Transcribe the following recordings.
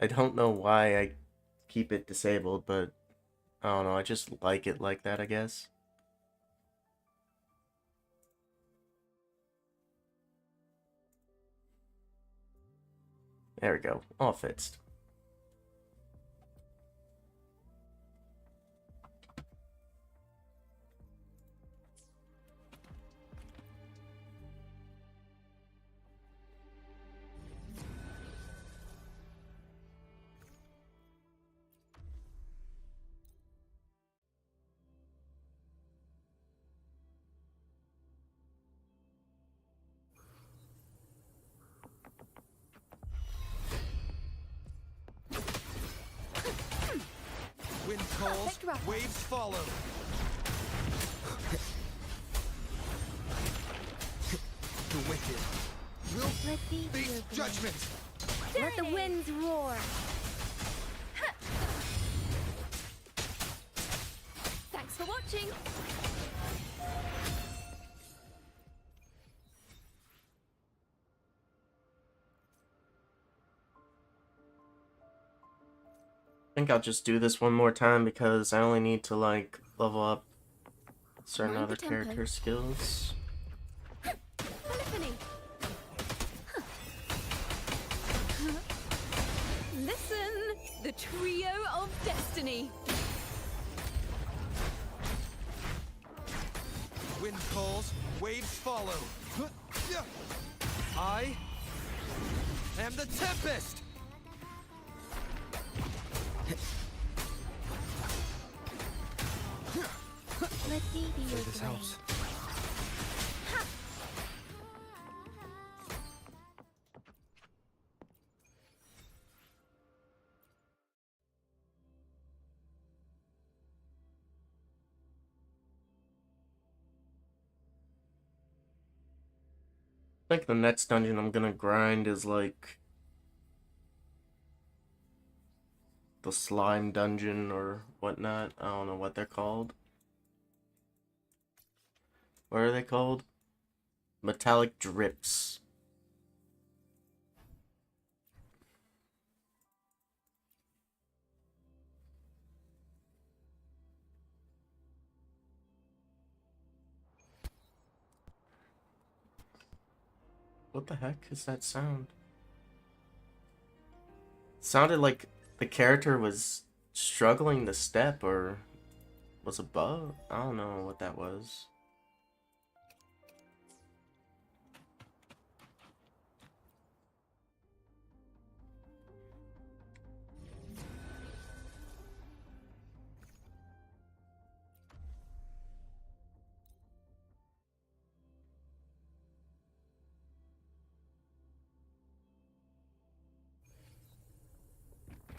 I don't know why I keep it disabled, but I don't know, I just like it like that, I guess. There we go, all fixed. Wind calls, waves follow. The wicked will face judgment. Let the winds roar. Thanks for watching. I think I'll just do this one more time because I only need to, like, level up certain Mind other the tempo. character skills. Polyphony. Listen, the trio of destiny. Wind calls, waves follow. I am the Tempest. Let thee be your This blade. helps. I think the next dungeon I'm gonna grind is, like, the slime dungeon or whatnot. I don't know what they're called. What are they called? Metallic drips. What the heck is that sound? Sounded like the character was struggling to step, or was a bug? I don't know what that was.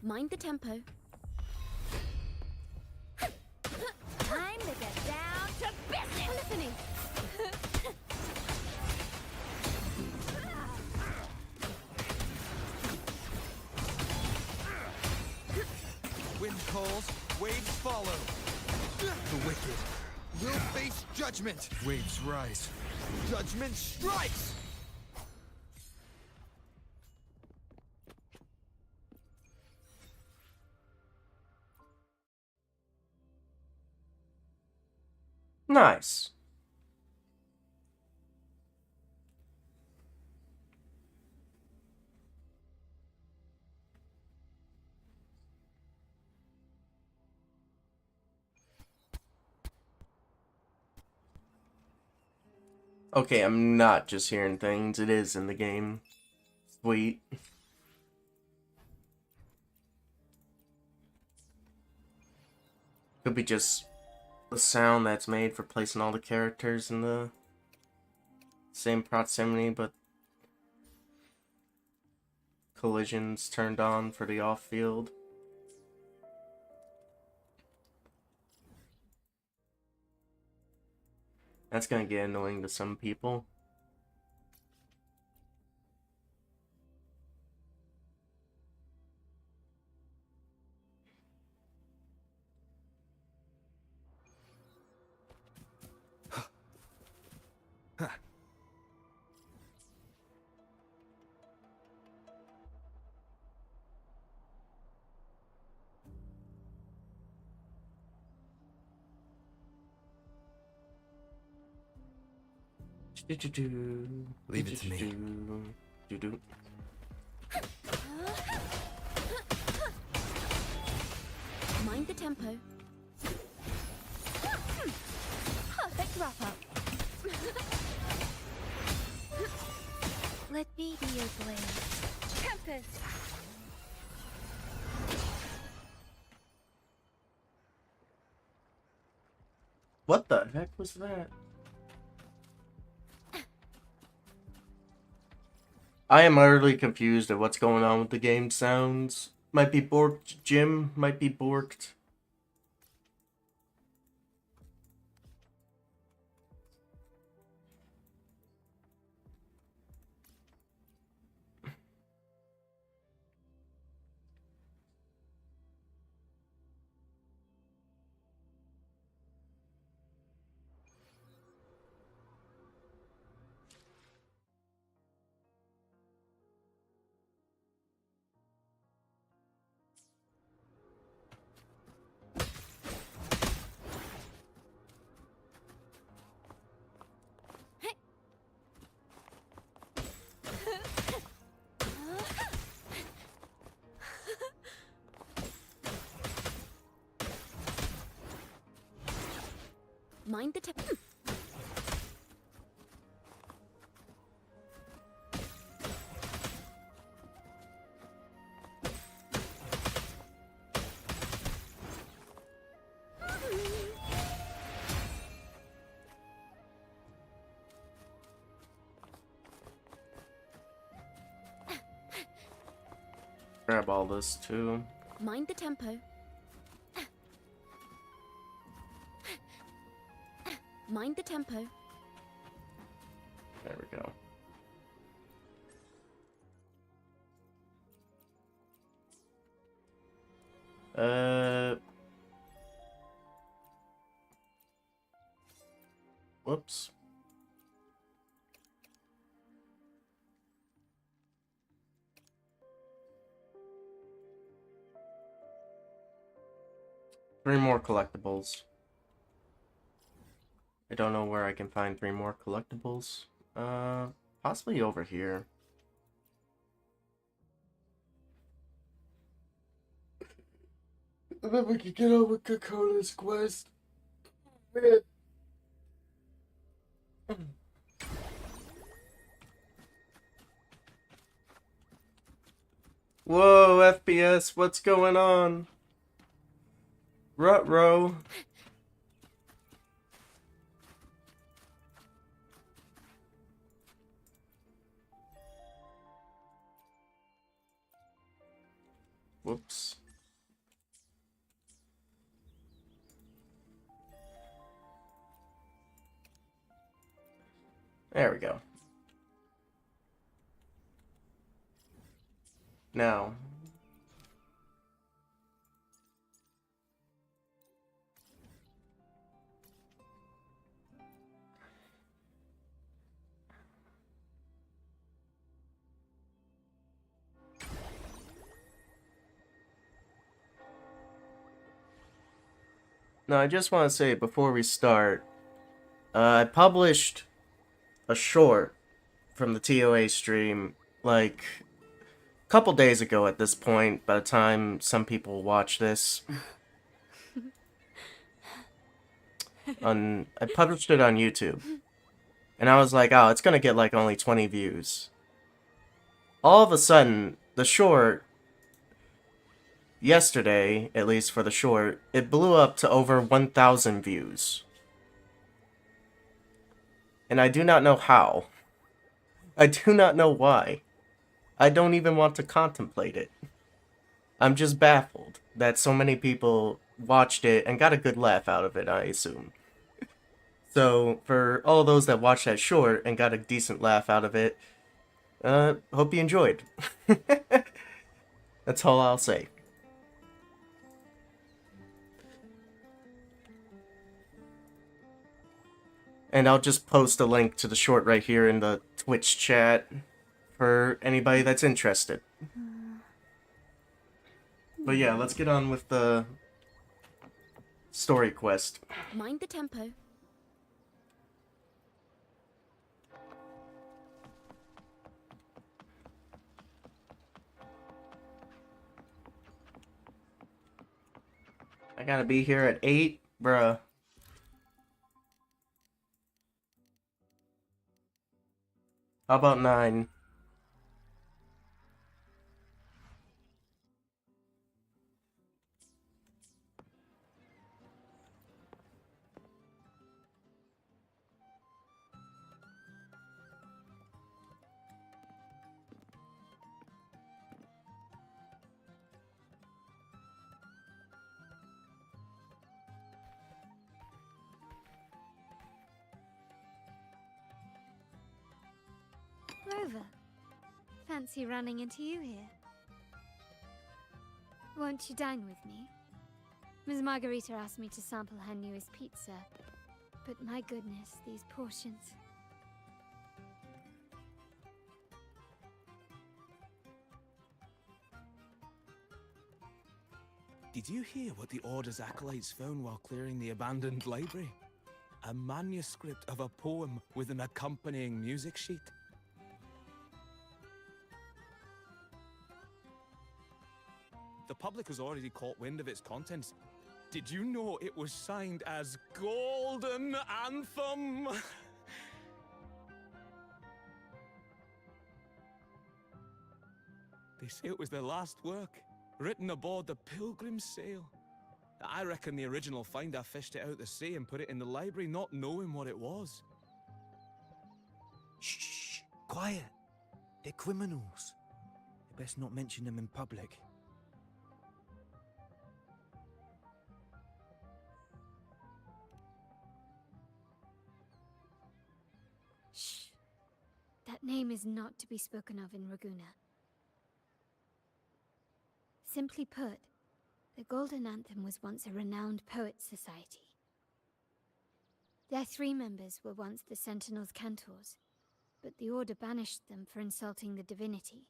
Mind the tempo. Time to get down to business. Polyphony. Wind calls, waves follow. The wicked will face judgment. Waves rise. Judgment strikes. Nice. Okay, I'm not just hearing things. It is in the game. Sweet. Could be just the sound that's made for placing all the characters in the same proximity, but collisions turned on for the off-field. That's gonna get annoying to some people. Leave it to me. Mind the tempo. Perfect wrap up. Let me be your blade. Tempest. What the heck was that? I am utterly confused at what's going on with the game sounds. Might be borked, Jim. Might be borked. Mind the tempo. Grab all this too. Mind the tempo. Mind the tempo. There we go. Whoops. Three more collectibles. I don't know where I can find three more collectibles. Possibly over here. And then we can get over Ciaccona's Quest. Man. Whoa, FPS, what's going on? Ruh-roh. Whoops. There we go. Now. Now, I just want to say before we start, I published a short from the TOA stream like a couple days ago at this point, by the time some people watch this. I published it on YouTube. And I was like, oh, it's gonna get like only 20 views. All of a sudden, the short, yesterday, at least for the short, it blew up to over 1,000 views. And I do not know how. I do not know why. I don't even want to contemplate it. I'm just baffled that so many people watched it and got a good laugh out of it, I assume. So, for all those that watched that short and got a decent laugh out of it, hope you enjoyed. That's all I'll say. And I'll just post a link to the short right here in the Twitch chat for anybody that's interested. But yeah, let's get on with the story quest. Mind the tempo. I gotta be here at 8, bruh. How about 9? Rover, fancy running into you here. Won't you dine with me? Ms. Margarita asked me to sample her newest pizza, but my goodness, these portions. Did you hear what the Order's acolytes found while clearing the abandoned library? A manuscript of a poem with an accompanying music sheet. The public has already caught wind of its contents. Did you know it was signed as Golden Anthem? They say it was their last work, written aboard the Pilgrim's Sail. I reckon the original finder fished it out the sea and put it in the library, not knowing what it was. Shh, quiet. They're criminals. You best not mention them in public. Shh. That name is not to be spoken of in Raguna. Simply put, the Golden Anthem was once a renowned poets' society. Their 3 members were once the Sentinel's cantors, but the Order banished them for insulting the divinity.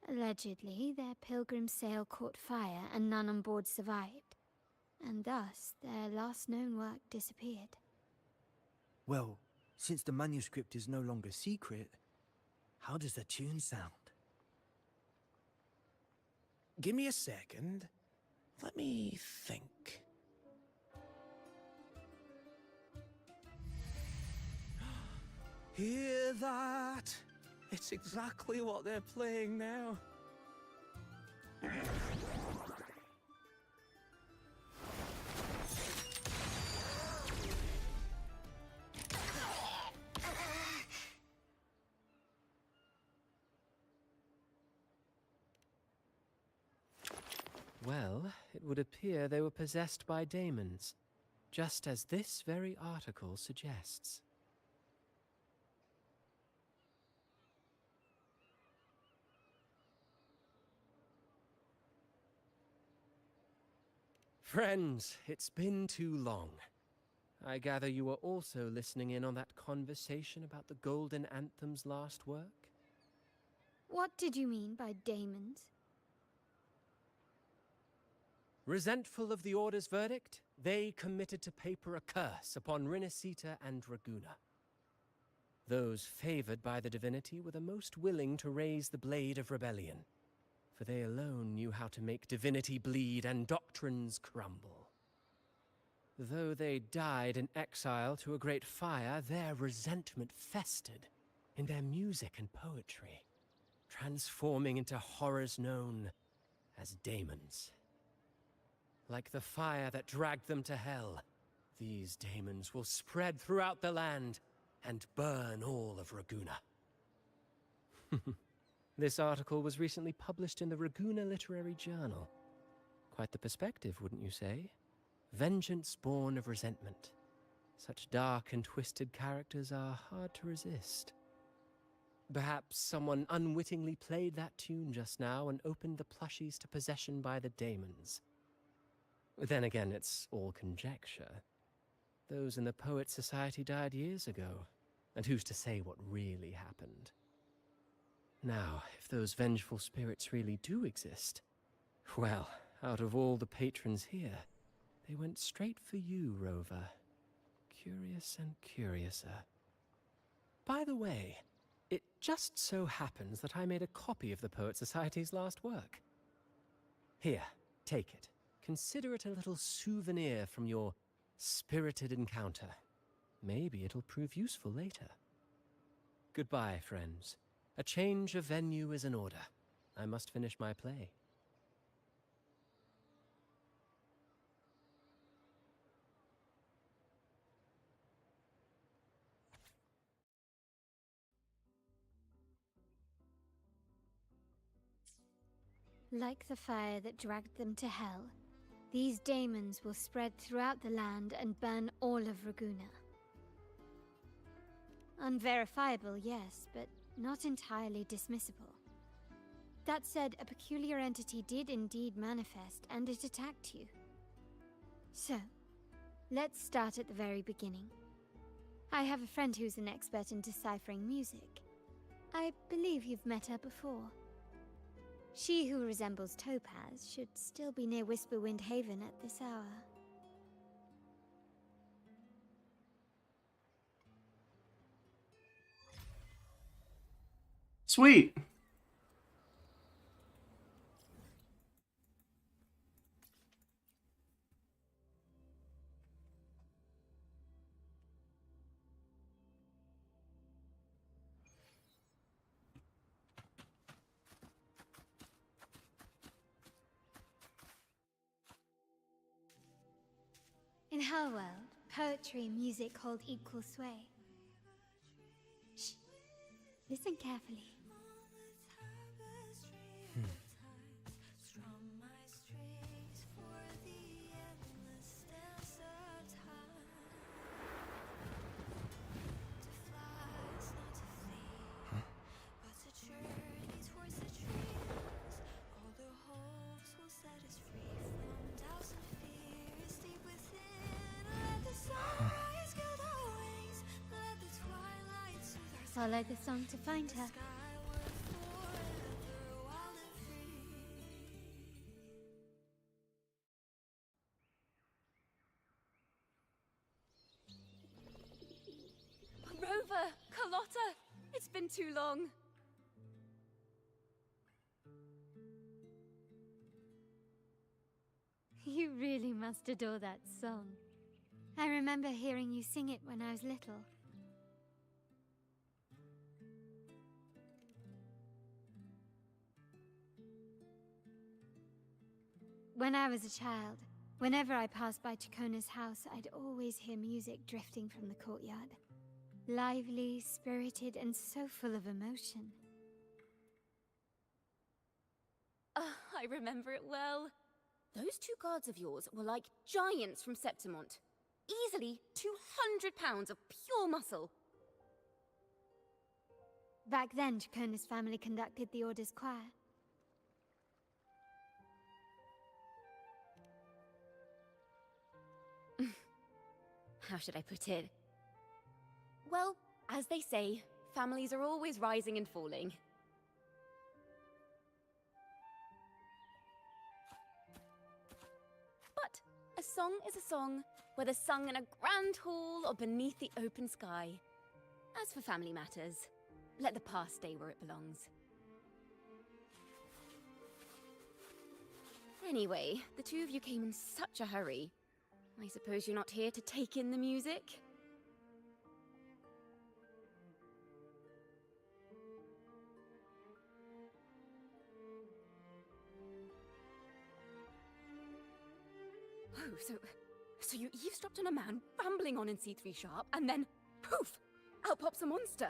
Allegedly, their pilgrim sail caught fire and none on board survived, and thus their last known work disappeared. Well, since the manuscript is no longer secret, how does the tune sound? Give me a second. Let me think. Hear that? It's exactly what they're playing now. Well, it would appear they were possessed by daemons, just as this very article suggests. Friends, it's been too long. I gather you were also listening in on that conversation about the Golden Anthem's last work? What did you mean by daemons? Resentful of the Order's verdict, they committed to paper a curse upon Rinascita and Raguna. Those favored by the divinity were the most willing to raise the blade of rebellion, for they alone knew how to make divinity bleed and doctrines crumble. Though they died in exile to a great fire, their resentment festered in their music and poetry, transforming into horrors known as daemons. Like the fire that dragged them to hell, these daemons will spread throughout the land and burn all of Raguna. This article was recently published in the Raguna Literary Journal. Quite the perspective, wouldn't you say? Vengeance born of resentment. Such dark and twisted characters are hard to resist. Perhaps someone unwittingly played that tune just now and opened the plushies to possession by the daemons. Then again, it's all conjecture. Those in the Poets' Society died years ago, and who's to say what really happened? Now, if those vengeful spirits really do exist, well, out of all the patrons here, they went straight for you, Rover. Curious and curiouser. By the way, it just so happens that I made a copy of the Poets' Society's last work. Here, take it. Consider it a little souvenir from your spirited encounter. Maybe it'll prove useful later. Goodbye, friends. A change of venue is in order. I must finish my play. Like the fire that dragged them to hell, these daemons will spread throughout the land and burn all of Raguna. Unverifiable, yes, but not entirely dismissible. That said, a peculiar entity did indeed manifest, and it attacked you. So, let's start at the very beginning. I have a friend who's an expert in deciphering music. I believe you've met her before. She who resembles Topaz should still be near Whisperwind Haven at this hour. Sweet. In her world, poetry and music hold equal sway. Shh. Listen carefully. Follow the song to find her. Rover! Carlotta! It's been too long. You really must adore that song. I remember hearing you sing it when I was little. When I was a child, whenever I passed by Ciaccona's house, I'd always hear music drifting from the courtyard. Lively, spirited, and so full of emotion. I remember it well. Those two guards of yours were like giants from Septimont. Easily 200 pounds of pure muscle. Back then, Ciaccona's family conducted the Order's choir. How should I put it? Well, as they say, families are always rising and falling. But a song is a song, whether sung in a grand hall or beneath the open sky. As for family matters, let the past stay where it belongs. Anyway, the two of you came in such a hurry. I suppose you're not here to take in the music? Oh, so you eavesdropped on a man rambling on in C3 Sharp, and then, poof! Out pops a monster!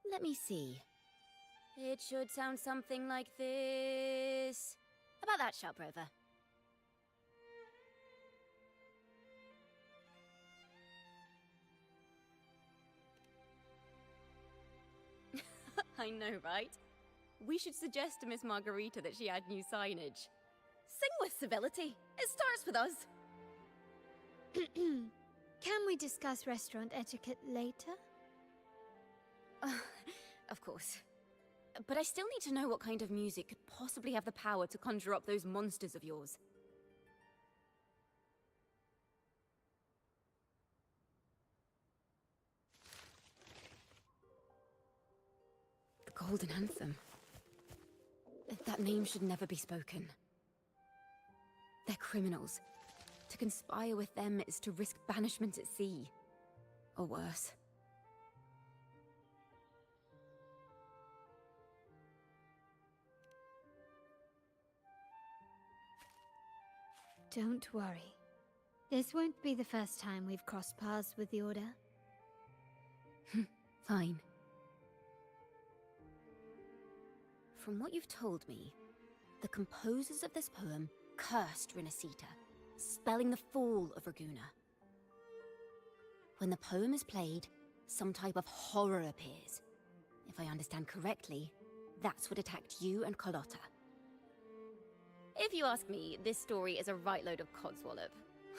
Let me see. It should sound something like this. About that, Sharp Rover. I know, right? We should suggest to Miss Margarita that she add new signage. Sing with civility. It starts with us. Can we discuss restaurant etiquette later? Of course. But I still need to know what kind of music could possibly have the power to conjure up those monsters of yours. Golden Anthem. That name should never be spoken. They're criminals. To conspire with them is to risk banishment at sea. Or worse. Don't worry. This won't be the first time we've crossed paths with the Order. Fine. From what you've told me, the composers of this poem cursed Rinascita, spelling the fall of Raguna. When the poem is played, some type of horror appears. If I understand correctly, that's what attacked you and Carlotta. If you ask me, this story is a right load of codswallop.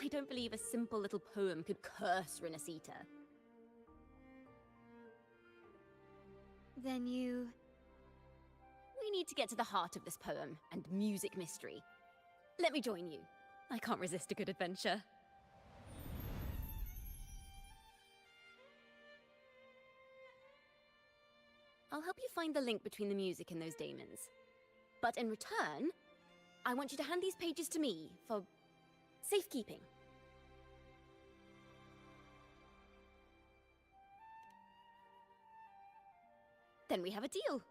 I don't believe a simple little poem could curse Rinascita. Then you... We need to get to the heart of this poem and music mystery. Let me join you. I can't resist a good adventure. I'll help you find the link between the music and those daemons. But in return, I want you to hand these pages to me for safekeeping. Then we have a deal.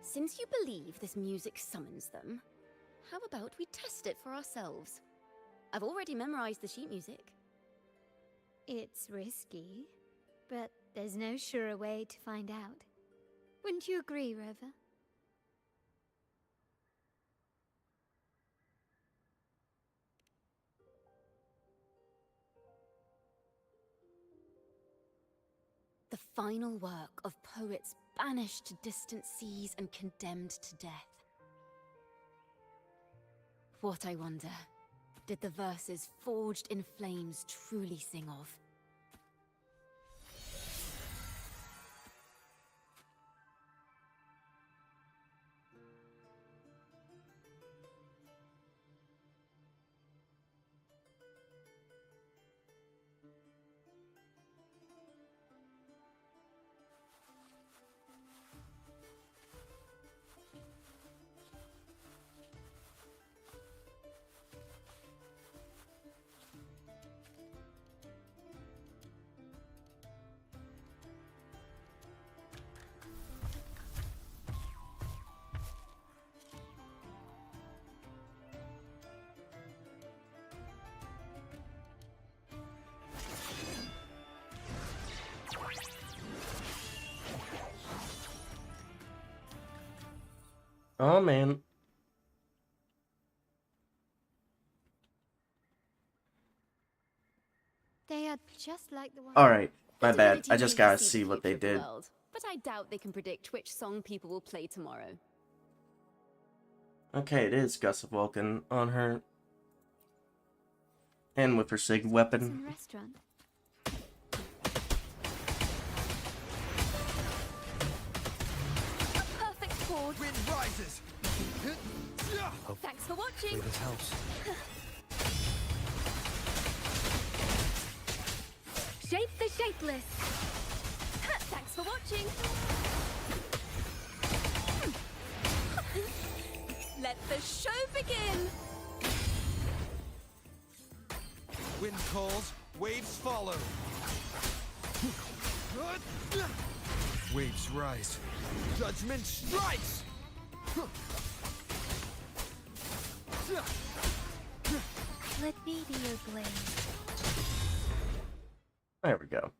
Since you believe this music summons them, how about we test it for ourselves? I've already memorized the sheet music. It's risky, but there's no surer way to find out. Wouldn't you agree, Rover? The final work of poets banished to distant seas and condemned to death. What, I wonder, did the verses forged in flames truly sing of? Oh man. They are just like the ones... Alright, my bad. Divinity I just may gotta deceive see the what future they of the did. world, but I doubt they can predict which song people will play tomorrow. Okay, it is Gus of Vulcan on her. And with her sig In weapon. the restaurant. Perfect chord. Wind rises. Thanks for watching. Hopefully this helps. Shape the shapeless. Thanks for watching. Let the show begin. Wind calls, waves follow. Waves rise. Judgment strikes. Let me be your blade. There we go.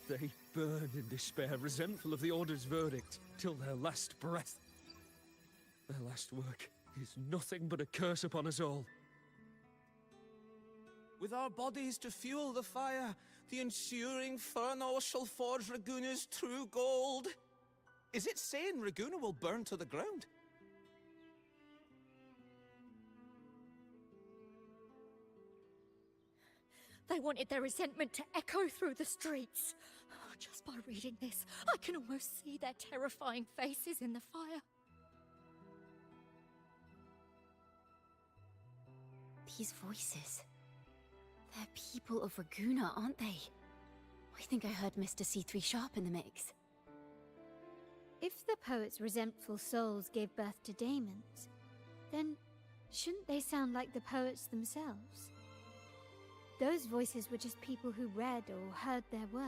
They burn in despair, resentful of the Order's verdict, till their last breath. Their last work is nothing but a curse upon us all. With our bodies to fuel the fire, The ensuing furnace shall forge Raguna's true gold. Is it saying Raguna will burn to the ground? They wanted their resentment to echo through the streets. Oh, just by reading this, I can almost see their terrifying faces in the fire. These voices. They're people of Raguna, aren't they? I think I heard Mr. C3 Sharp in the mix. If the poet's resentful souls gave birth to daemons, then shouldn't they sound like the poets themselves? Those voices were just people who read or heard their work.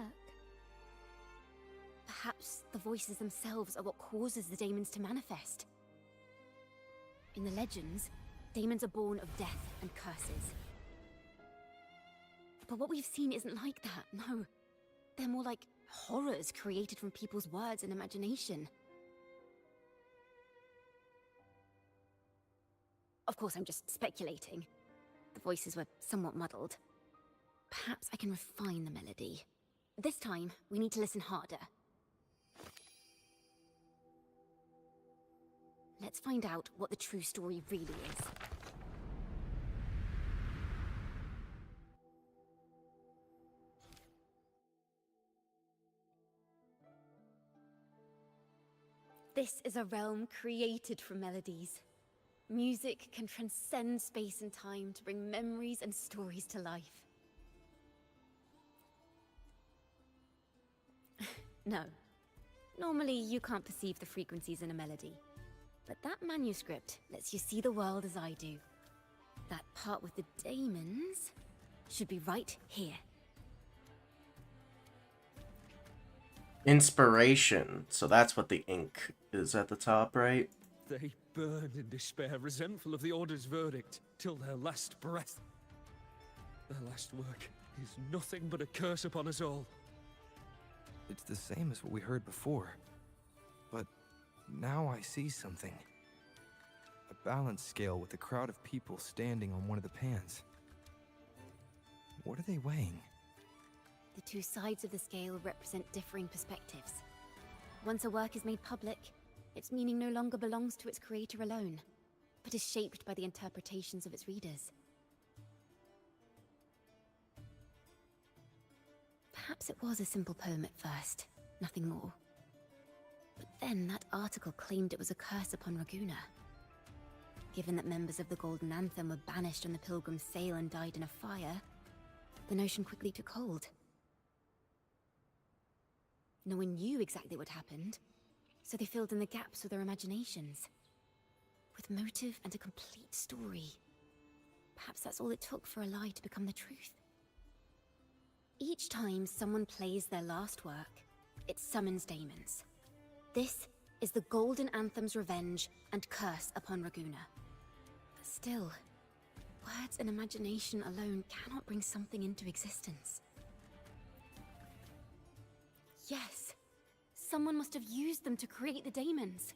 Perhaps the voices themselves are what causes the daemons to manifest. In the legends, daemons are born of death and curses. But what we've seen isn't like that, no. They're more like horrors created from people's words and imagination. Of course, I'm just speculating. The voices were somewhat muddled. Perhaps I can refine the melody. This time, we need to listen harder. Let's find out what the true story really is. This is a realm created from melodies. Music can transcend space and time to bring memories and stories to life. No. Normally, you can't perceive the frequencies in a melody. But that manuscript lets you see the world as I do. That part with the daemons should be right here. Inspiration. So that's what the ink is at the top, right? They burn in despair, resentful of the Order's verdict, till their last breath. Their last work is nothing but a curse upon us all. It's the same as what we heard before. But now I see something. A balance scale with a crowd of people standing on one of the pans. What are they weighing? The two sides of the scale represent differing perspectives. Once a work is made public, its meaning no longer belongs to its creator alone, but is shaped by the interpretations of its readers. Perhaps it was a simple poem at first, nothing more. But then that article claimed it was a curse upon Raguna. Given that members of the Golden Anthem were banished on the Pilgrim's Sail and died in a fire, the notion quickly took hold. No one knew exactly what happened, so they filled in the gaps with their imaginations. With motive and a complete story. Perhaps that's all it took for a lie to become the truth. Each time someone plays their last work, it summons daemons. This is the Golden Anthem's revenge and curse upon Raguna. But still, words and imagination alone cannot bring something into existence. Yes, someone must have used them to create the daemons.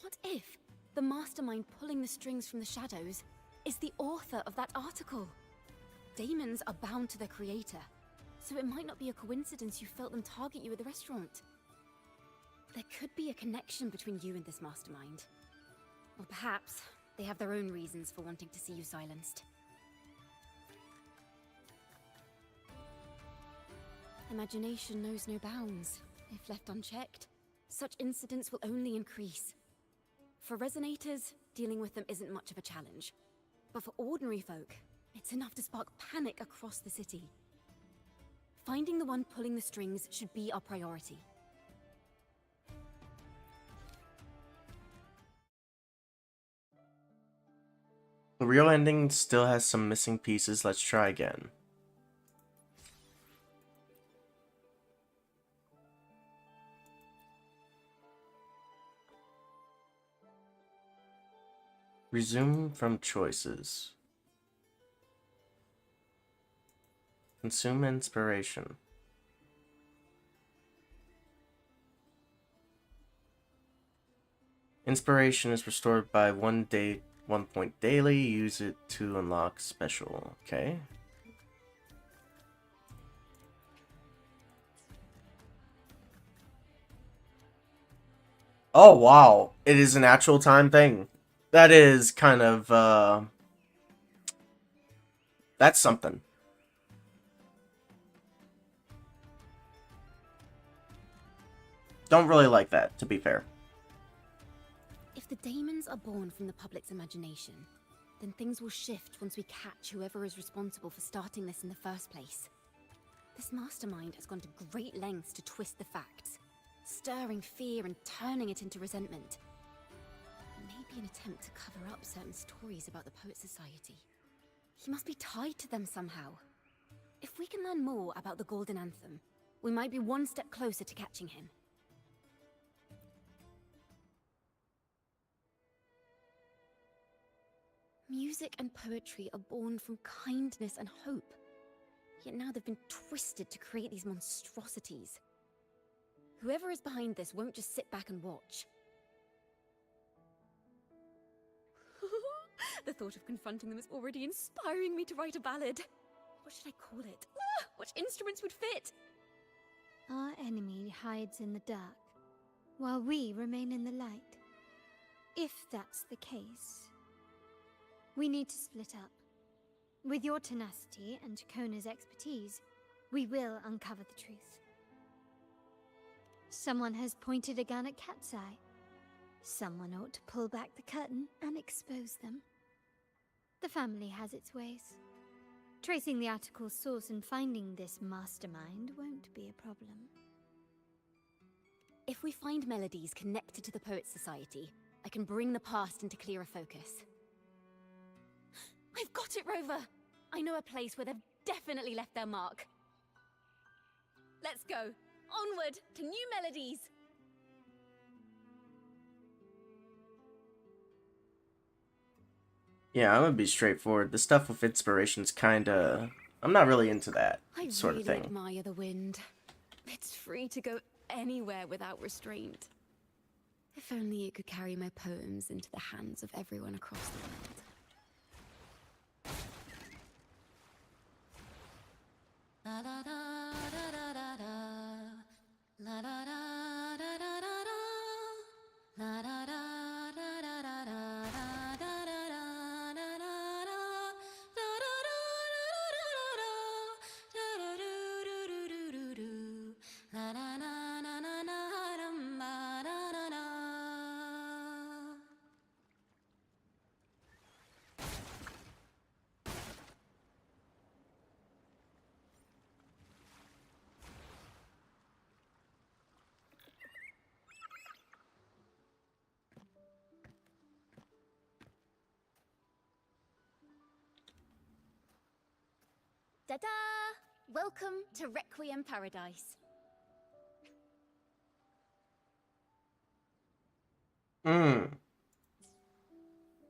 What if the mastermind pulling the strings from the shadows is the author of that article? Daemons are bound to their creator, so it might not be a coincidence you felt them target you at the restaurant. There could be a connection between you and this mastermind. Or perhaps they have their own reasons for wanting to see you silenced. Imagination knows no bounds. If left unchecked, such incidents will only increase. For resonators, dealing with them isn't much of a challenge. But for ordinary folk, it's enough to spark panic across the city. Finding the one pulling the strings should be our priority. The real ending still has some missing pieces. Let's try again. Resume from choices. Consume inspiration. Inspiration is restored by 1 point daily. Use it to unlock special. Okay. Oh, wow. It is an actual time thing. That is kind of, that's something. Don't really like that, to be fair. If the daemons are born from the public's imagination, then things will shift once we catch whoever is responsible for starting this in the first place. This mastermind has gone to great lengths to twist the facts, stirring fear and turning it into resentment. Maybe an attempt to cover up certain stories about the Poet Society. He must be tied to them somehow. If we can learn more about the Golden Anthem, we might be one step closer to catching him. Music and poetry are born from kindness and hope. Yet now they've been twisted to create these monstrosities. Whoever is behind this won't just sit back and watch. The thought of confronting them is already inspiring me to write a ballad. What should I call it? What instruments would fit? Our enemy hides in the dark, while we remain in the light. If that's the case, we need to split up. With your tenacity and Ciaccona's expertise, we will uncover the truth. Someone has pointed a gun at Cat's Eye. Someone ought to pull back the curtain and expose them. The family has its ways. Tracing the article's source and finding this mastermind won't be a problem. If we find melodies connected to the Poets Society, I can bring the past into clearer focus. I've got it, Rover! I know a place where they've definitely left their mark. Let's go! Onward to new melodies! Yeah, I'm gonna be straightforward. The stuff with inspiration's kinda... I'm not really into that sort of thing. I really admire the wind. It's free to go anywhere without restraint. If only it could carry my poems into the hands of everyone across the world. La da da da da da da. La da da da da da da. La da da da da da da. Da-da! Welcome to Requiem Paradise.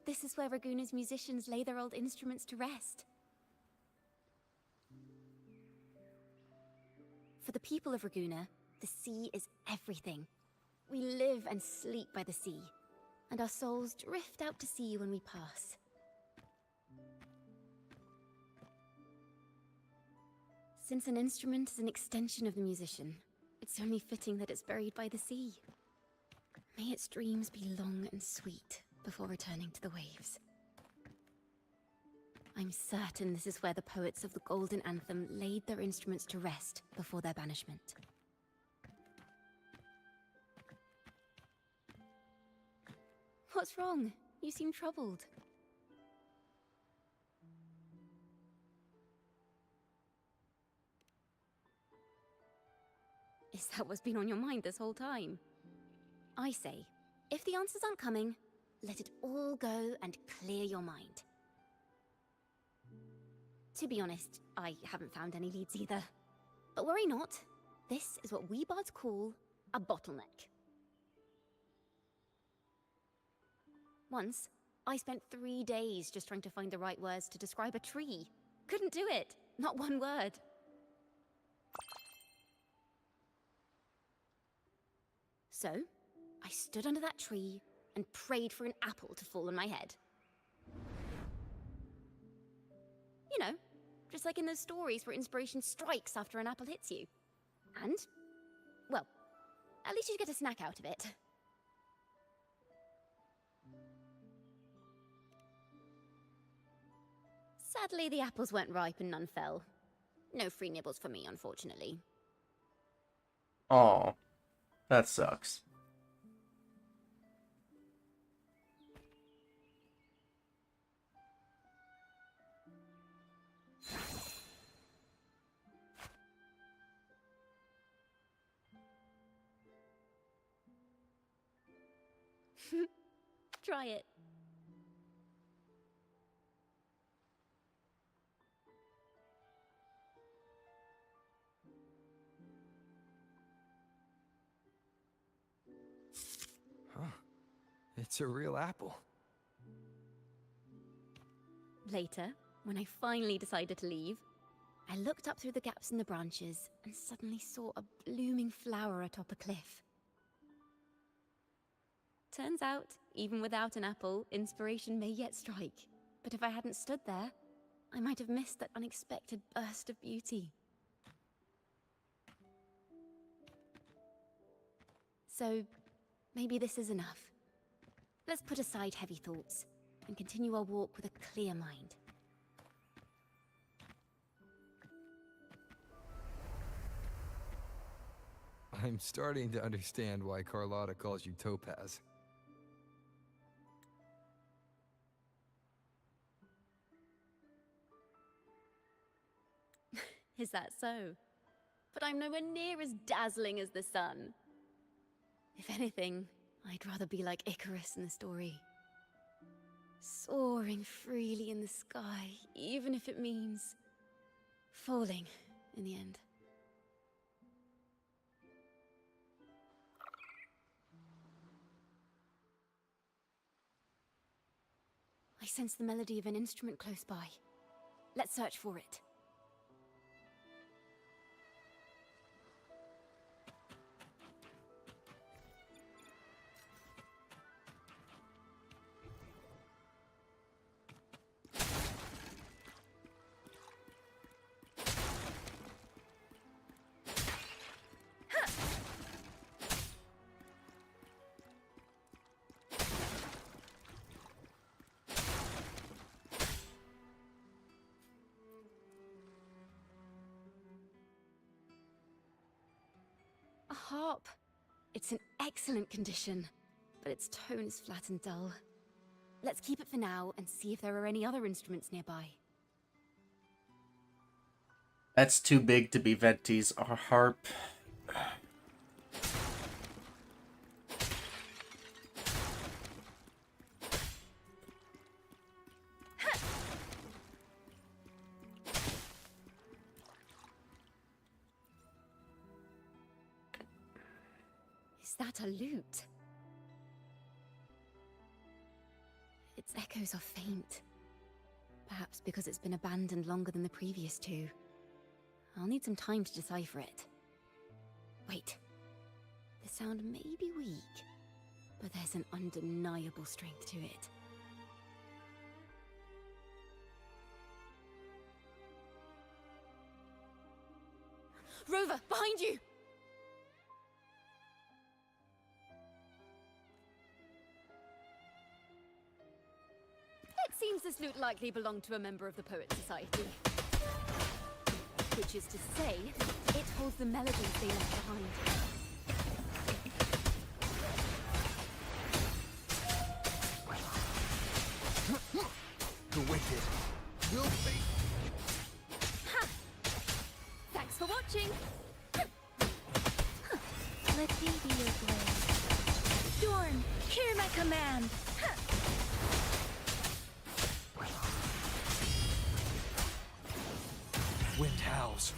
This is where Raguna's musicians lay their old instruments to rest. For the people of Raguna, the sea is everything. We live and sleep by the sea, and our souls drift out to sea when we pass. Since an instrument is an extension of the musician, it's only fitting that it's buried by the sea. May its dreams be long and sweet before returning to the waves. I'm certain this is where the poets of the Golden Anthem laid their instruments to rest before their banishment. What's wrong? You seem troubled. Is that what's been on your mind this whole time? I say, if the answers aren't coming, let it all go and clear your mind. To be honest, I haven't found any leads either. But worry not, this is what we bards call a bottleneck. Once, I spent 3 days just trying to find the right words to describe a tree. Couldn't do it, not one word. So, I stood under that tree and prayed for an apple to fall on my head. You know, just like in those stories where inspiration strikes after an apple hits you. And, well, at least you get a snack out of it. Sadly, the apples weren't ripe and none fell. No free nibbles for me, unfortunately. Aw, that sucks. Try it. Huh. It's a real apple. Later, when I finally decided to leave, I looked up through the gaps in the branches and suddenly saw a blooming flower atop a cliff. Turns out, even without an apple, inspiration may yet strike. But if I hadn't stood there, I might have missed that unexpected burst of beauty. So, maybe this is enough. Let's put aside heavy thoughts and continue our walk with a clear mind. I'm starting to understand why Carlotta calls you Topaz. Is that so? But I'm nowhere near as dazzling as the sun. If anything, I'd rather be like Icarus in the story. Soaring freely in the sky, even if it means falling in the end. I sense the melody of an instrument close by. Let's search for it. A harp. It's in excellent condition, but its tone is flat and dull. Let's keep it for now and see if there are any other instruments nearby. That's too big to be Venti's harp. Is that a lute? Its echoes are faint. Perhaps because it's been abandoned longer than the previous two. I'll need some time to decipher it. Wait. The sound may be weak, but there's an undeniable strength to it. Rover, behind you! It seems this lute likely belonged to a member of the Poet Society. Which is to say, it holds the melodies they left behind. The wicked will be. Ha! Thanks for watching! Let me be your blade. Storm, hear my command! Wind howls,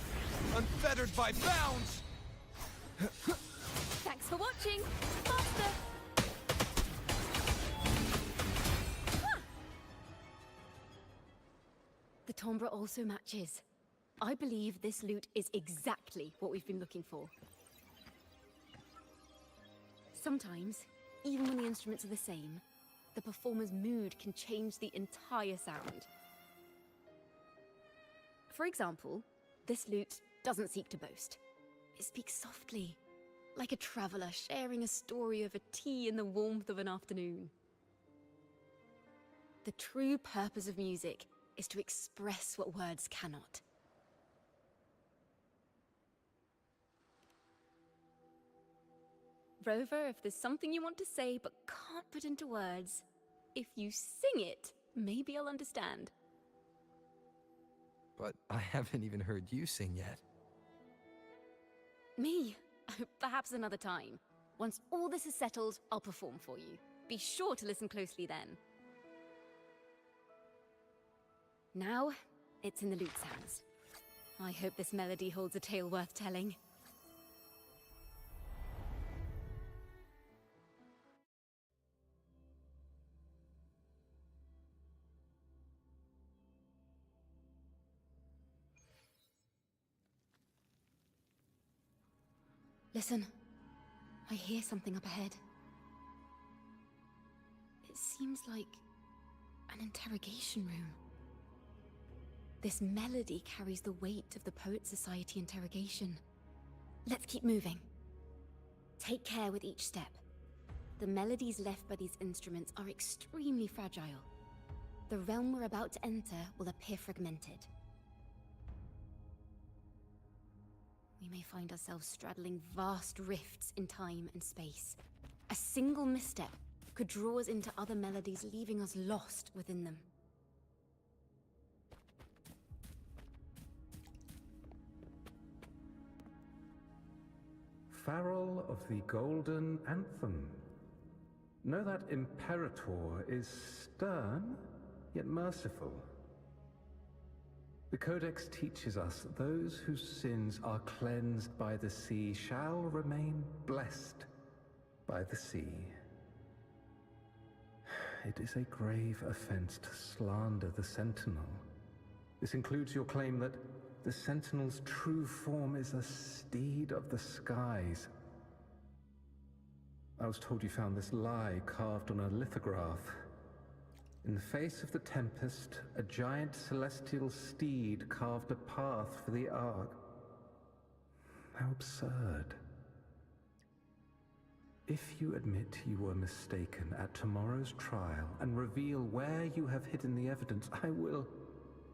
unfettered by bounds. Thanks for watching! Faster! The timbre also matches. I believe this lute is exactly what we've been looking for. Sometimes, even when the instruments are the same, the performer's mood can change the entire sound. For example, this lute doesn't seek to boast. It speaks softly, like a traveler sharing a story over tea in the warmth of an afternoon. The true purpose of music is to express what words cannot. Rover, if there's something you want to say but can't put into words, if you sing it, maybe I'll understand. But I haven't even heard you sing yet. Me? Perhaps another time. Once all this is settled, I'll perform for you. Be sure to listen closely then. Now, it's in the lute's hands. I hope this melody holds a tale worth telling. Listen, I hear something up ahead. It seems like an interrogation room. This melody carries the weight of the Poet Society interrogation. Let's keep moving. Take care with each step. The melodies left by these instruments are extremely fragile. The realm we're about to enter will appear fragmented. We may find ourselves straddling vast rifts in time and space. A single misstep could draw us into other melodies, leaving us lost within them. Farrell of the Golden Anthem. Know that Imperator is stern, yet merciful. The Codex teaches us those whose sins are cleansed by the sea shall remain blessed by the sea. It is a grave offense to slander the Sentinel. This includes your claim that the Sentinel's true form is a steed of the skies. I was told you found this lie carved on a lithograph. In the face of the tempest, a giant celestial steed carved a path for the Ark. How absurd. If you admit you were mistaken at tomorrow's trial and reveal where you have hidden the evidence, I will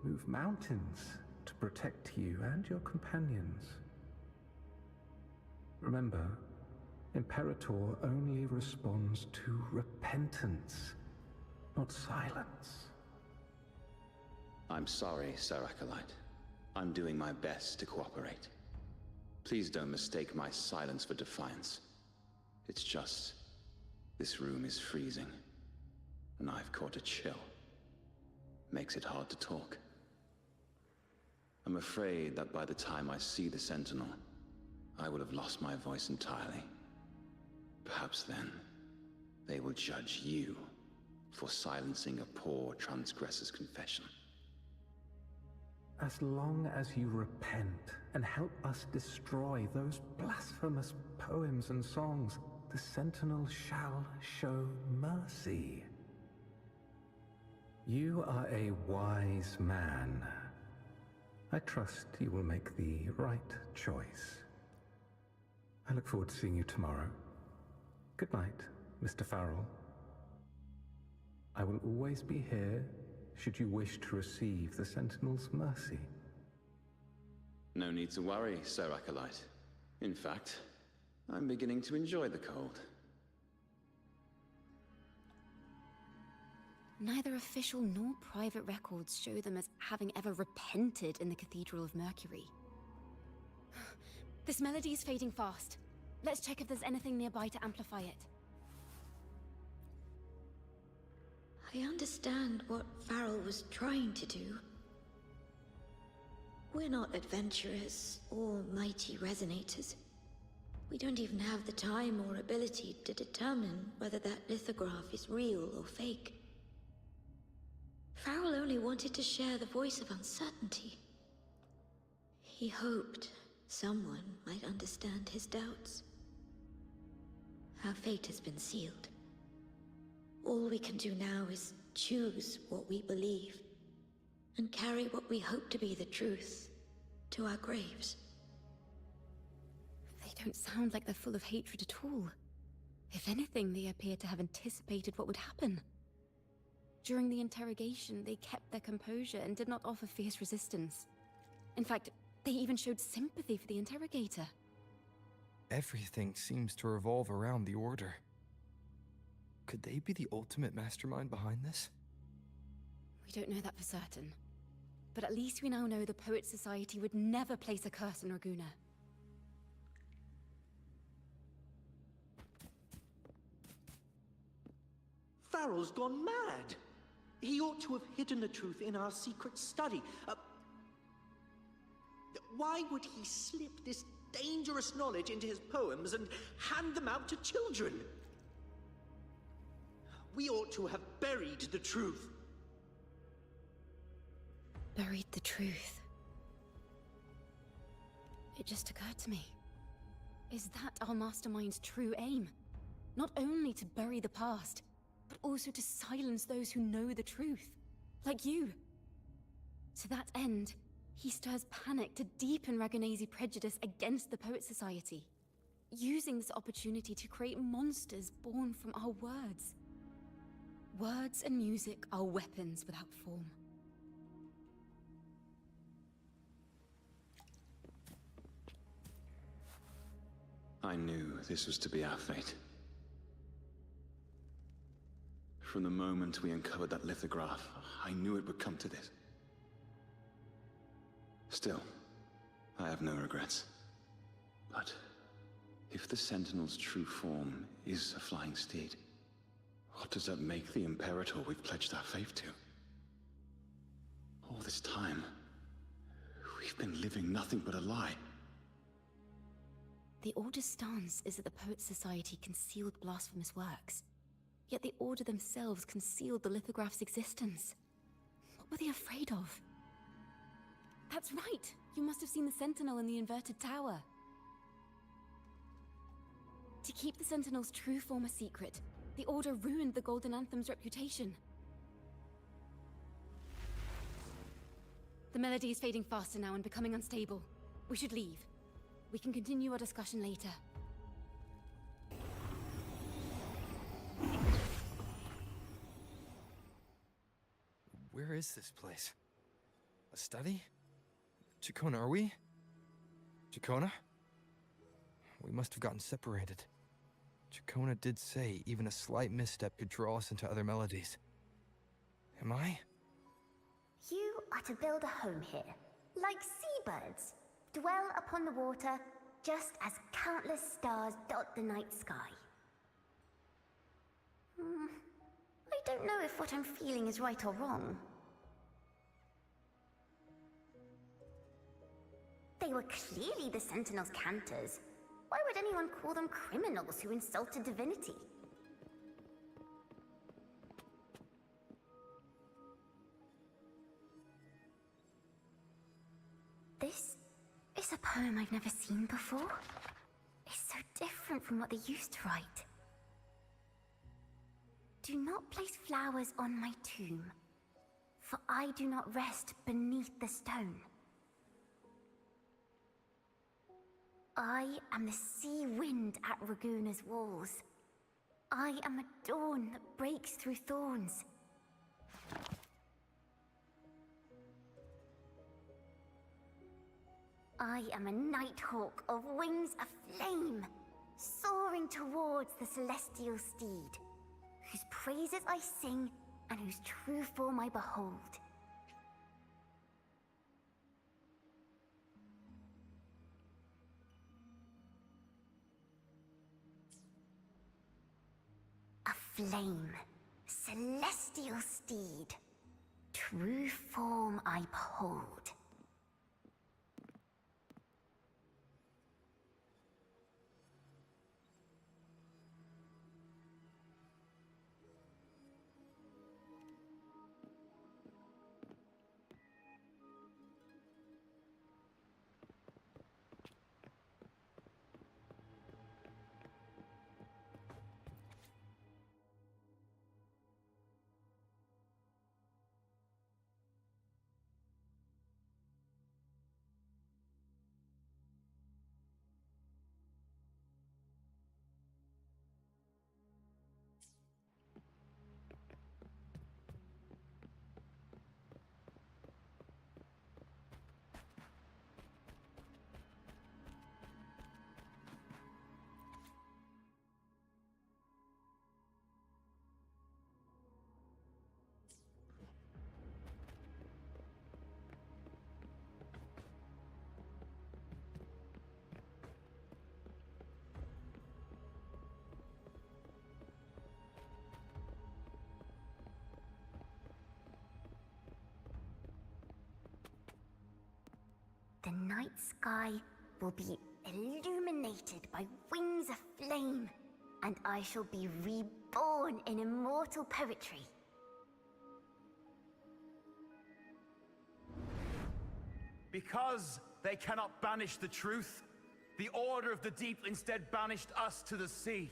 move mountains to protect you and your companions. Remember, Imperator only responds to repentance, not silence. I'm sorry, Sir Acolyte. I'm doing my best to cooperate. Please don't mistake my silence for defiance. It's just, this room is freezing, and I've caught a chill. Makes it hard to talk. I'm afraid that by the time I see the Sentinel, I will have lost my voice entirely. Perhaps then, they will judge you for silencing a poor transgressor's confession. As long as you repent and help us destroy those blasphemous poems and songs, the Sentinel shall show mercy. You are a wise man. I trust you will make the right choice. I look forward to seeing you tomorrow. Good night, Mr. Farrell. I will always be here should you wish to receive the Sentinel's mercy. No need to worry, Sir Acolyte. In fact, I'm beginning to enjoy the cold. Neither official nor private records show them as having ever repented in the Cathedral of Mercury. This melody is fading fast. Let's check if there's anything nearby to amplify it. I understand what Farrell was trying to do. We're not adventurers or mighty resonators. We don't even have the time or ability to determine whether that lithograph is real or fake. Farrell only wanted to share the voice of uncertainty. He hoped someone might understand his doubts. Our fate has been sealed. All we can do now is choose what we believe and carry what we hope to be the truth to our graves. They don't sound like they're full of hatred at all. If anything, they appear to have anticipated what would happen. During the interrogation, they kept their composure and did not offer fierce resistance. In fact, they even showed sympathy for the interrogator. Everything seems to revolve around the Order. Could they be the ultimate mastermind behind this? We don't know that for certain. But at least we now know the Poets Society would never place a curse on Raguna. Farrell's gone mad. He ought to have hidden the truth in our secret study. Why would he slip this dangerous knowledge into his poems and hand them out to children? We ought to have buried the truth. Buried the truth. It just occurred to me. Is that our mastermind's true aim? Not only to bury the past, but also to silence those who know the truth, like you. To that end, he stirs panic to deepen Ragonese prejudice against the Poet Society, using this opportunity to create monsters born from our words. Words and music are weapons without form. I knew this was to be our fate. From the moment we uncovered that lithograph, I knew it would come to this. Still, I have no regrets. But if the Sentinel's true form is a flying steed, what does that make the Imperator we've pledged our faith to? All this time, we've been living nothing but a lie. The Order's stance is that the Poets Society concealed blasphemous works. Yet the Order themselves concealed the lithograph's existence. What were they afraid of? That's right! You must have seen the Sentinel in the inverted tower. To keep the Sentinel's true form a secret, the Order ruined the Golden Anthem's reputation. The melody is fading faster now and becoming unstable. We should leave. We can continue our discussion later. Where is this place? A study? Ciaccona, are we? Ciaccona? We must have gotten separated. Ciaccona did say even a slight misstep could draw us into other melodies. Am I? You are to build a home here, like seabirds. Dwell upon the water, just as countless stars dot the night sky. I don't know if what I'm feeling is right or wrong. They were clearly the Sentinel's cantors. Why would anyone call them criminals who insulted divinity? This is a poem I've never seen before. It's so different from what they used to write. Do not place flowers on my tomb, for I do not rest beneath the stone. I am the sea wind at Raguna's walls. I am a dawn that breaks through thorns. I am a nighthawk of wings aflame, soaring towards the celestial steed, whose praises I sing and whose true form I behold. A flame, celestial steed, true form I behold. the night sky will be illuminated by wings of flame, and I shall be reborn in immortal poetry. Because they cannot banish the truth, the Order of the Deep instead banished us to the sea.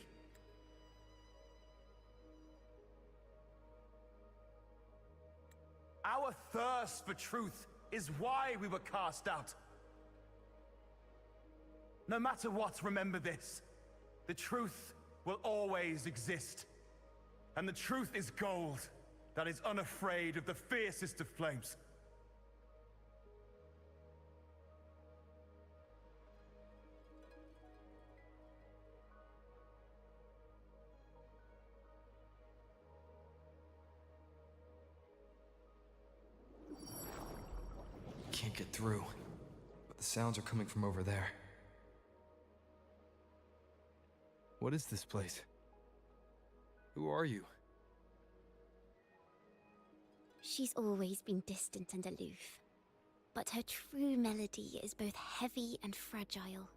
Our thirst for truth is why we were cast out. No matter what, remember this. The truth will always exist. And the truth is gold that is unafraid of the fiercest of flames. Can't get through, but the sounds are coming from over there. What is this place? Who are you? She's always been distant and aloof, but her true melody is both heavy and fragile.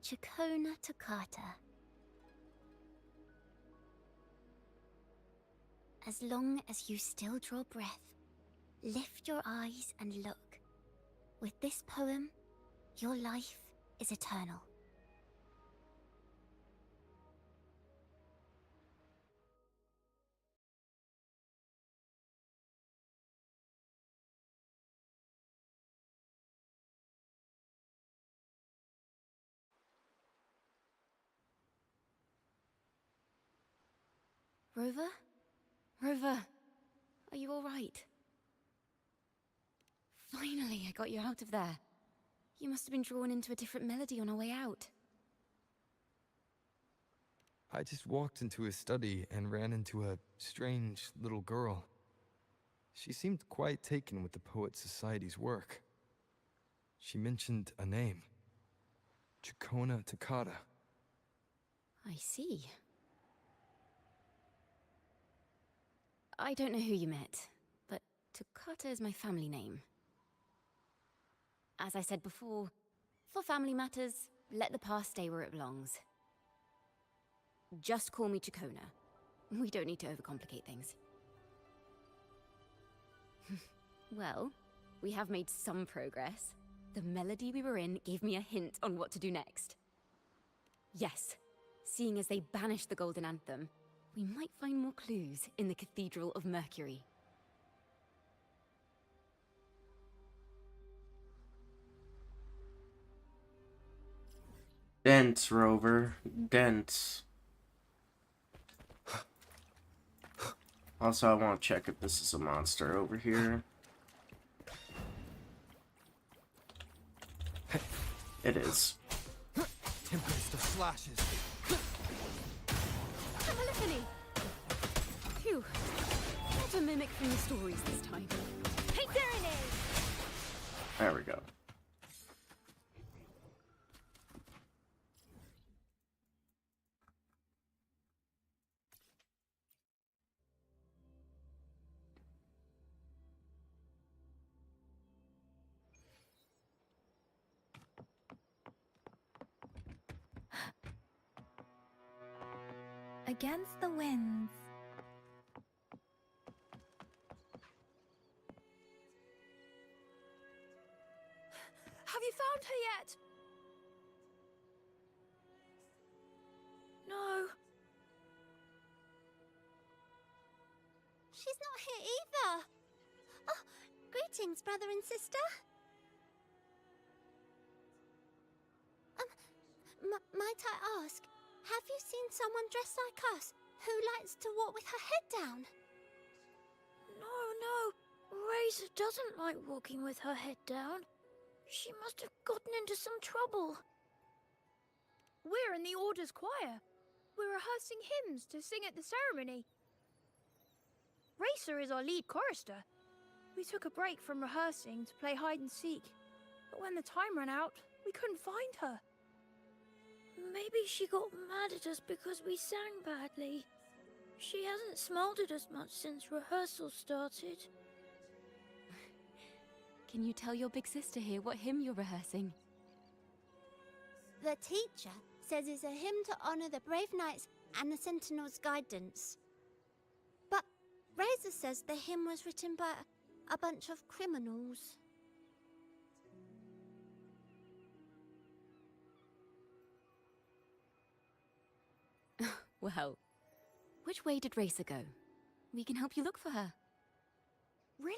Ciaccona Quest. As long as you still draw breath, lift your eyes and look. With this poem, your life is eternal. Rover? Rover, are you all right? Finally, I got you out of there. You must have been drawn into a different melody on our way out. I just walked into his study and ran into a strange little girl. She seemed quite taken with the Poet Society's work. She mentioned a name. Ciaccona Quest. I see. I don't know who you met, but Ciaccona is my family name. As I said before, for family matters, let the past stay where it belongs. Just call me Ciaccona. We don't need to overcomplicate things. Well, we have made some progress. The melody we were in gave me a hint on what to do next. Yes, seeing as they banished the Golden Anthem, we might find more clues in the Cathedral of Mercury. Dense, Rover. Dense. Also, I want to check if this is a monster over here. It is. Tempest of slashes. Polyphony! Phew. Not a mimic from the stories this time. Hey, Serenade! There we go. Against the winds. Have you found her yet? No. She's not here either. Oh, greetings, brother and sister. Might I ask, have you seen someone dressed like us who likes to walk with her head down? No. Razor doesn't like walking with her head down. She must have gotten into some trouble. We're in the Order's choir. We're rehearsing hymns to sing at the ceremony. Racer is our lead chorister. We took a break from rehearsing to play hide and seek, but when the time ran out, we couldn't find her. Maybe she got mad at us because we sang badly. She hasn't smiled at us much since rehearsal started. Can you tell your big sister here what hymn you're rehearsing? The teacher says it's a hymn to honor the brave knights and the Sentinel's guidance. But Razor says the hymn was written by a bunch of criminals. Well, which way did Racer go? We can help you look for her. Really?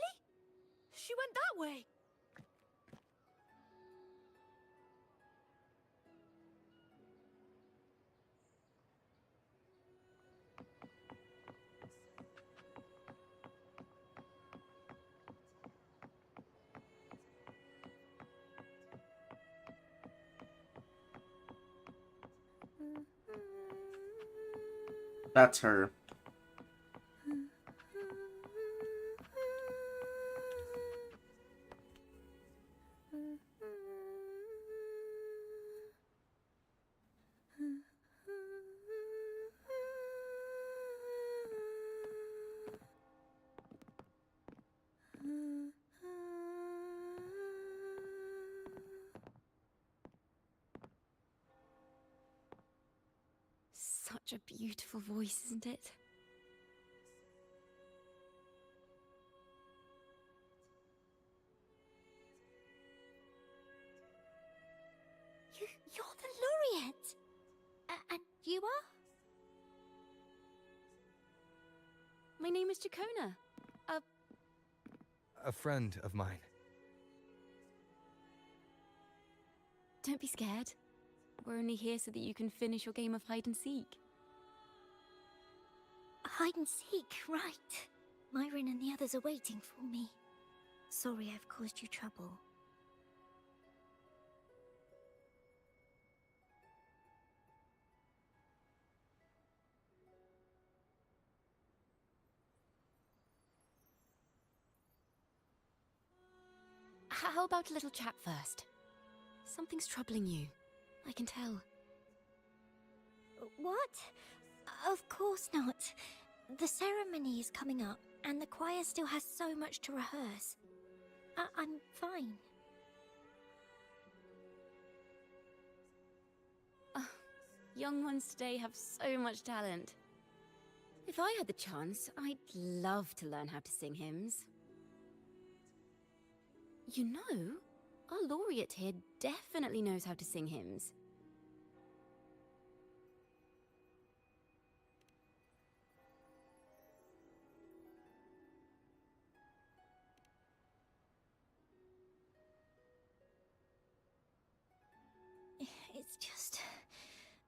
She went that way. That's her. Such a beautiful voice, isn't it? You're the laureate! And you are? My name is Ciaccona. A friend of mine. Don't be scared. We're only here so that you can finish your game of hide and seek. Hide and seek, right. Myron and the others are waiting for me. Sorry I've caused you trouble. How about a little chat first? Something's troubling you. I can tell. What? Of course not. The ceremony is coming up, and the choir still has so much to rehearse. I'm fine. Young ones today have so much talent. If I had the chance, I'd love to learn how to sing hymns. You know, our laureate here definitely knows how to sing hymns. It's just...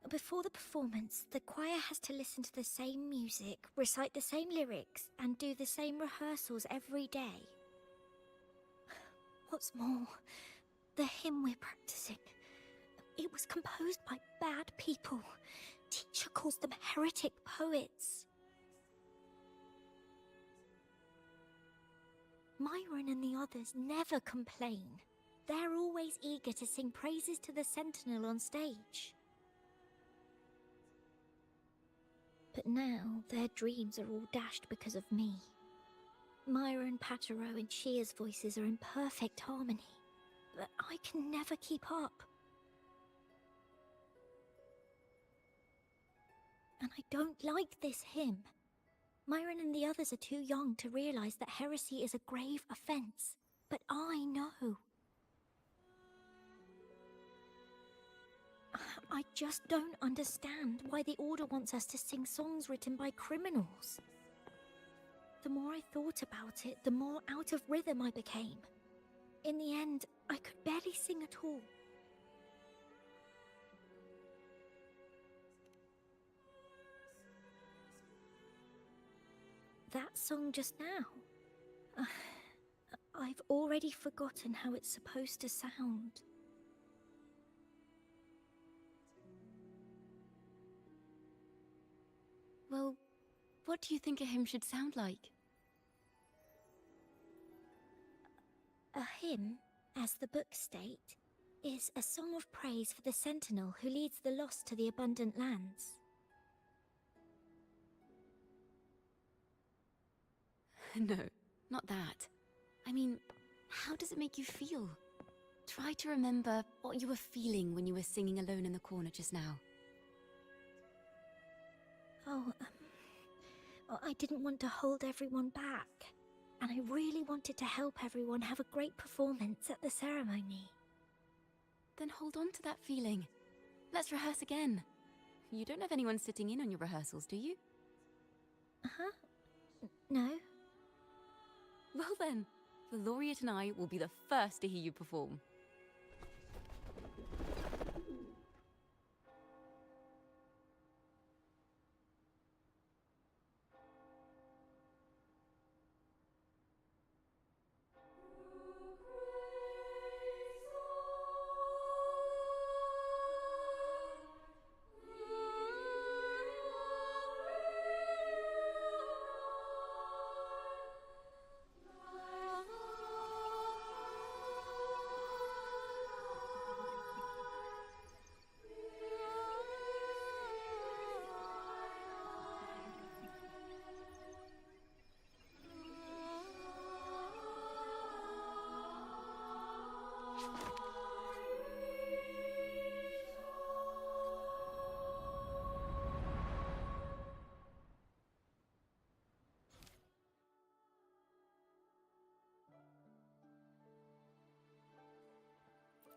Before the performance, the choir has to listen to the same music, recite the same lyrics, and do the same rehearsals every day. What's more, the hymn we're practicing, it was composed by bad people. Teacher calls them heretic poets. Myron and the others never complain. They're always eager to sing praises to the Sentinel on stage. But now their dreams are all dashed because of me. Myron, Patero, and Shear's voices are in perfect harmony, but I can never keep up. And I don't like this hymn. Myron and the others are too young to realize that heresy is a grave offense, but I know. I just don't understand why the Order wants us to sing songs written by criminals. The more I thought about it, the more out of rhythm I became. In the end, I could barely sing at all. That song just now. I've already forgotten how it's supposed to sound. Well, what do you think a hymn should sound like? A hymn, as the books state, is a song of praise for the Sentinel who leads the lost to the abundant lands. No, not that. I mean, how does it make you feel? Try to remember what you were feeling when you were singing alone in the corner just now. Oh, I didn't want to hold everyone back. And I really wanted to help everyone have a great performance at the ceremony. Then hold on to that feeling. Let's rehearse again. You don't have anyone sitting in on your rehearsals, do you? Uh-huh. No. Well then, the laureate and I will be the first to hear you perform.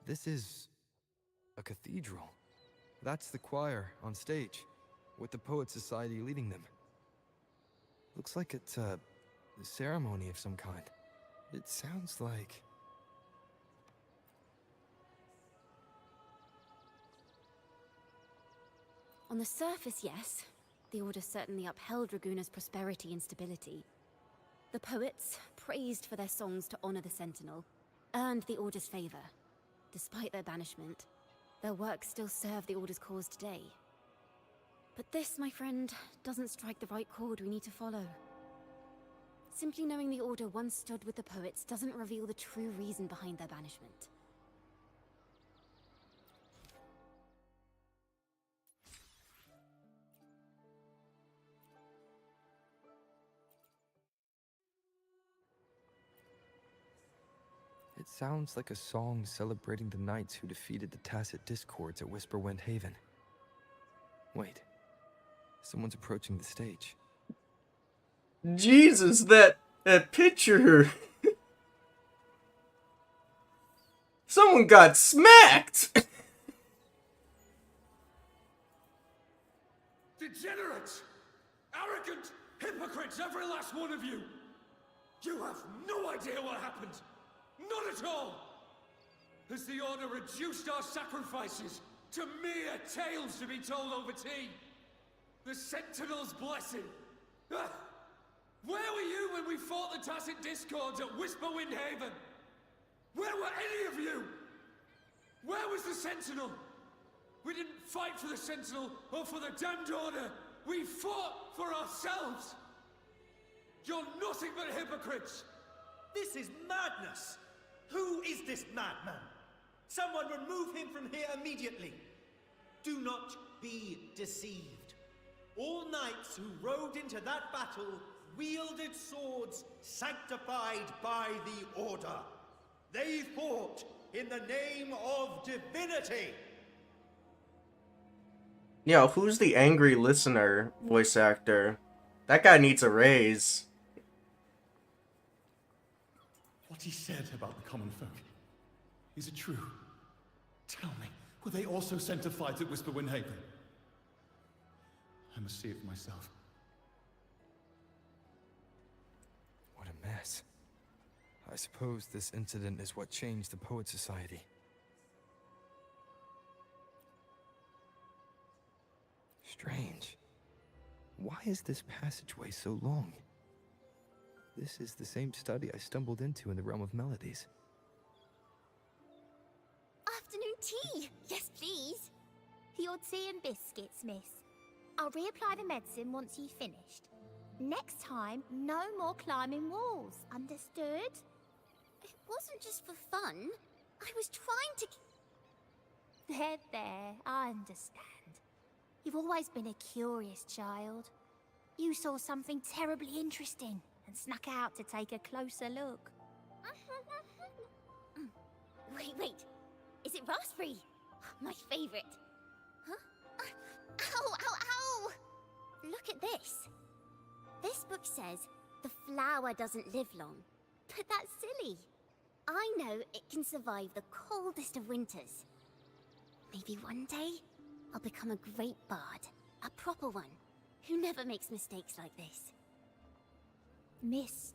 This is a cathedral. That's the choir on stage, with the Poet Society leading them. Looks like it's a ceremony of some kind. It sounds like... On the surface, yes. The Order certainly upheld Raguna's prosperity and stability. The poets, praised for their songs to honor the Sentinel, earned the Order's favor. Despite their banishment, their works still serve the Order's cause today. But this, my friend, doesn't strike the right chord we need to follow. Simply knowing the Order once stood with the poets doesn't reveal the true reason behind their banishment. It sounds like a song celebrating the knights who defeated the Tacit Discords at Whisperwind Haven. Wait. Someone's approaching the stage. Jesus, that picture. Someone got smacked. Degenerates! Arrogant hypocrites, every last one of you! You have no idea what happened! Not at all! Has the Order reduced our sacrifices to mere tales to be told over tea? The Sentinel's blessing! Ah! Where were you when we fought the Tacit Discords at Whisperwind Haven? Where were any of you? Where was the Sentinel? We didn't fight for the Sentinel or for the damned Order. We fought for ourselves. You're nothing but hypocrites. This is madness! Who is this madman? Someone remove him from here immediately. Do not be deceived. All knights who rode into that battle wielded swords sanctified by the Order. They fought in the name of divinity. Yo, who's the angry listener voice actor? That guy needs a raise. What he said about the common folk, is it true? Tell me, were they also sent to fight at Whisperwind Haven? I must see it for myself. What a mess. I suppose this incident is what changed the Poet Society. Strange. Why is this passageway so long? This is the same study I stumbled into in the Realm of Melodies. Afternoon tea! Yes, please. Your tea and biscuits, miss. I'll reapply the medicine once you've finished. Next time, no more climbing walls. Understood? It wasn't just for fun. I was trying to... There, I understand. You've always been a curious child. You saw something terribly interesting and snuck out to take a closer look. Wait. Is it raspberry? My favorite. Huh? Ow! Look at this. This book says the flower doesn't live long, but that's silly. I know it can survive the coldest of winters. Maybe one day, I'll become a great bard, a proper one, who never makes mistakes like this. Miss,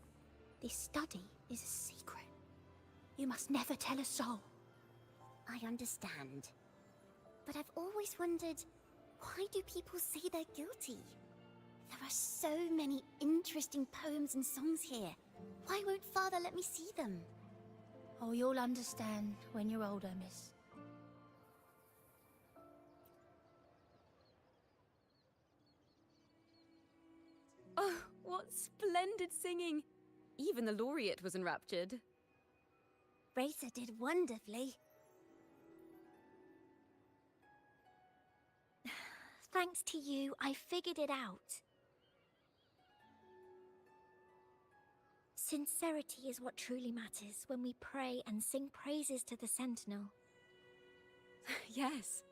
this study is a secret. You must never tell a soul. I understand. But I've always wondered, why do people say they're guilty? There are so many interesting poems and songs here. Why won't Father let me see them? Oh, you'll understand when you're older, miss. Oh, what splendid singing! Even the laureate was enraptured. Racer did wonderfully. Thanks to you, I figured it out. Sincerity is what truly matters when we pray and sing praises to the Sentinel. Yes,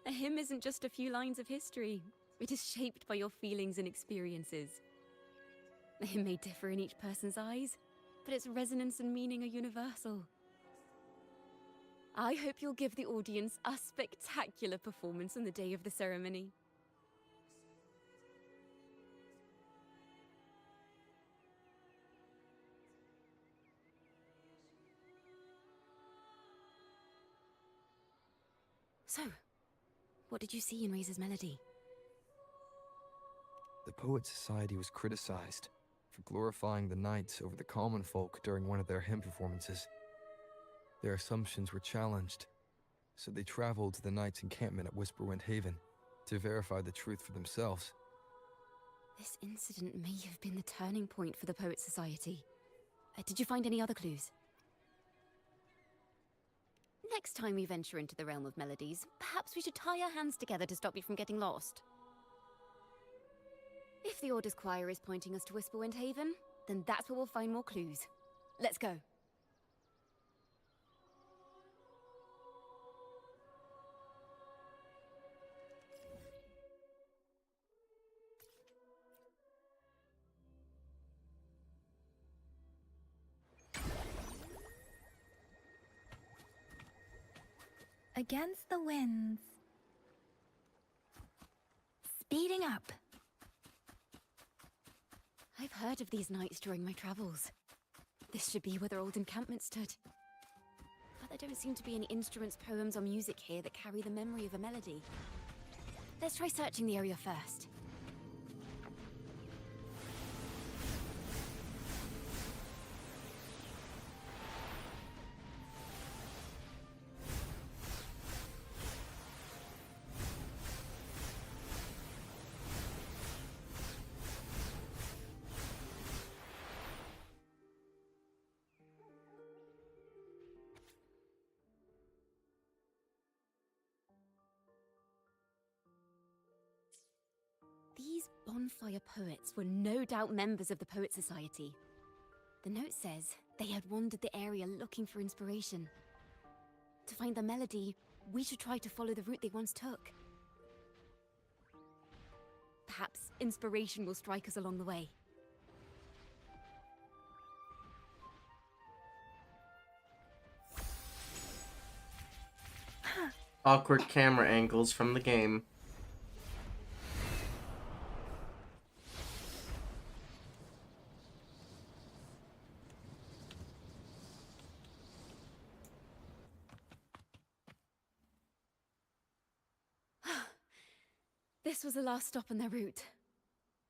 a hymn isn't just a few lines of history. It is shaped by your feelings and experiences. The hymn may differ in each person's eyes, but its resonance and meaning are universal. I hope you'll give the audience a spectacular performance on the day of the ceremony. So, what did you see in Razor's melody? The Poet Society was criticized for glorifying the knights over the common folk during one of their hymn performances. Their assumptions were challenged, so they traveled to the knights' encampment at Whisperwind Haven to verify the truth for themselves. This incident may have been the turning point for the Poet Society. Did you find any other clues? Next time we venture into the realm of melodies, perhaps we should tie our hands together to stop you from getting lost. If the Order's choir is pointing us to Whisperwind Haven, then that's where we'll find more clues. Let's go. Against the winds. Speeding up. I've heard of these nights during my travels. This should be where their old encampment stood. But there don't seem to be any instruments, poems, or music here that carry the memory of a melody. Let's try searching the area first. These bonfire poets were no doubt members of the Poet Society. The note says they had wandered the area looking for inspiration. To find the melody, we should try to follow the route they once took. Perhaps inspiration will strike us along the way. Awkward camera angles from the game. This was the last stop on their route.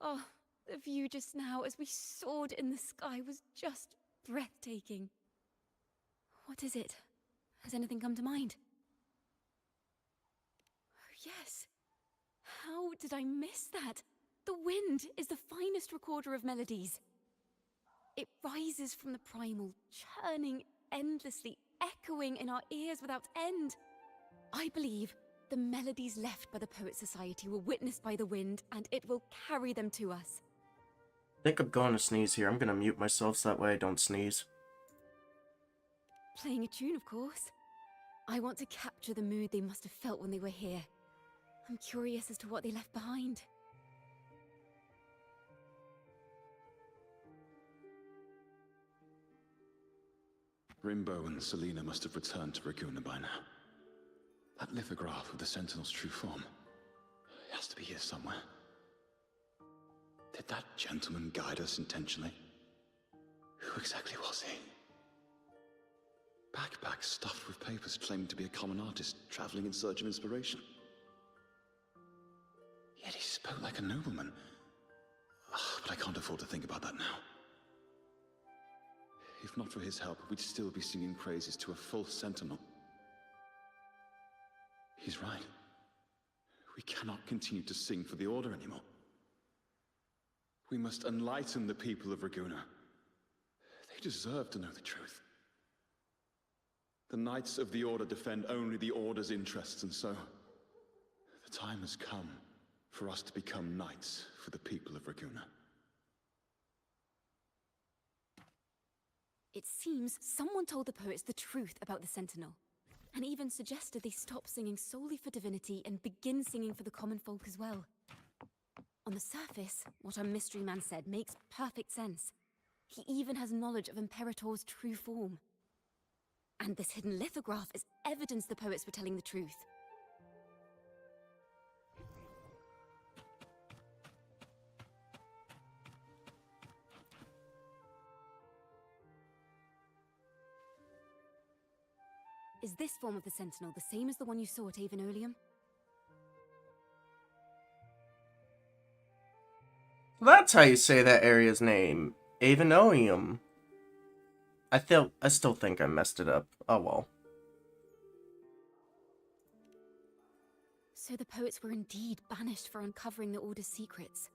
Oh, the view just now as we soared in the sky was just breathtaking. What is it? Has anything come to mind? Oh, yes. How did I miss that? The wind is the finest recorder of melodies. It rises from the primal, churning endlessly, echoing in our ears without end. I believe the melodies left by the Poet Society were witnessed by the wind, and it will carry them to us. think I'm going to sneeze here. I'm gonna mute myself so that way I don't sneeze. Playing a tune, of course. I want to capture the mood they must have felt when they were here. I'm curious as to what they left behind. Rimbo and Selena must have returned to Raguna by now. That lithograph of the Sentinel's true form. It has to be here somewhere. Did that gentleman guide us intentionally? Who exactly was he? Backpack stuffed with papers claiming to be a common artist traveling in search of inspiration. Yet he spoke like a nobleman. But I can't afford to think about that now. If not for his help, we'd still be singing praises to a false sentinel. He's right. We cannot continue to sing for the Order anymore. We must enlighten the people of Raguna. They deserve to know the truth. The Knights of the Order defend only the Order's interests, and so the time has come for us to become knights for the people of Raguna. It seems someone told the poets the truth about the Sentinel, and even suggested they stop singing solely for divinity and begin singing for the common folk as well. On the surface, what our mystery man said makes perfect sense. He even has knowledge of Imperator's true form. And this hidden lithograph is evidence the poets were telling the truth. Is this form of the Sentinel the same as the one you saw at Avenolium? That's how you say that area's name. Avenolium. I still think I messed it up. Oh well. So the poets were indeed banished for uncovering the Order's secrets.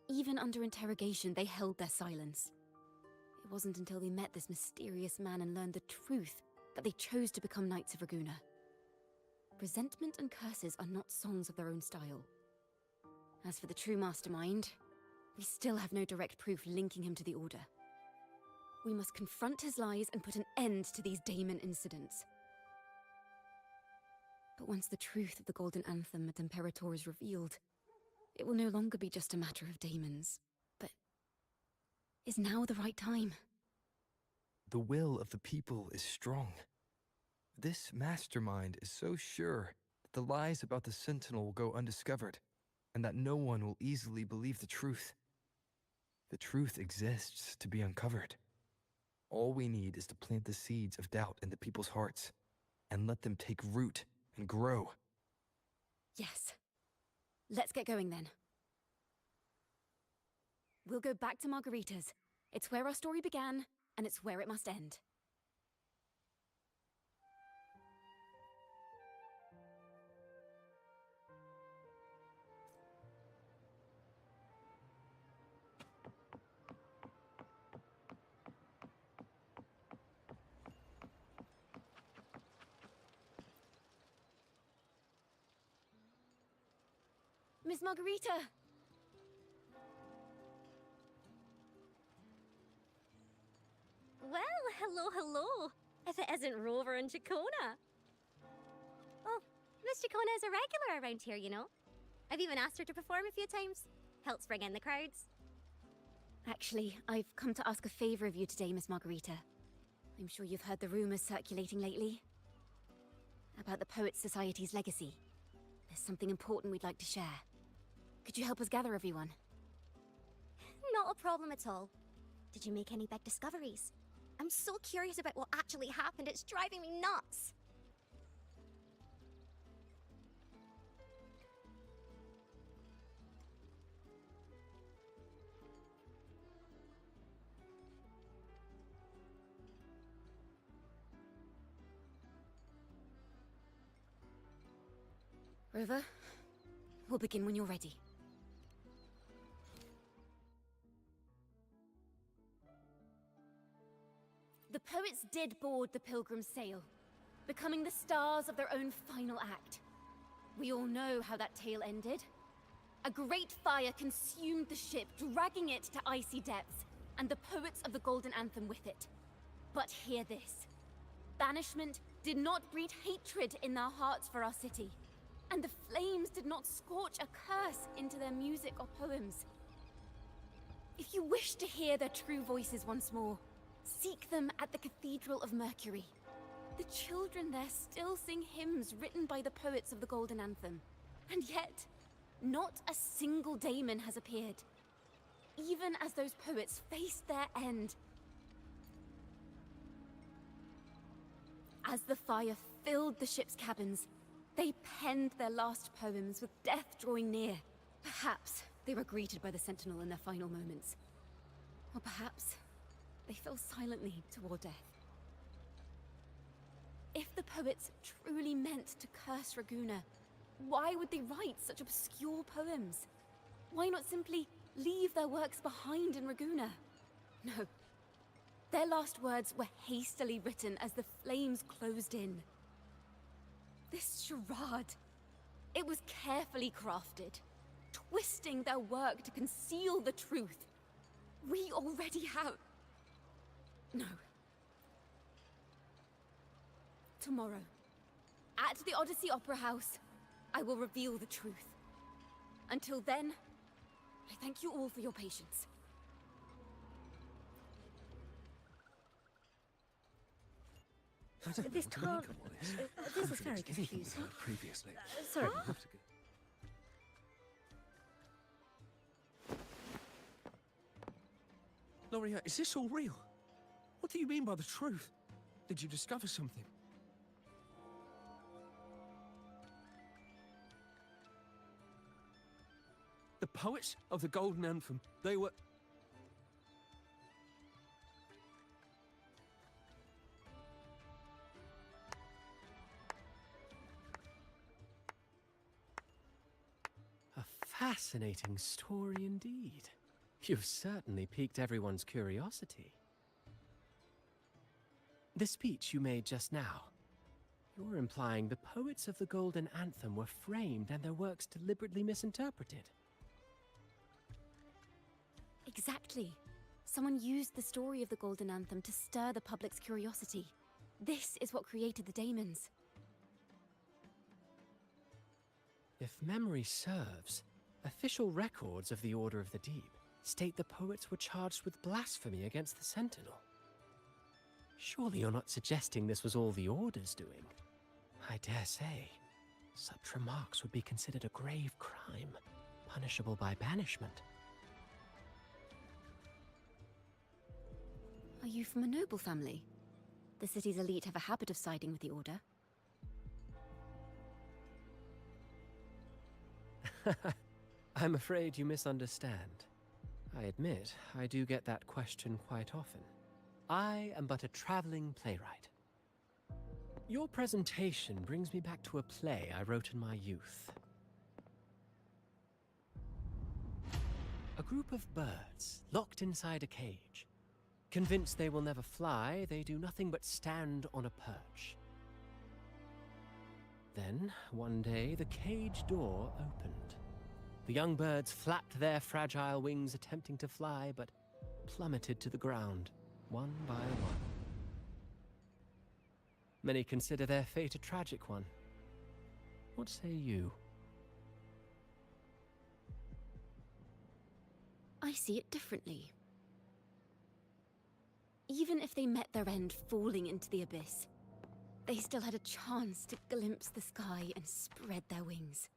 Even under interrogation, they held their silence. It wasn't until they met this mysterious man and learned the truth that they chose to become Knights of Raguna. Resentment and curses are not songs of their own style. As for the true mastermind, we still have no direct proof linking him to the Order. We must confront his lies and put an end to these Daemon incidents. But once the truth of the Golden Anthem at Imperator is revealed, it will no longer be just a matter of daemons, but is now the right time? The will of the people is strong. This mastermind is so sure that the lies about the Sentinel will go undiscovered, and that no one will easily believe the truth. The truth exists to be uncovered. All we need is to plant the seeds of doubt in the people's hearts, and let them take root and grow. Yes. Let's get going then. We'll go back to Margarita's. It's where our story began, and it's where it must end. Miss Margarita! Well, hello. If it isn't Rover and Ciaccona. Oh, Miss Ciaccona is a regular around here, you know. I've even asked her to perform a few times. Helps bring in the crowds. Actually, I've come to ask a favor of you today, Miss Margarita. I'm sure you've heard the rumors circulating lately about the Poets Society's legacy. There's something important we'd like to share. Could you help us gather everyone? Not a problem at all. Did you make any big discoveries? I'm so curious about what actually happened, it's driving me nuts. Rover, we'll begin when you're ready. The poets did board the Pilgrim's sail, becoming the stars of their own final act. We all know how that tale ended. A great fire consumed the ship, dragging it to icy depths, and the poets of the Golden Anthem with it. But hear this. Banishment did not breed hatred in their hearts for our city, and the flames did not scorch a curse into their music or poems. If you wish to hear their true voices once more, seek them at the Cathedral of Mercury. The children there still sing hymns written by the poets of the Golden Anthem, and yet, not a single daemon has appeared, even as those poets faced their end. As the fire filled the ship's cabins, they penned their last poems with death drawing near. Perhaps they were greeted by the Sentinel in their final moments. Or perhaps they fell silently toward death. If the poets truly meant to curse Raguna, why would they write such obscure poems? Why not simply leave their works behind in Raguna? No. Their last words were hastily written as the flames closed in. This charade, it was carefully crafted, twisting their work to conceal the truth. We already have... No. Tomorrow, at the Odyssey Opera House, I will reveal the truth. Until then, I thank you all for your patience. This can't... this is very confusing. Previously. Sorry. Loria, is this all real? What do you mean by the truth? Did you discover something? The poets of the Golden Anthem, they were... A fascinating story indeed. You've certainly piqued everyone's curiosity. The speech you made just now, you're implying the poets of the Golden Anthem were framed and their works deliberately misinterpreted. Exactly. Someone used the story of the Golden Anthem to stir the public's curiosity. This is what created the daemons. If memory serves, official records of the Order of the Deep state the poets were charged with blasphemy against the Sentinel. Surely you're not suggesting this was all the Order's doing? I dare say, such remarks would be considered a grave crime, punishable by banishment. Are you from a noble family? The city's elite have a habit of siding with the Order. I'm afraid you misunderstand. I admit, I do get that question quite often. I am but a traveling playwright. Your presentation brings me back to a play I wrote in my youth. A group of birds, locked inside a cage. Convinced they will never fly, they do nothing but stand on a perch. Then, one day, the cage door opened. The young birds flapped their fragile wings attempting to fly, but plummeted to the ground, one by one. Many consider their fate a tragic one. What say you? I see it differently. Even if they met their end falling into the abyss, they still had a chance to glimpse the sky and spread their wings.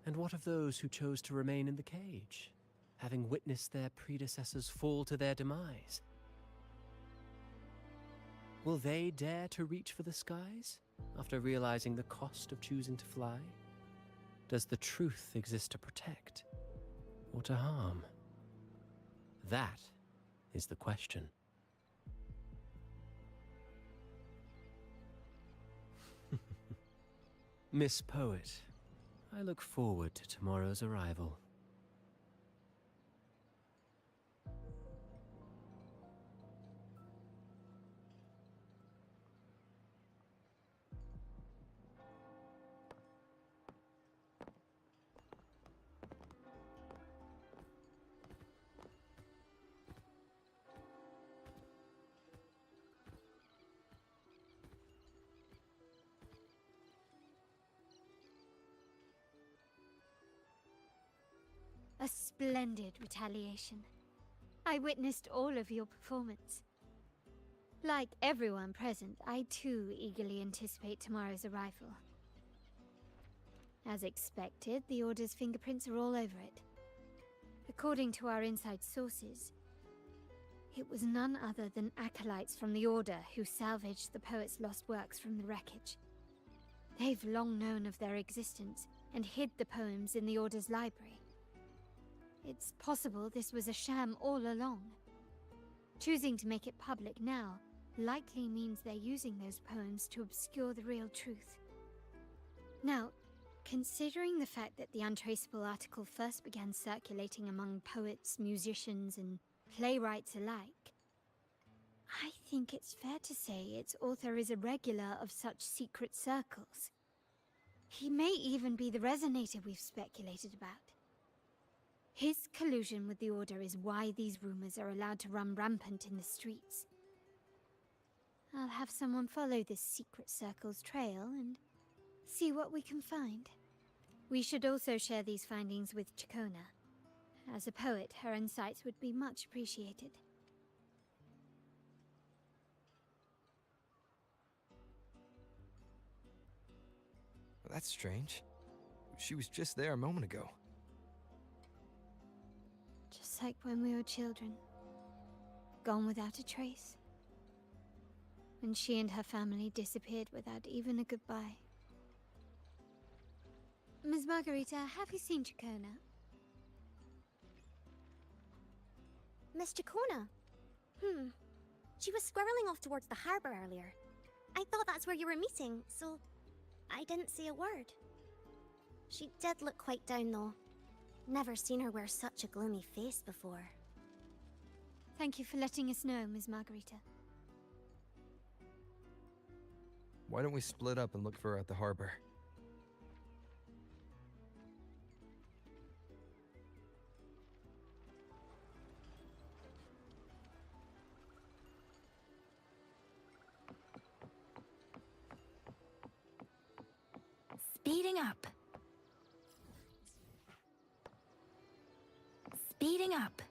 And what of those who chose to remain in the cage, having witnessed their predecessors fall to their demise? Will they dare to reach for the skies, after realizing the cost of choosing to fly? Does the truth exist to protect, or to harm? That is the question. Miss Poet, I look forward to tomorrow's arrival. splendid retaliation. I witnessed all of your performance. Like everyone present, I too eagerly anticipate tomorrow's arrival. As expected, the Order's fingerprints are all over it. According to our inside sources, it was none other than acolytes from the Order who salvaged the poet's lost works from the wreckage. They've long known of their existence and hid the poems in the Order's library. It's possible this was a sham all along. Choosing to make it public now likely means they're using those poems to obscure the real truth. Now, considering the fact that the untraceable article first began circulating among poets, musicians, and playwrights alike, I think it's fair to say its author is a regular of such secret circles. He may even be the resonator we've speculated about. His collusion with the Order is why these rumors are allowed to run rampant in the streets. I'll have someone follow this secret circle's trail and see what we can find. We should also share these findings with Ciaccona. As a poet, her insights would be much appreciated. That's strange. She was just there a moment ago. Just like when we were children. Gone without a trace. When she and her family disappeared without even a goodbye. Ms. Margarita, have you seen Ciaccona? Miss Ciaccona? She was squirreling off towards the harbor earlier. I thought that's where you were meeting, so I didn't say a word. She did look quite down, though. Never seen her wear such a gloomy face before. Thank you for letting us know, Ms. Margarita. Why don't we split up and look for her at the harbor? Speeding up. Speeding up.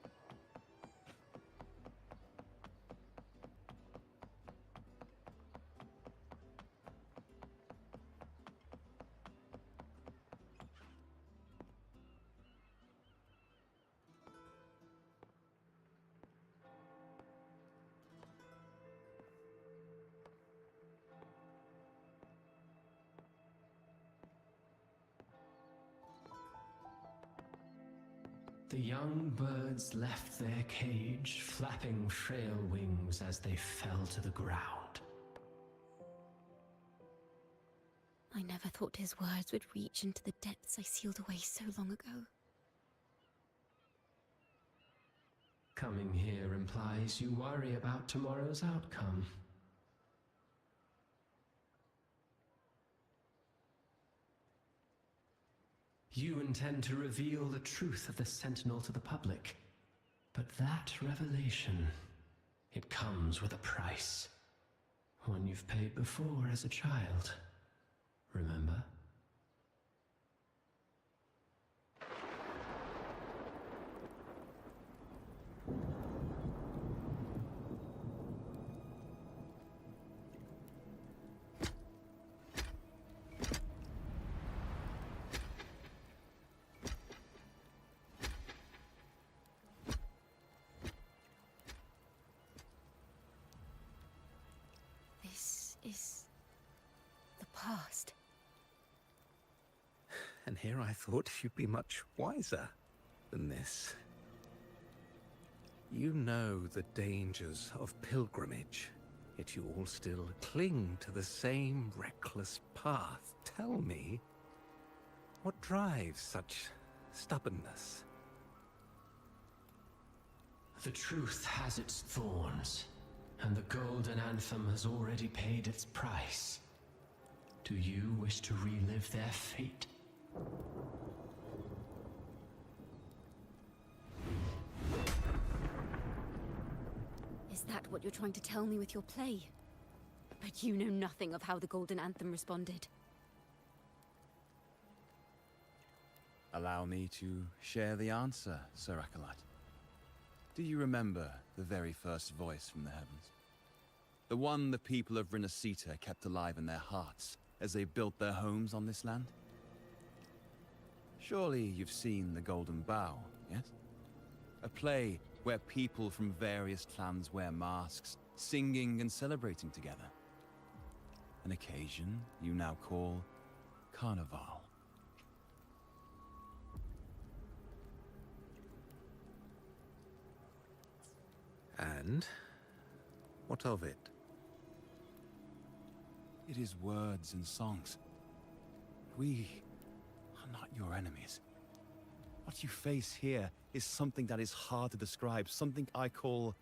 The young birds left their cage, flapping frail wings as they fell to the ground. I never thought his words would reach into the depths I sealed away so long ago. Coming here implies you worry about tomorrow's outcome. You intend to reveal the truth of the Sentinel to the public. But that revelation, it comes with a price. One you've paid before as a child. Remember? Is the past. And here I thought you'd be much wiser than this. You know the dangers of pilgrimage, yet you all still cling to the same reckless path. Tell me, what drives such stubbornness? The truth has its thorns. And the Golden Anthem has already paid its price. Do you wish to relive their fate? Is that what you're trying to tell me with your play? But you know nothing of how the Golden Anthem responded. Allow me to share the answer, Sir Acolyte. Do you remember the very first voice from the heavens? The one the people of Renacita kept alive in their hearts as they built their homes on this land? Surely you've seen the Golden Bough, yes? A play where people from various clans wear masks, singing and celebrating together. An occasion you now call Carnival. And what of it? It is words and songs. We are not your enemies. What you face here is something that is hard to describe, something I call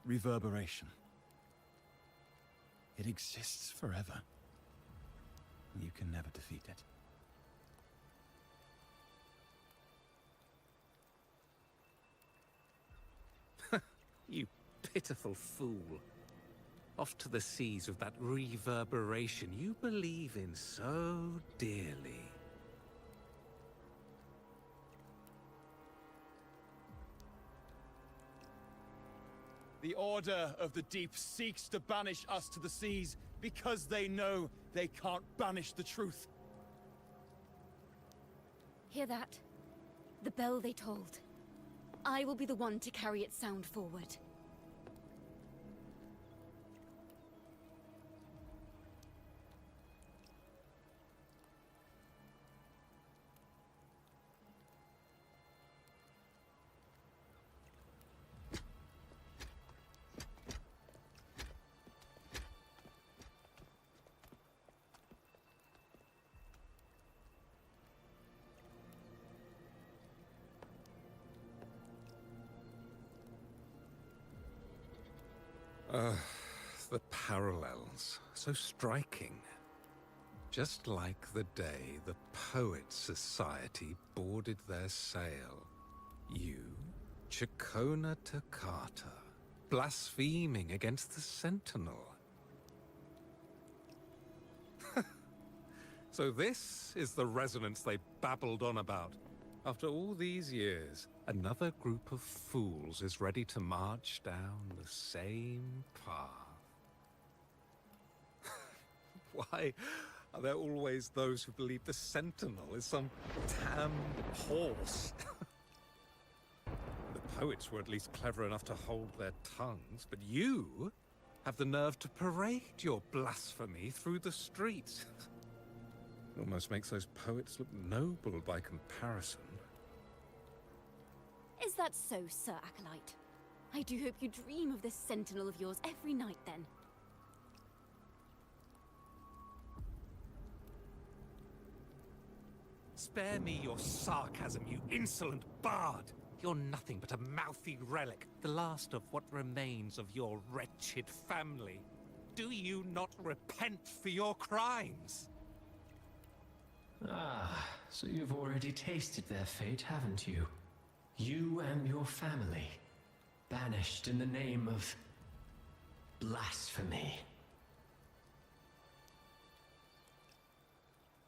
reverberation. It exists forever. You can never defeat it. You pitiful fool. Off to the seas with that reverberation you believe in so dearly. The Order of the Deep seeks to banish us to the seas because they know they can't banish the truth. Hear that? The bell they tolled. I will be the one to carry its sound forward. The parallels, so striking. Just like the day the Poets Society boarded their sail. You, Ciaccona Toccata, blaspheming against the Sentinel. So this is the resonance they babbled on about. After all these years, another group of fools is ready to march down the same path. Why are there always those who believe the Sentinel is some damn horse? The poets were at least clever enough to hold their tongues, but you have the nerve to parade your blasphemy through the streets. It almost makes those poets look noble by comparison. Is that so, Sir Acolyte? I do hope you dream of this Sentinel of yours every night, then. Spare me your sarcasm, you insolent bard! You're nothing but a mouthy relic, the last of what remains of your wretched family. Do you not repent for your crimes? Ah, so you've already tasted their fate, haven't you? You and your family, banished in the name of blasphemy.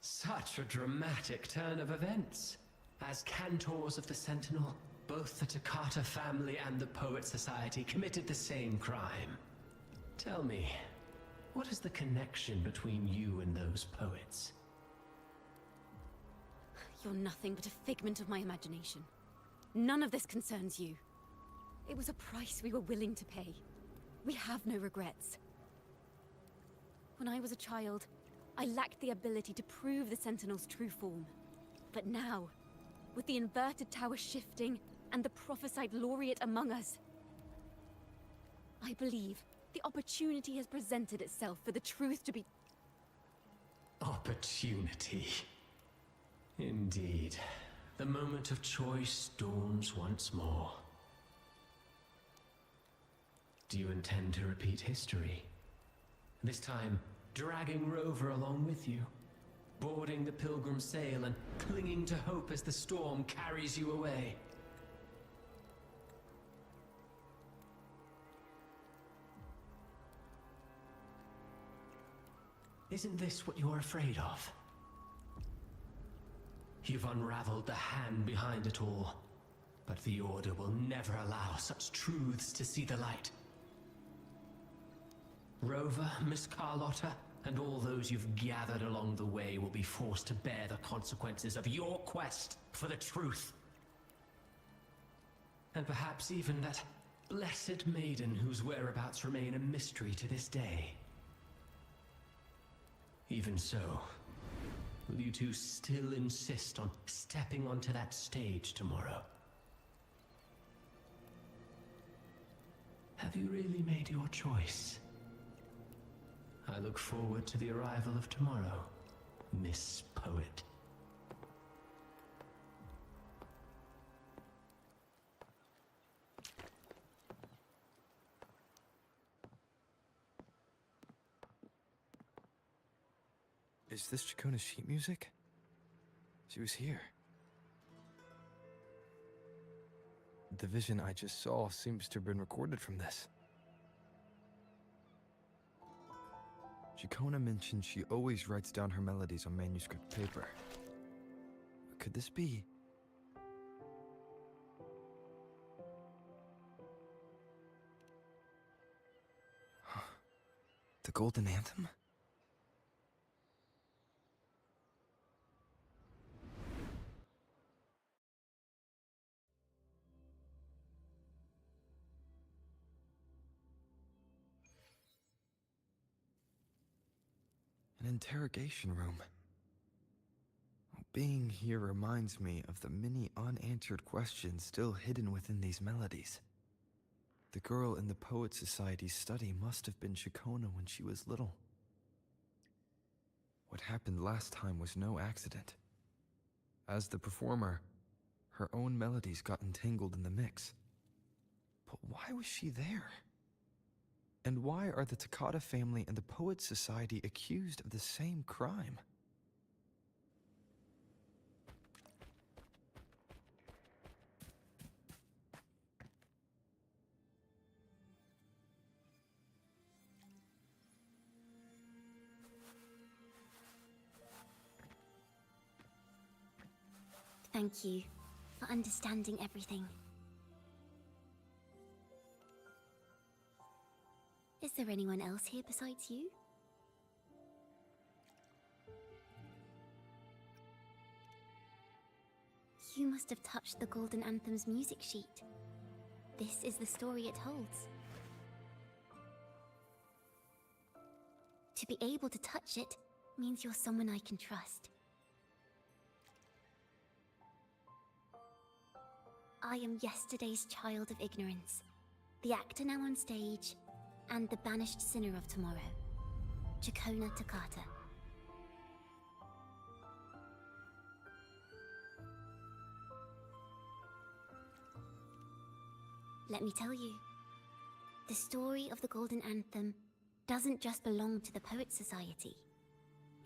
Such a dramatic turn of events. As cantors of the Sentinel, both the Toccata family and the Poet Society committed the same crime. Tell me, what is the connection between you and those poets? You're nothing but a figment of my imagination. None of this concerns you. It was a price we were willing to pay. We have no regrets. When I was a child, I lacked the ability to prove the Sentinel's true form. But now, with the inverted tower shifting and the prophesied laureate among us, I believe the opportunity has presented itself for the truth to be... Opportunity. Indeed. The moment of choice dawns once more. Do you intend to repeat history? This time, dragging Rover along with you, boarding the Pilgrim sail and clinging to hope as the storm carries you away. Isn't this what you're afraid of? You've unraveled the hand behind it all. But the Order will never allow such truths to see the light. Rover, Miss Carlotta, and all those you've gathered along the way will be forced to bear the consequences of your quest for the truth. And perhaps even that blessed maiden whose whereabouts remain a mystery to this day. Even so, will you two still insist on stepping onto that stage tomorrow? Have you really made your choice? I look forward to the arrival of tomorrow, Miss Poet. Is this Ciaccona's sheet music? She was here. The vision I just saw seems to have been recorded from this. Ciaccona mentioned she always writes down her melodies on manuscript paper. Could this be? The Golden Anthem? An interrogation room. Being here reminds me of the many unanswered questions still hidden within these melodies. The girl in the Poet Society's study must have been Ciaccona when she was little. What happened last time was no accident. As the performer, her own melodies got entangled in the mix. But why was she there? And why are the Takata family and the Poet Society accused of the same crime? Thank you for understanding everything. Is there anyone else here besides you? You must have touched the Golden Anthem's music sheet. This is the story it holds. To be able to touch it means you're someone I can trust. I am yesterday's child of ignorance, the actor now on stage, and the banished sinner of tomorrow, Ciaccona Takata. Let me tell you, the story of the Golden Anthem doesn't just belong to the Poet Society.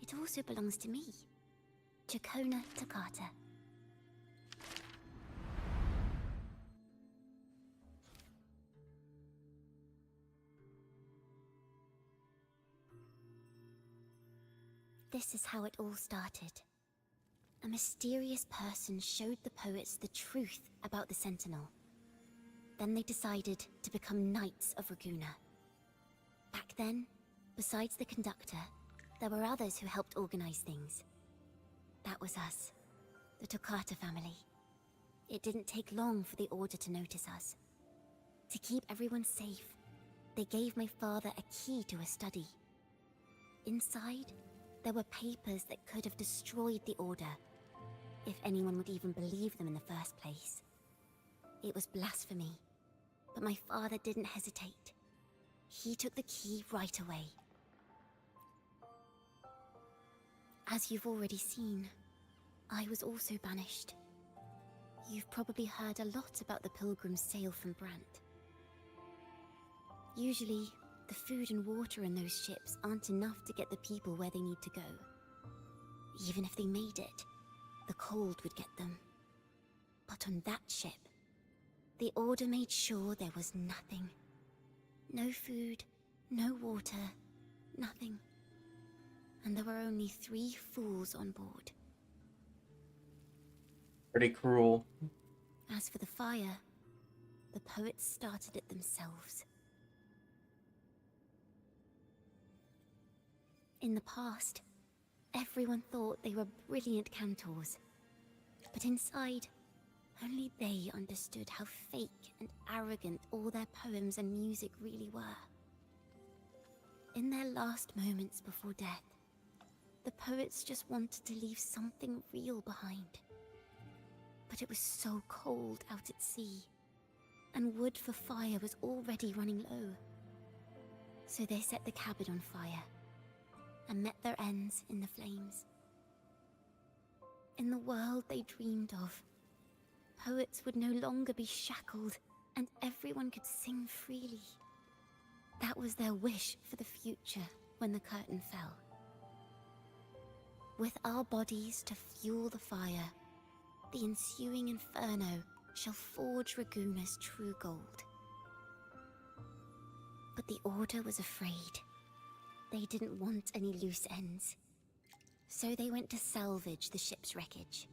It also belongs to me, Ciaccona Takata. This is how it all started. A mysterious person showed the poets the truth about the Sentinel. Then they decided to become Knights of Raguena. Back then, besides the conductor, there were others who helped organize things. That was us, the Takata family. It didn't take long for the Order to notice us. To keep everyone safe, they gave my father a key to a study. Inside, there were papers that could have destroyed the Order, if anyone would even believe them in the first place. It was blasphemy, but my father didn't hesitate. He took the key right away. As you've already seen, I was also banished. You've probably heard a lot about the pilgrims' sail from Brant. Usually, the food and water in those ships aren't enough to get the people where they need to go. Even if they made it, the cold would get them. But on that ship, the Order made sure there was nothing. No food, no water, nothing. And there were only 3 fools on board. Pretty cruel. As for the fire, the poets started it themselves. In the past, everyone thought they were brilliant cantors. But inside, only they understood how fake and arrogant all their poems and music really were. In their last moments before death, the poets just wanted to leave something real behind. But it was so cold out at sea, and wood for fire was already running low. So they set the cabin on fire, and met their ends in the flames. In the world they dreamed of, poets would no longer be shackled, and everyone could sing freely. That was their wish for the future when the curtain fell. With our bodies to fuel the fire, the ensuing inferno shall forge Raguna's true gold. But the Order was afraid. They didn't want any loose ends. So they went to salvage the ship's wreckage.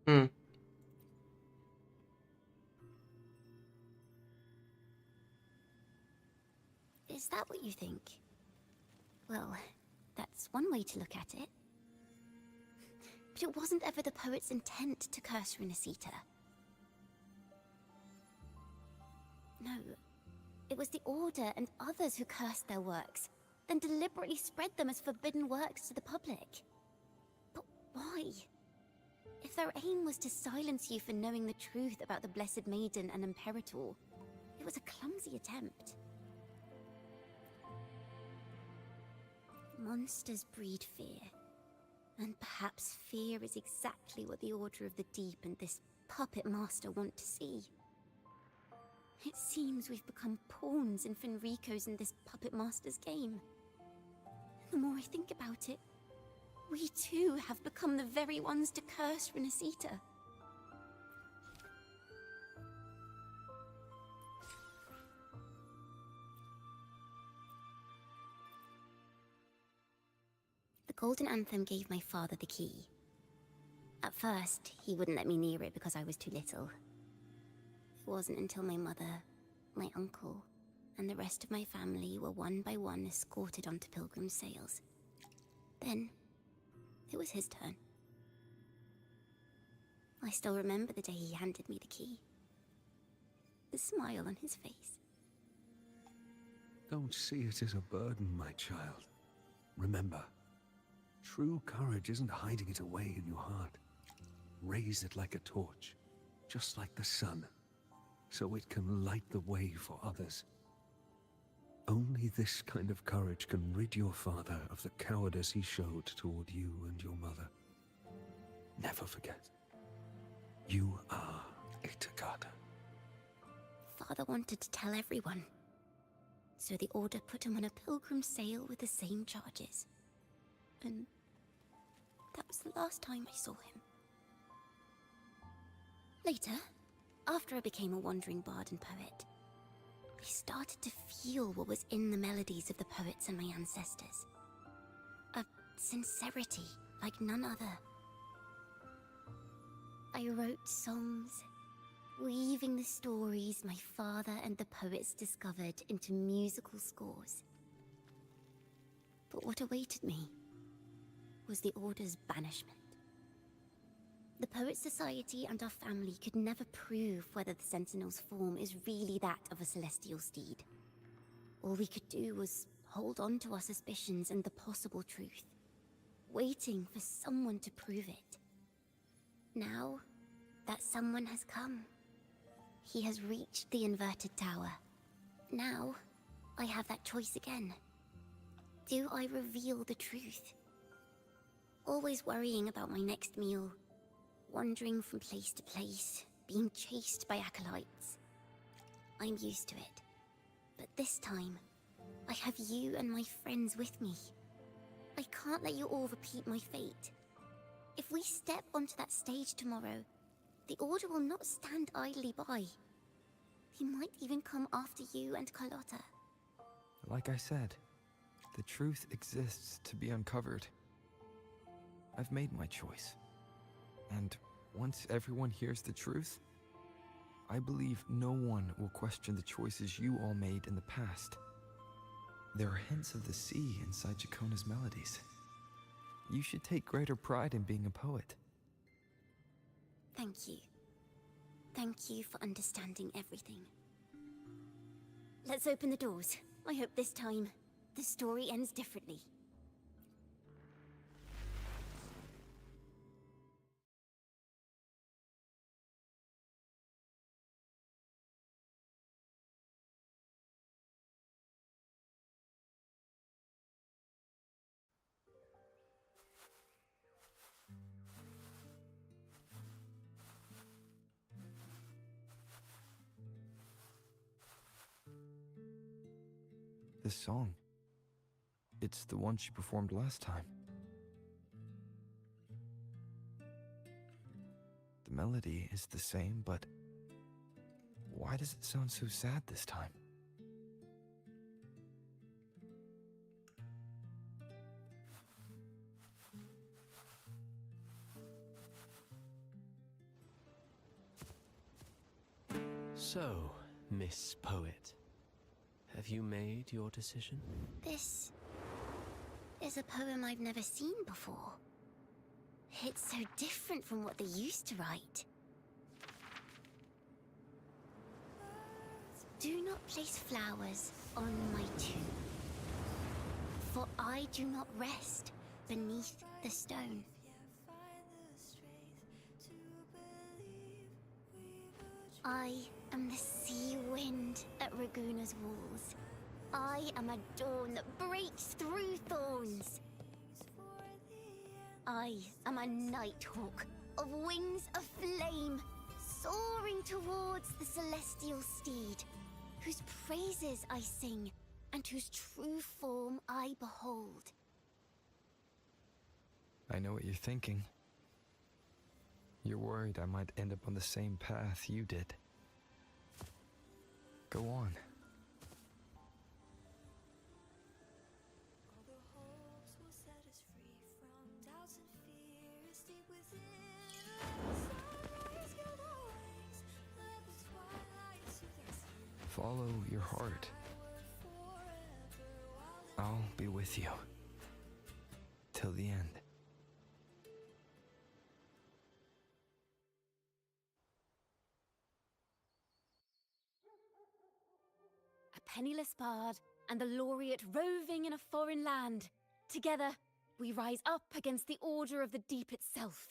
Hmm. Is that what you think? Well, that's one way to look at it. But it wasn't ever the poet's intent to curse Renacita. No, it was the Order and others who cursed their works, then deliberately spread them as forbidden works to the public. But why? If their aim was to silence you for knowing the truth about the Blessed Maiden and Imperator, it was a clumsy attempt. Monsters breed fear. And perhaps fear is exactly what the Order of the Deep and this puppet master want to see. It seems we've become pawns in Fenrico's and this puppet master's game. The more I think about it, we too have become the very ones to curse Renacita. The Golden Anthem gave my father the key. At first, he wouldn't let me near it because I was too little. It wasn't until my mother, my uncle, and the rest of my family were one by one escorted onto Pilgrim's sails. Then, it was his turn. I still remember the day he handed me the key. The smile on his face. Don't see it as a burden, my child. Remember, true courage isn't hiding it away in your heart. Raise it like a torch, just like the sun, so it can light the way for others. Only this kind of courage can rid your father of the cowardice he showed toward you and your mother. Never forget, you are a Takata. Father wanted to tell everyone. So the Order put him on a pilgrim sail with the same charges. And that was the last time I saw him. Later, after I became a wandering bard and poet, I started to feel what was in the melodies of the poets and my ancestors. A sincerity like none other. I wrote songs, weaving the stories my father and the poets discovered into musical scores. But what awaited me was the Order's banishment. The Poet Society and our family could never prove whether the Sentinel's form is really that of a celestial steed. All we could do was hold on to our suspicions and the possible truth, waiting for someone to prove it. Now, that someone has come. He has reached the inverted tower. Now, I have that choice again. Do I reveal the truth? Always worrying about my next meal, wandering from place to place, being chased by acolytes. I'm used to it. But this time, I have you and my friends with me. I can't let you all repeat my fate. If we step onto that stage tomorrow, the Order will not stand idly by. He might even come after you and Carlotta. Like I said, the truth exists to be uncovered. I've made my choice. And once everyone hears the truth, I believe no one will question the choices you all made in the past. There are hints of the sea inside Ciaccona's melodies. You should take greater pride in being a poet. Thank you. Thank you for understanding everything. Let's open the doors. I hope this time, the story ends differently. This song, it's the one she performed last time. The melody is the same, but why does it sound so sad this time? So, Miss Poet, have you made your decision? This is a poem I've never seen before. It's so different from what they used to write. Do not place flowers on my tomb, for I do not rest beneath the stone. I am the sea wind at Raguna's walls. I am a dawn that breaks through thorns. I am a nighthawk of wings of flame, soaring towards the celestial steed, whose praises I sing and whose true form I behold. I know what you're thinking. You're worried I might end up on the same path you did. Go on. Follow your heart. I'll be with you. Till the end. A penniless bard and the laureate roving in a foreign land. Together, we rise up against the order of the deep itself.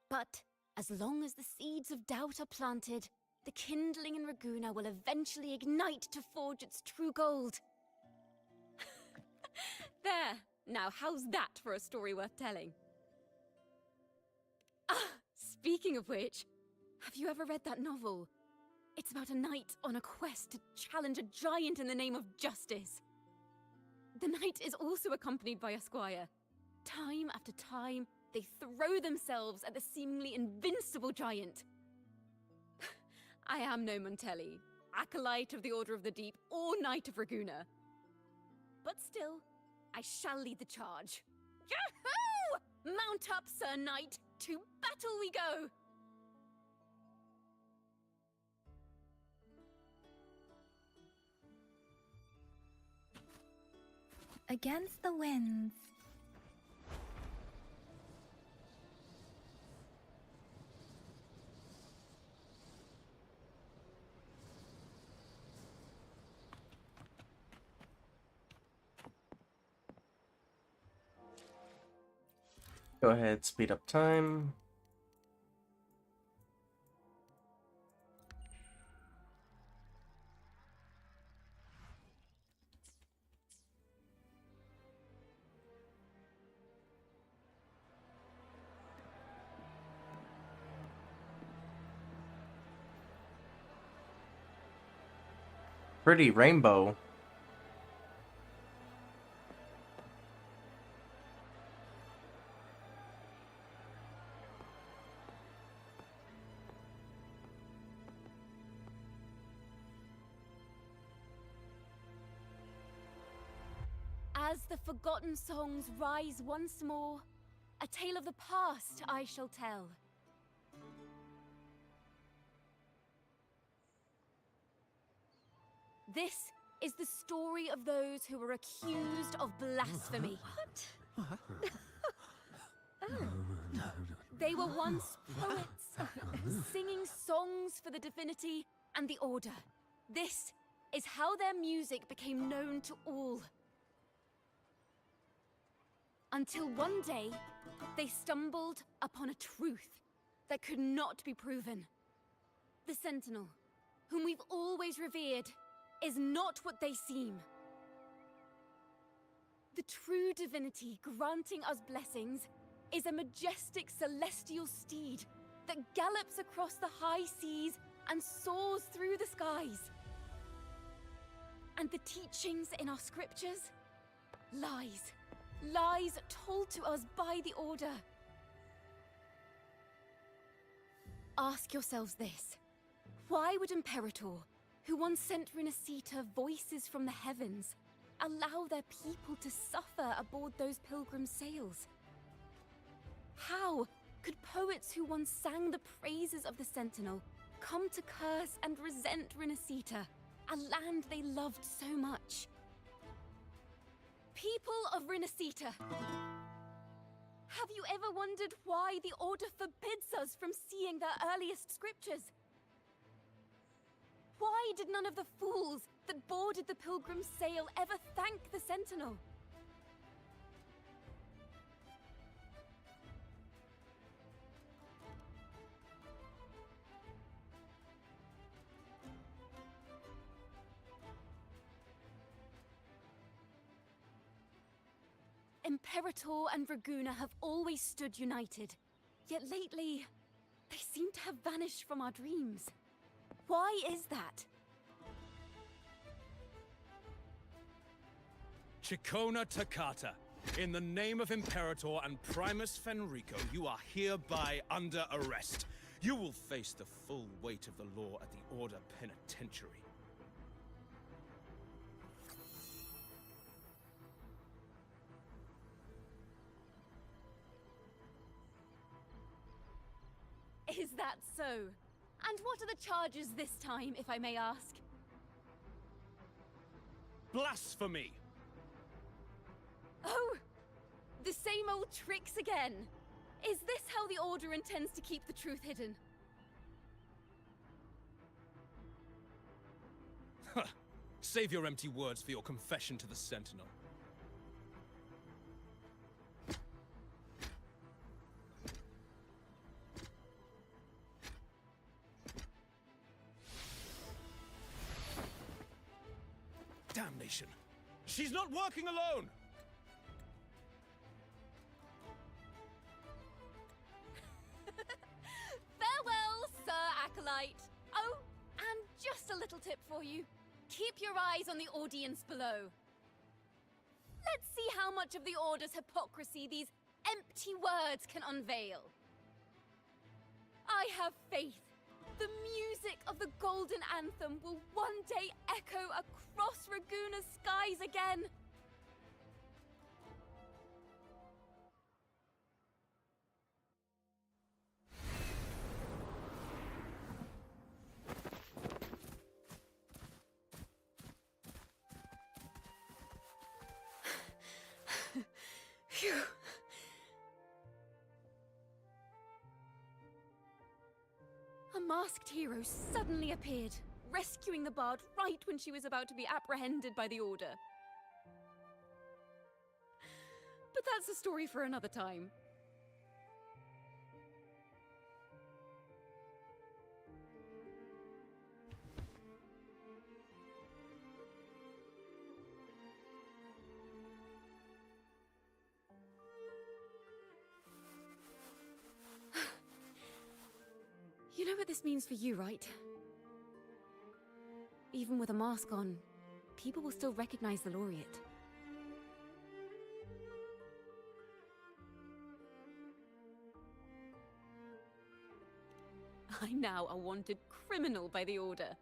But as long as the seeds of doubt are planted, the kindling in Raguna will eventually ignite to forge its true gold. There! Now, how's that for a story worth telling? Ah! Speaking of which, have you ever read that novel? It's about a knight on a quest to challenge a giant in the name of justice. The knight is also accompanied by a squire. Time after time, they throw themselves at the seemingly invincible giant. I am no Montelli, acolyte of the Order of the Deep, or Knight of Raguna. But still, I shall lead the charge. Yahoo! Mount up, Sir Knight! To battle we go! Against the winds. Go ahead, speed up time. Pretty rainbow. As the forgotten songs rise once more, a tale of the past I shall tell. This is the story of those who were accused of blasphemy. They were once poets, singing songs for the divinity and the Order. This is how their music became known to all. Until one day, they stumbled upon a truth that could not be proven. The Sentinel, whom we've always revered, is not what they seem. The true divinity granting us blessings is a majestic celestial steed that gallops across the high seas and soars through the skies. And the teachings in our scriptures? Lies. Lies told to us by the Order. Ask yourselves this. Why would Imperator, who once sent Renacita voices from the heavens, allow their people to suffer aboard those pilgrim sails? How could poets who once sang the praises of the Sentinel come to curse and resent Renacita, a land they loved so much? People of Renacita, have you ever wondered why the Order forbids us from seeing their earliest scriptures? Why did none of the fools that boarded the pilgrim's sail ever thank the Sentinel? Imperator and Draguna have always stood united, yet lately, they seem to have vanished from our dreams. Why is that? Ciaccona Toccata, in the name of Imperator and Primus Fenrico, you are hereby under arrest. You will face the full weight of the law at the Order Penitentiary. Is that so? And what are the charges this time, if I may ask? Blasphemy! Oh! The same old tricks again! Is this how the Order intends to keep the truth hidden? Huh. Save your empty words for your confession to the Sentinel. Damnation! She's not working alone! Farewell, Sir Acolyte! Oh, and just a little tip for you. Keep your eyes on the audience below. Let's see how much of the Order's hypocrisy these empty words can unveil. I have faith. The music of the Golden Anthem will one day echo across Raguna's skies again. Phew. A masked hero suddenly appeared, rescuing the bard right when she was about to be apprehended by the Order. But that's a story for another time. You know what this means for you, right? Even with a mask on, people will still recognize the Laureate. I'm now a wanted criminal by the Order.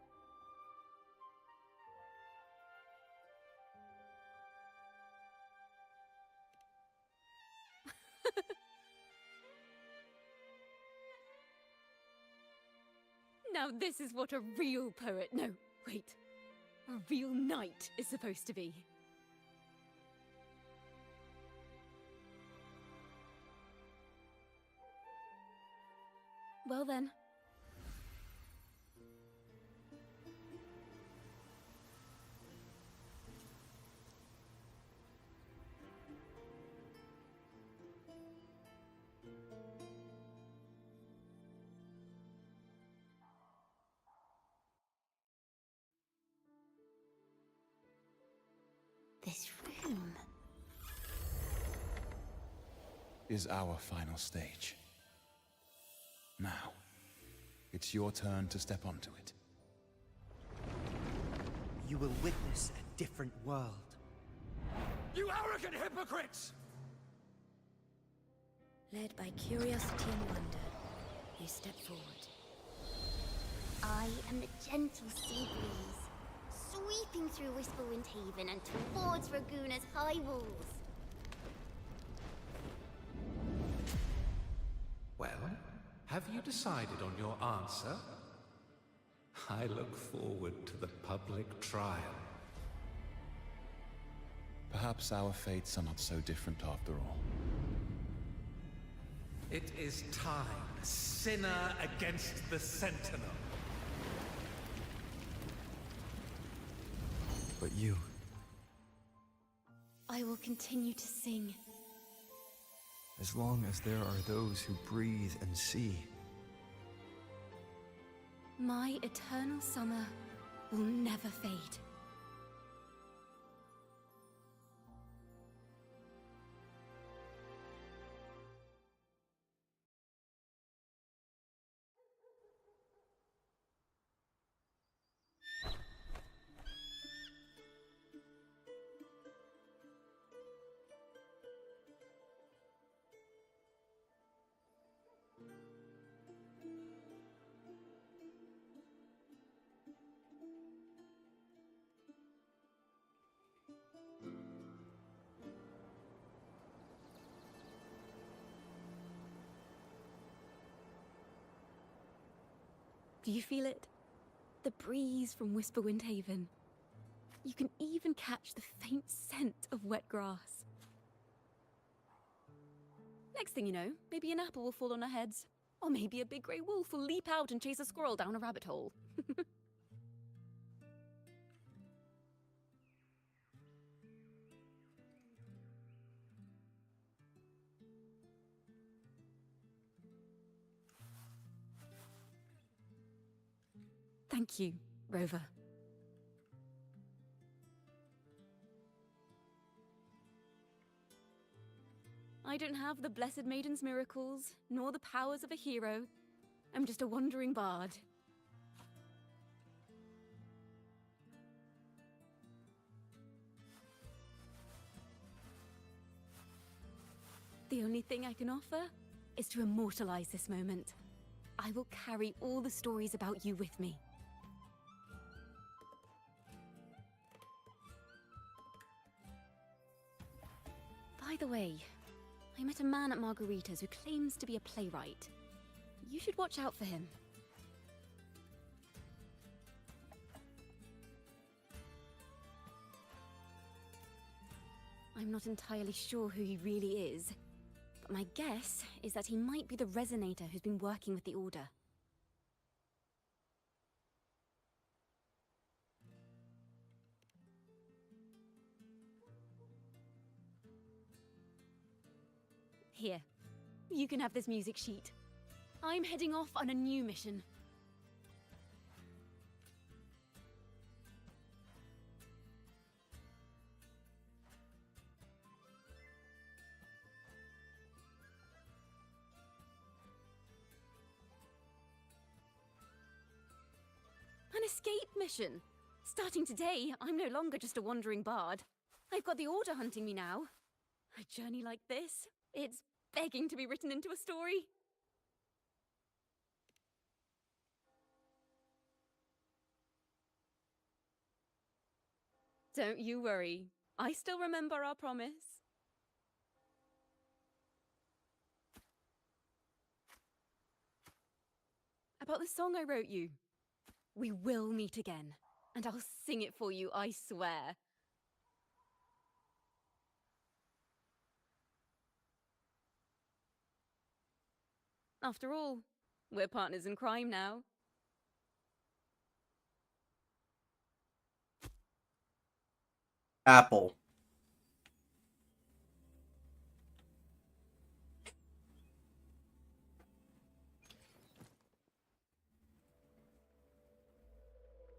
Now this is what a real poet, no, wait, a real knight is supposed to be. Well then. This room. Is our final stage. Now, it's your turn to step onto it. You will witness a different world. You arrogant hypocrites! Led by curiosity and wonder, you step forward. I am the gentle sea breeze, sweeping through Whisperwind Haven and towards Raguna's high walls. Well, have you decided on your answer? I look forward to the public trial. Perhaps our fates are not so different after all. It is time, sinner against the Sentinel. But you... I will continue to sing. As long as there are those who breathe and see. My eternal summer will never fade. Do you feel it? The breeze from Whisperwind Haven. You can even catch the faint scent of wet grass. Next thing you know, maybe an apple will fall on our heads. Or maybe a big grey wolf will leap out and chase a squirrel down a rabbit hole. Thank you, Rover. I don't have the Blessed Maiden's miracles, nor the powers of a hero. I'm just a wandering bard. The only thing I can offer is to immortalize this moment. I will carry all the stories about you with me. By the way, I met a man at Margarita's who claims to be a playwright. You should watch out for him. I'm not entirely sure who he really is, but my guess is that he might be the resonator who's been working with the Order. Here, you can have this music sheet. I'm heading off on a new mission. An escape mission! Starting today, I'm no longer just a wandering bard. I've got the Order hunting me now. A journey like this, it's begging to be written into a story. Don't you worry. I still remember our promise. About the song I wrote you. We will meet again, and I'll sing it for you, I swear. After all, we're partners in crime now. Apple.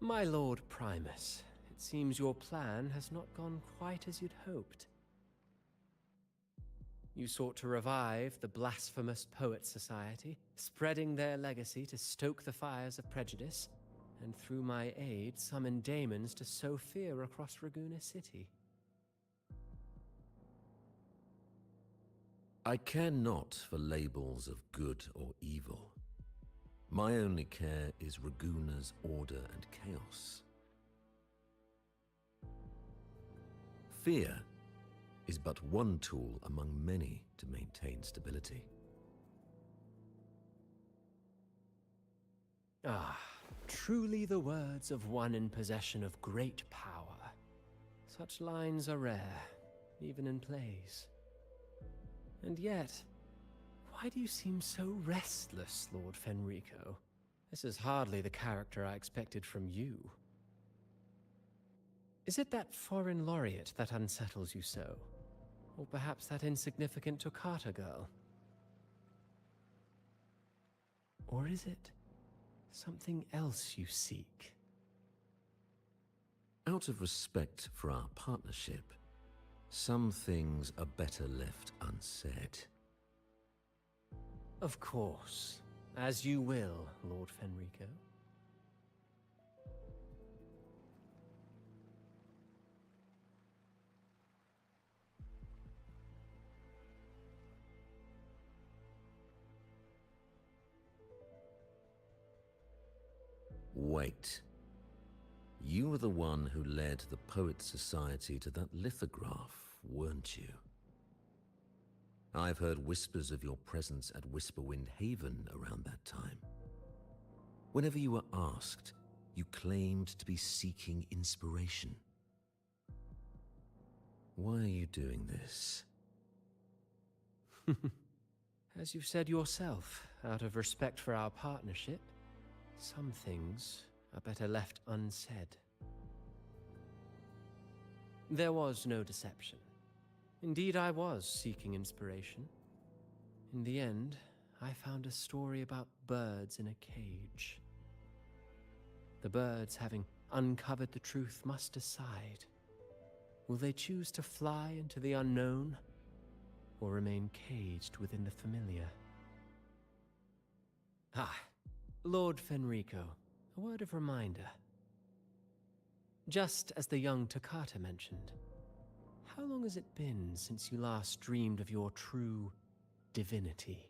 My Lord Primus, it seems your plan has not gone quite as you'd hoped. You sought to revive the blasphemous Poets Society, spreading their legacy to stoke the fires of prejudice, and through my aid summon daemons to sow fear across Raguena City. I care not for labels of good or evil. My only care is Raguena's order and chaos. Fear is but one tool among many to maintain stability. Ah, truly the words of one in possession of great power. Such lines are rare, even in plays. And yet, why do you seem so restless, Lord Fenrico? This is hardly the character I expected from you. Is it that foreign laureate that unsettles you so? Or perhaps that insignificant Toccata girl? Or is it something else you seek? Out of respect for our partnership, some things are better left unsaid. Of course. As you will, Lord Fenrico. Wait. You were the one who led the Poets Society to that lithograph, weren't you? I've heard whispers of your presence at Whisperwind Haven around that time. Whenever you were asked, you claimed to be seeking inspiration. Why are you doing this? As you've said yourself, out of respect for our partnership, some things are better left unsaid. There was no deception. Indeed, I was seeking inspiration. In the end, I found a story about birds in a cage. The birds, having uncovered the truth, must decide. Will they choose to fly into the unknown, or remain caged within the familiar? Ah, Lord Fenrico, a word of reminder. Just as the young Toccata mentioned, how long has it been since you last dreamed of your true divinity?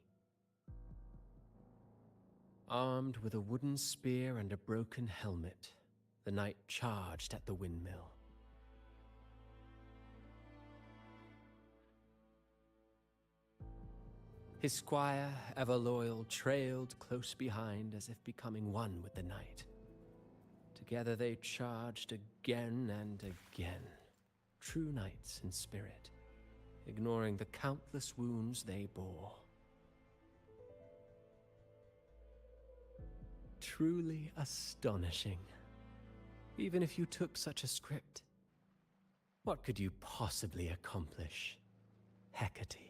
Armed with a wooden spear and a broken helmet, the knight charged at the windmill. His squire, ever loyal, trailed close behind as if becoming one with the knight. Together they charged again and again, true knights in spirit, ignoring the countless wounds they bore. Truly astonishing. Even if you took such a script, what could you possibly accomplish, Hecate?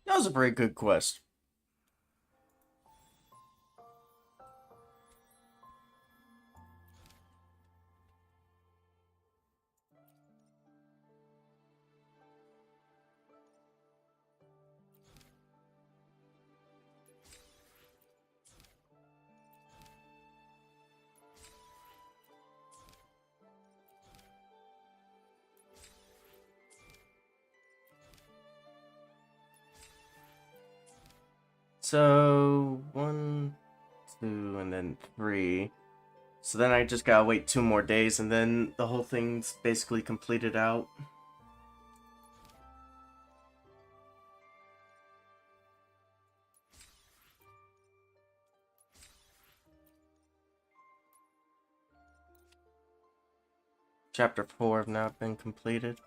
That was a very good quest. So 1, 2, and then 3. So then I just gotta wait 2 more days, and then the whole thing's basically completed out. Chapter 4 have now been completed.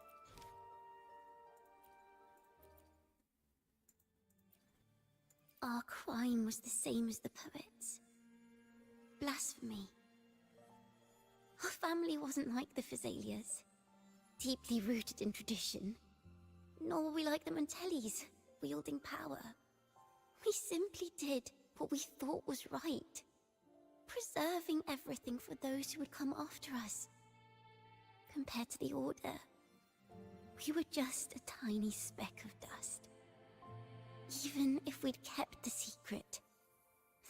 Our crime was the same as the poets. Blasphemy. Our family wasn't like the Physalias, deeply rooted in tradition. Nor were we like the Mantellis, wielding power. We simply did what we thought was right, preserving everything for those who would come after us. Compared to the Order, we were just a tiny speck of dust. Even if we'd kept the secret,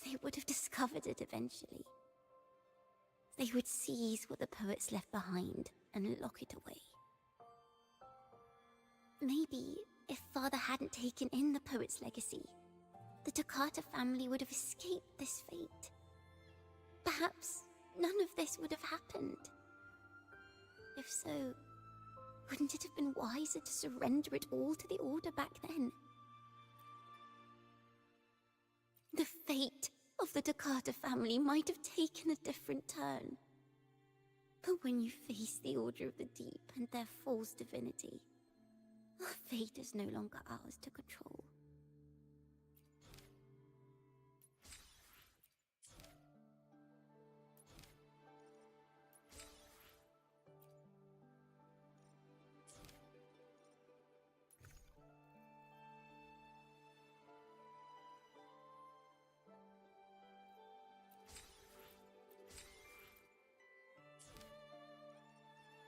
they would have discovered it eventually. They would seize what the poets left behind and lock it away. Maybe if Father hadn't taken in the poet's legacy, the Toccata family would have escaped this fate. Perhaps none of this would have happened. If so, wouldn't it have been wiser to surrender it all to the Order back then? The fate of the Toccata family might have taken a different turn. But when you face the Order of the Deep and their false divinity, our fate is no longer ours to control.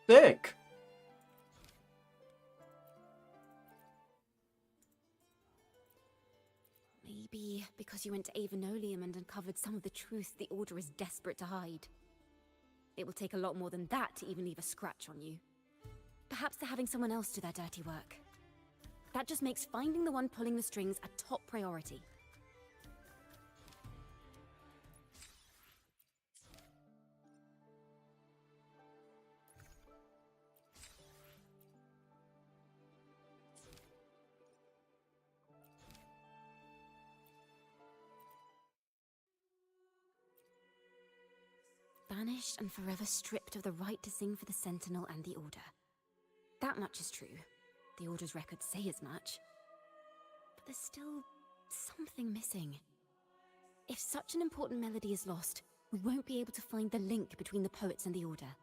Sick! Maybe because you went to Avenolium and uncovered some of the truth the Order is desperate to hide. It will take a lot more than that to even leave a scratch on you. Perhaps they're having someone else do their dirty work. That just makes finding the one pulling the strings a top priority. Banished and forever stripped of the right to sing for the Sentinel and the Order. That much is true. The Order's records say as much. But there's still something missing. If such an important melody is lost, we won't be able to find the link between the poets and the Order.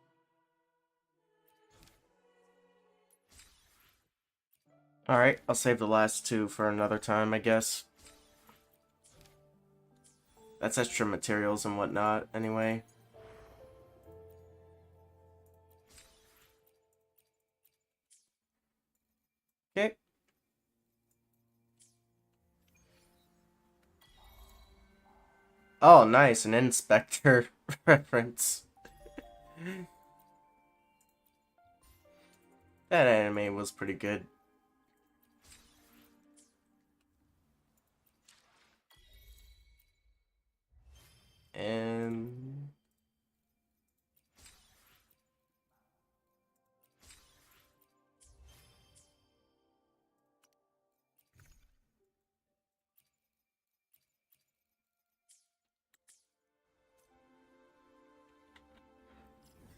Alright, I'll save the last 2 for another time, I guess. That's extra materials and whatnot, anyway. Okay. Oh, nice, an Inspector reference. That anime was pretty good. And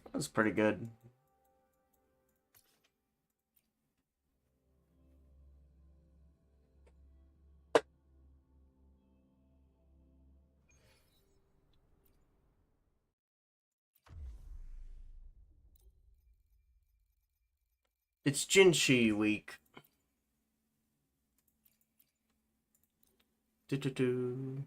that was pretty good. It's Jinshi week. Do-do-do.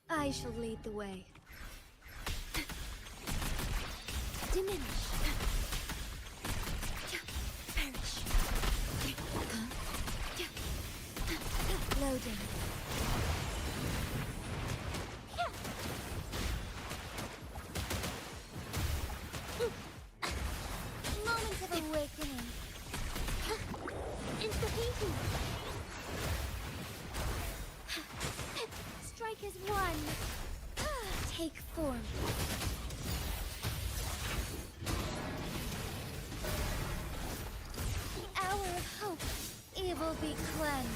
I shall lead the way. Diminish. Perish. Loading. take form. The hour of hope, evil be cleansed.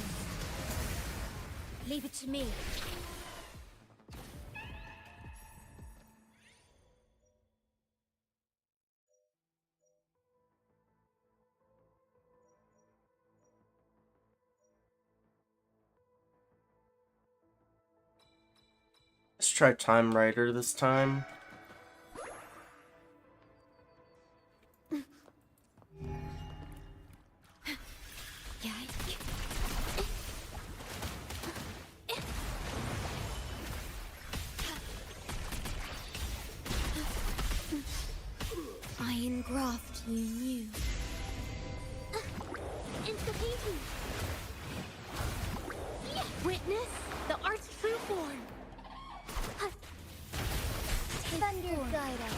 Leave it to me. Let's try Time Rider this time. I engraft you new. Insta-painting. Witness the art's true form. Thunder guide us.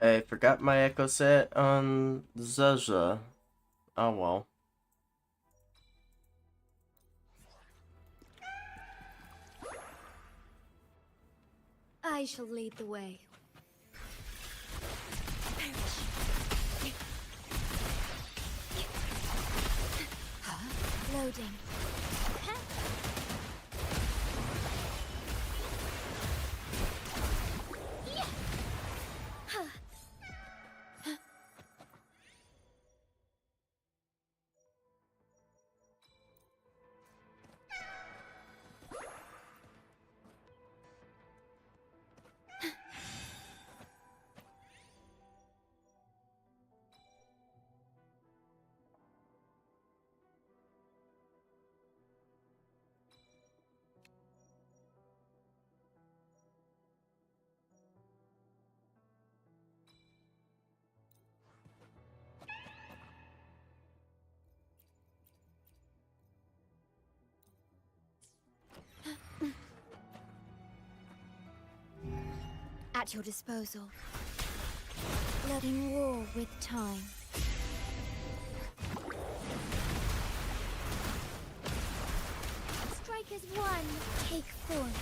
I forgot my echo set on Zaza. Oh well. I shall lead the way. Loading. At your disposal. Letting war with time. Strike as one, take form.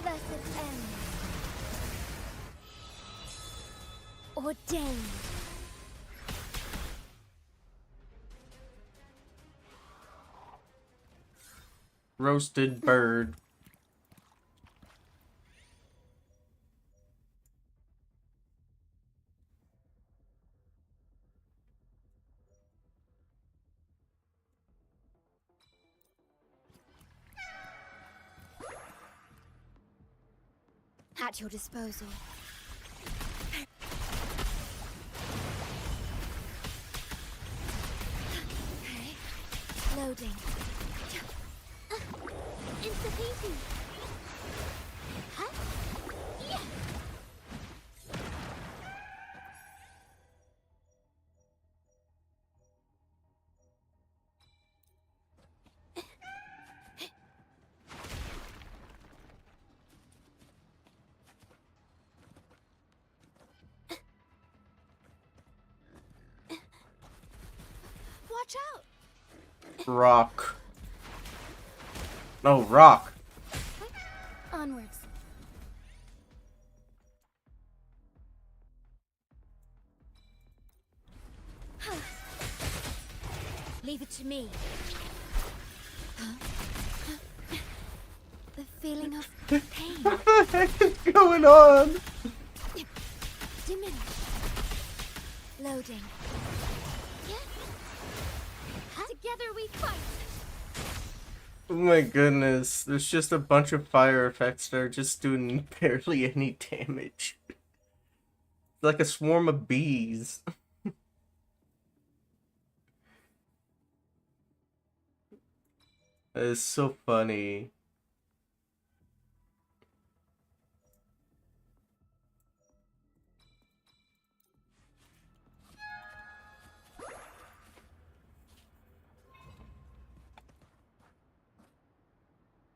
Blessed end. Ordained. Roasted bird. At your disposal. Loading. Insta-painting. Huh? Yeah. Watch out. Rock. No, rock. Onwards. Leave it to me. The feeling of pain. What the heck is going on? Diminish. Loading. Together we fight. Oh my goodness, there's just a bunch of fire effects that are just doing barely any damage. It's like a swarm of bees. That is so funny.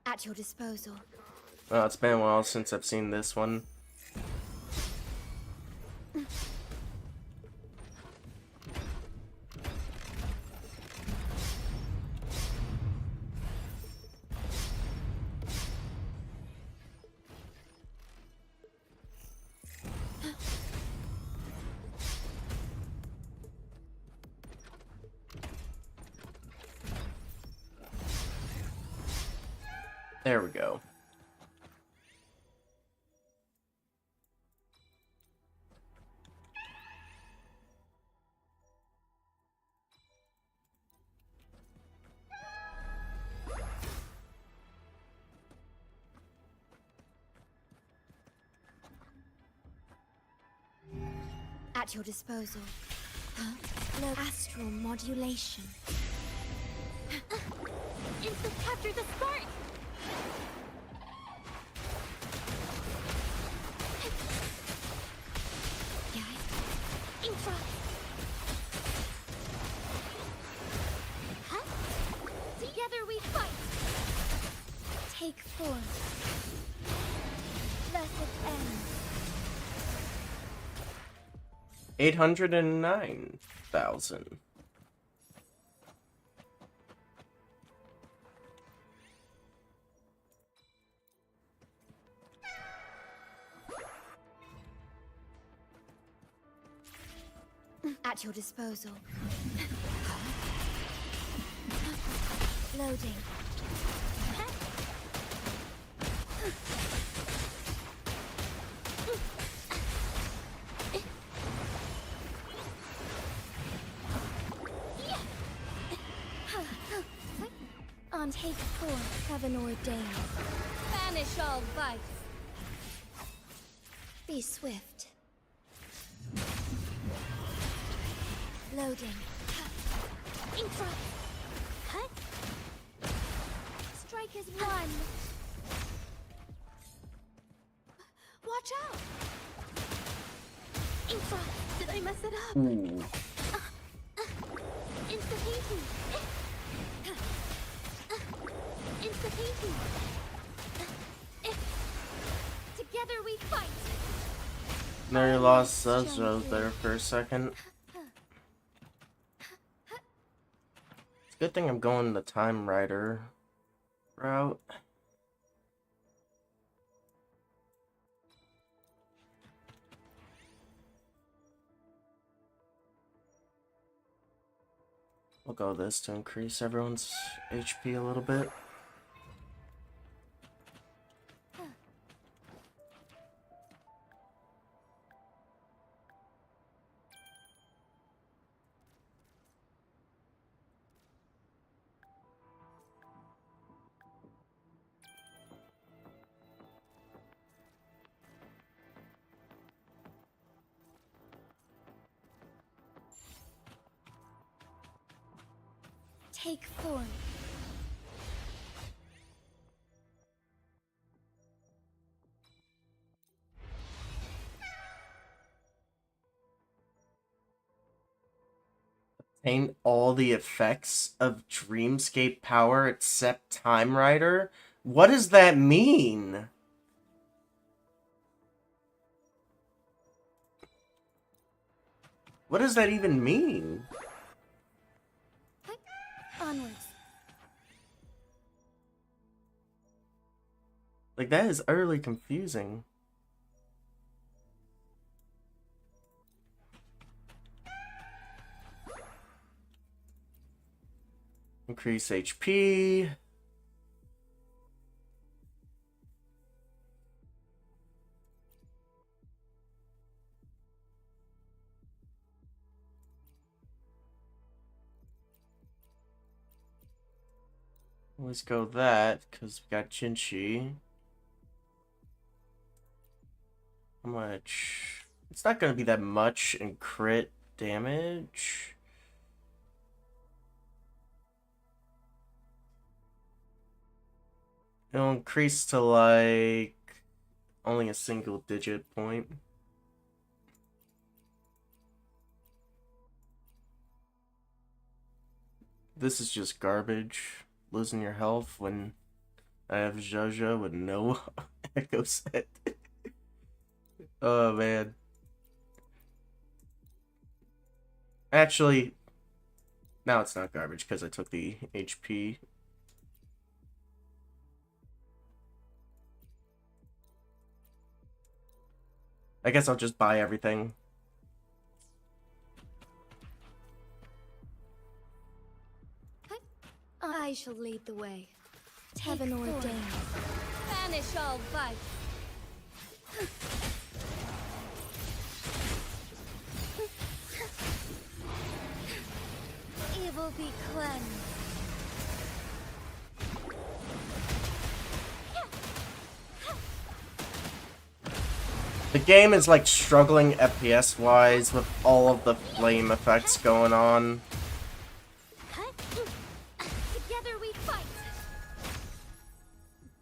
At your disposal. Oh, it's been a while since I've seen this one. There we go. At your disposal. Astral modulation. Instant capture the spark! Infra! Huh? Together we fight! Take form. Blessed end. 809,000. At your disposal. Loading. On take form, heaven ordained. Banish all vice! Be swift. Loading. Infra! Huh? Strike as one! Watch out! Infra! Did I mess it up? Ooh. Insta-painting! Insta-painting! Together we fight! Mary lost Zezro there for a second. It's a good thing I'm going the Time Rider route. We'll go this to increase everyone's HP a little bit. Take form. Obtain all the effects of Dreamscape power except Time Rider? What does that mean? What does that even mean? Onwards. Like, that is utterly confusing. Increase HP. Let's go that, because we got Jinchi. How much? It's not going to be that much in crit damage. It'll increase to like only a single digit point. This is just garbage. Losing your health when I have Jojo with no echo set. Oh man. Actually, now it's not garbage because I took the HP. I guess I'll just buy everything. I shall lead the way. Heaven ordained. Banish all vice. Evil be cleansed. The game is like struggling FPS wise with all of the flame effects going on. Together we fight.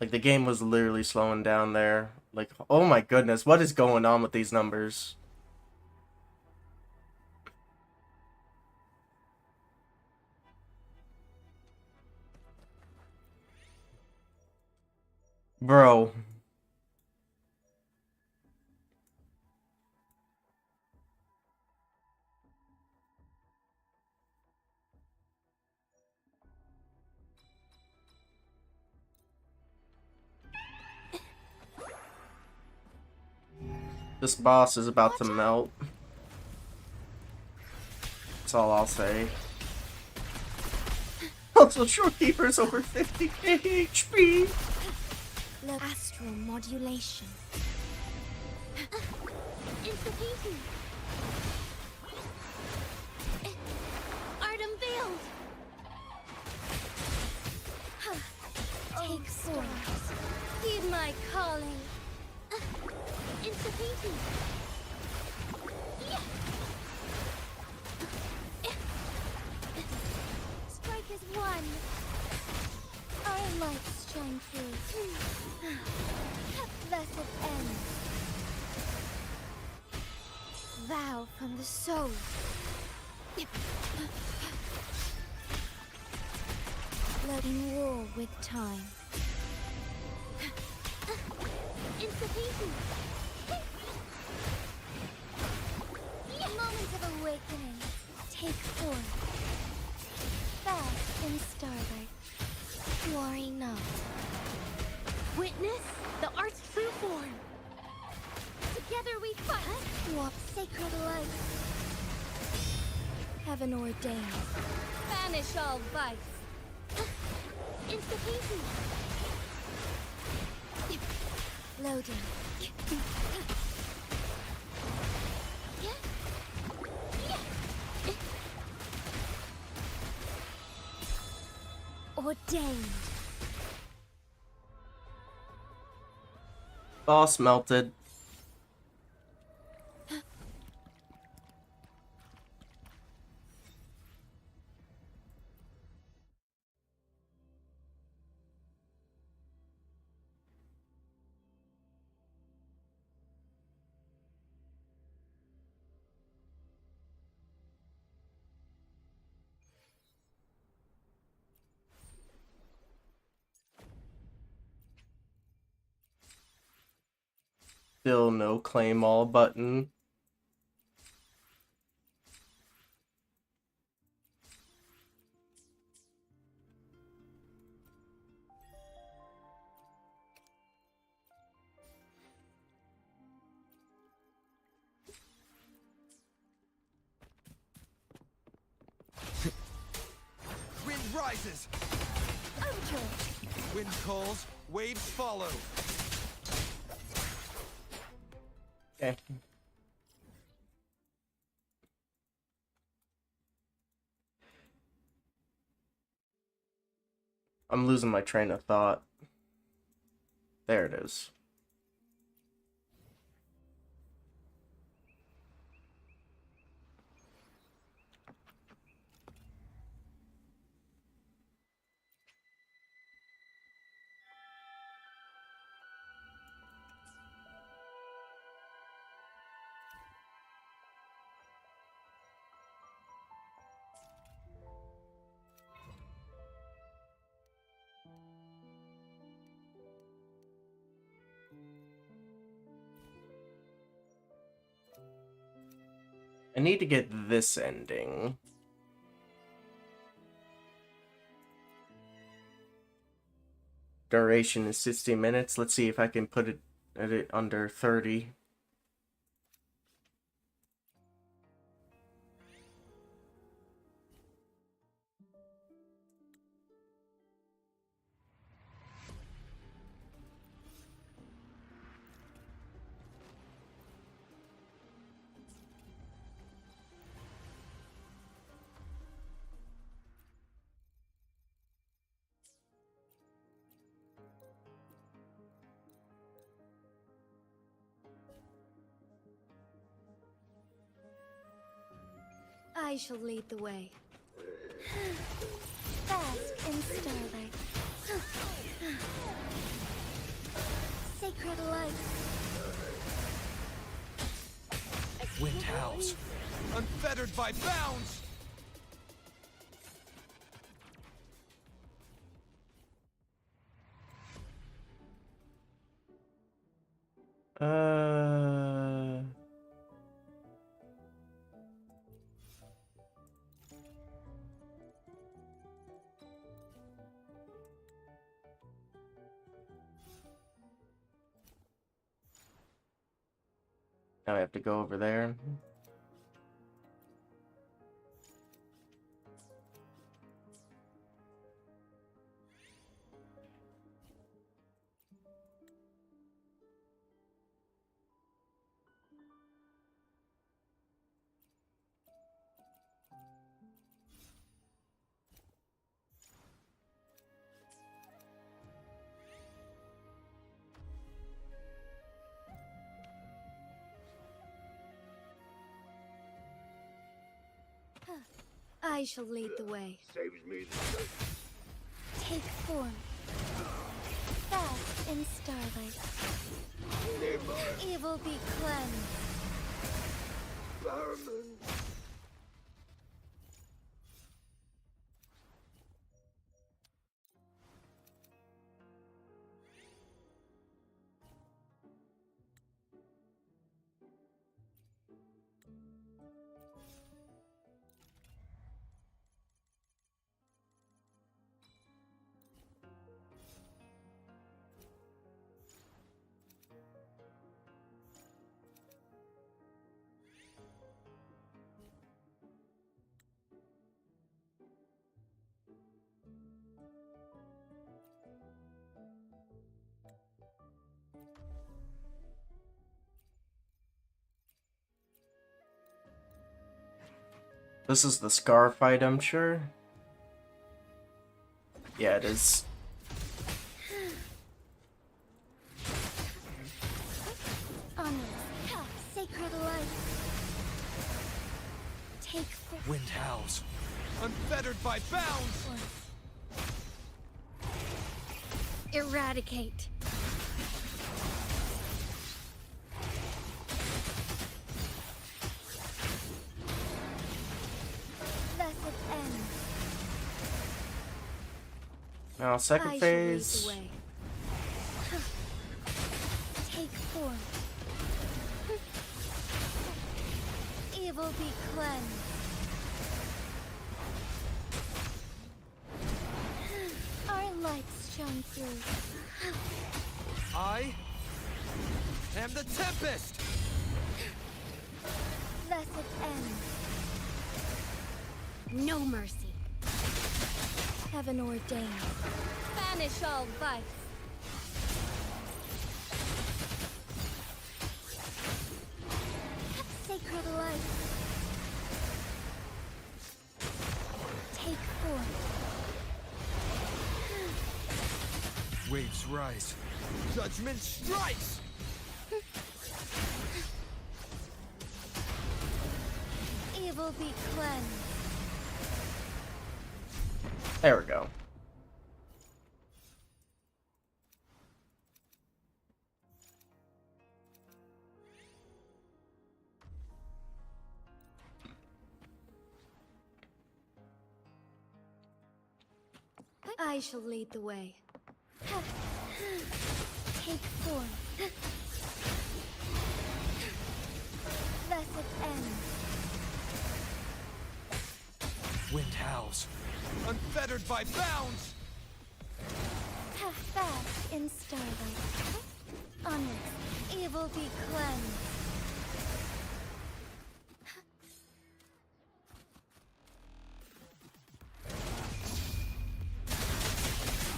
Like the game was literally slowing down there. Like, oh my goodness, what is going on with these numbers? Bro. This boss is about to melt. That's all I'll say. Also, Shorekeeper's over 50 HP. Astral modulation. Insta-painting. Art unveiled. Take stars. Heed my calling. Insta-painting. Strike as one. Our lights shine through. Blessed end. Vow from the soul. Letting war with time. Insta-painting. Moment of awakening. Take form. Fast in starlight. Worry not. Witness the art's true form. Together we fight. Walk sacred light. Heaven ordained. Banish all vice. Insta-painting. Loading. Ordained. Boss melted. Still no claim all button. Wind rises. Outro. Wind calls, waves follow. Okay. I'm losing my train of thought. There it is. I need to get this ending. Duration is 60 minutes. Let's see if I can put it at it under 30. I shall lead the way. Bask in starlight. Sacred light. Wind howls, unfettered by bounds! Now I have to go over there. I shall lead the way. Saves me the Take form. Bask in starlight. Evil be cleansed. Barman. This is the Scar fight, I'm sure. Yeah, it is. Honor. Sacred light. Take form. Wind howls, unfettered by bounds! Eradicate. Now, second phase. Take form. Evil be cleansed. Our lights shine through. I am the Tempest! Blessed end. No mercy. Heaven ordained. Banish all vice. Sacred light. Take form. Waves rise. Judgment strikes! Evil be cleansed. There we go. I shall lead the way. Take form. Blessed end. Wind howls, unfettered by bounds! Bask in starlight. Honor. Evil be cleansed.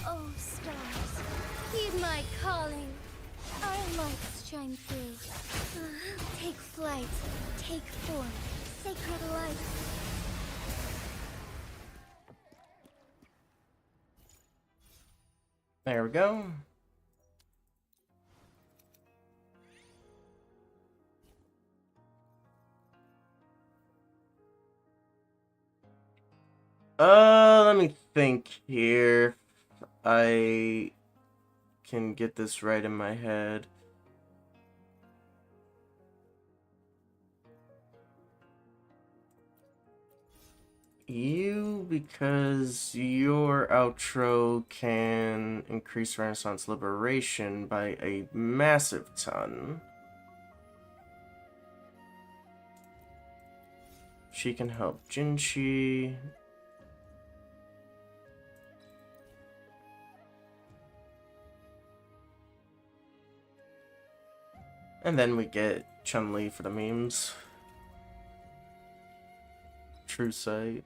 Oh, stars, heed my calling. Our lights shine through. Take flight. Take form. Sacred light. There we go. Let me think here. I can get this right in my head. You, because your outro can increase Renaissance Liberation by a massive ton. She can help Jinchi. And then we get Chun-Li for the memes. True sight.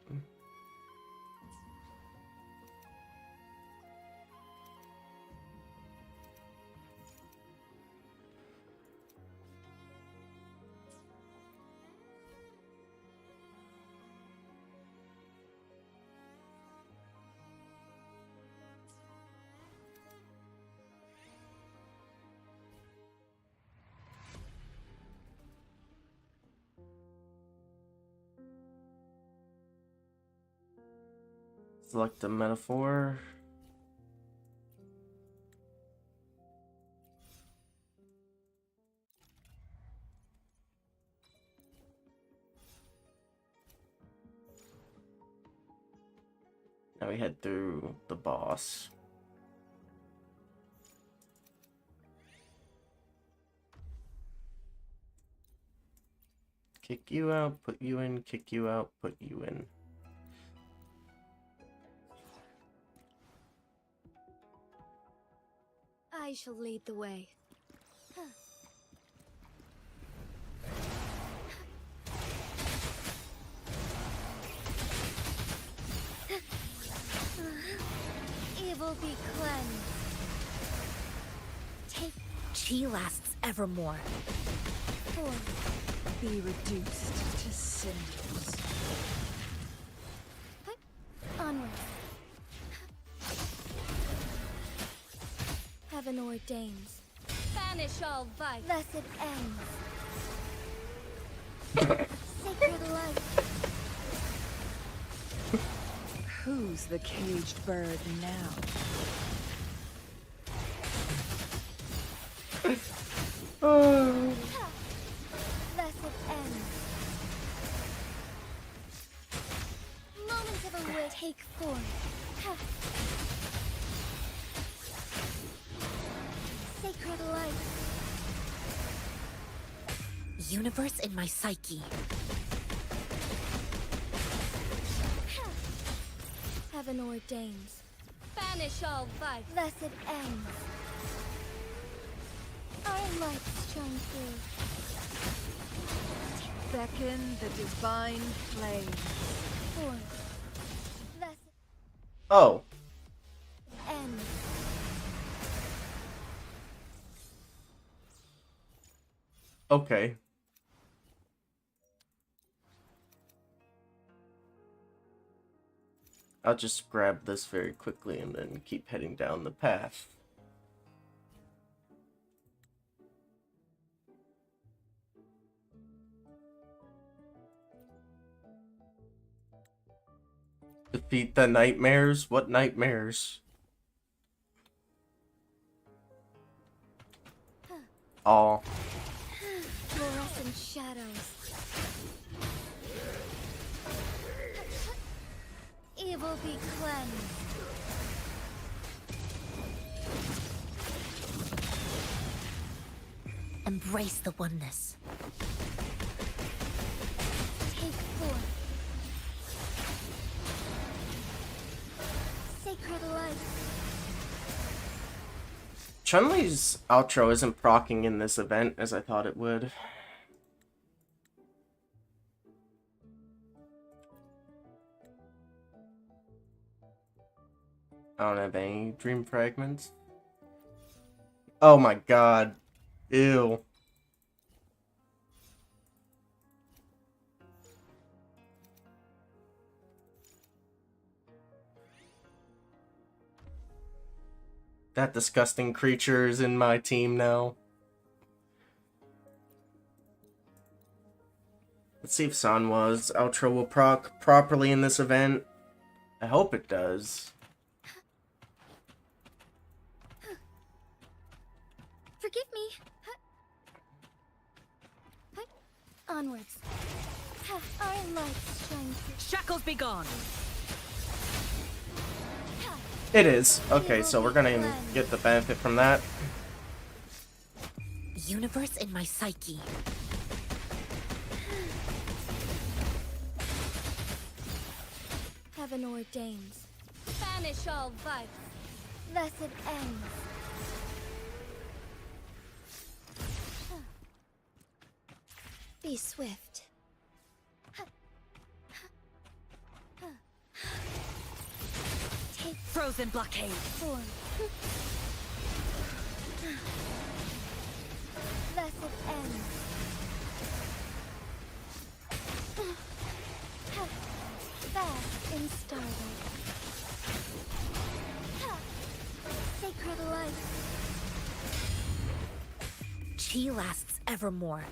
Select a metaphor. Now we head through the boss. Kick you out, put you in, kick you out, put you in. I shall lead the way. Evil be cleansed. Take chi lasts evermore. Be reduced to cinders. Onward. Heaven ordains. Banish all vice. Blessed ends. Sacred light. Who's the caged bird now? Blessed ends. Moment of a will take form. Sacred light. Universe in my psyche. Heaven ordains. Banish all vice. Blessed ends. Our lights shine through. Beckon the divine flame. Blessed Oh. ends. Okay. I'll just grab this very quickly and then keep heading down the path. Defeat the nightmares? What nightmares? Aw. Fluorescent shadows. Evil be cleansed. Embrace the oneness. Take forth. Sacred light. Chun-Li's outro isn't proccing in this event as I thought it would. I don't have any dream fragments. Oh my god. Ew. That disgusting creature is in my team now. Let's see if Sanwa's outro will proc properly in this event. I hope it does. Forgive me. Onwards. Our lights shine through. Shackles be gone. It is. Okay, so we're gonna get the benefit from that. Universe in my psyche. Heaven ordains. Banish all vice. Blessed ends. Be swift. Take frozen blockade. Form. Blessed ends. Fast in starlight. Sacred light. Chi lasts evermore.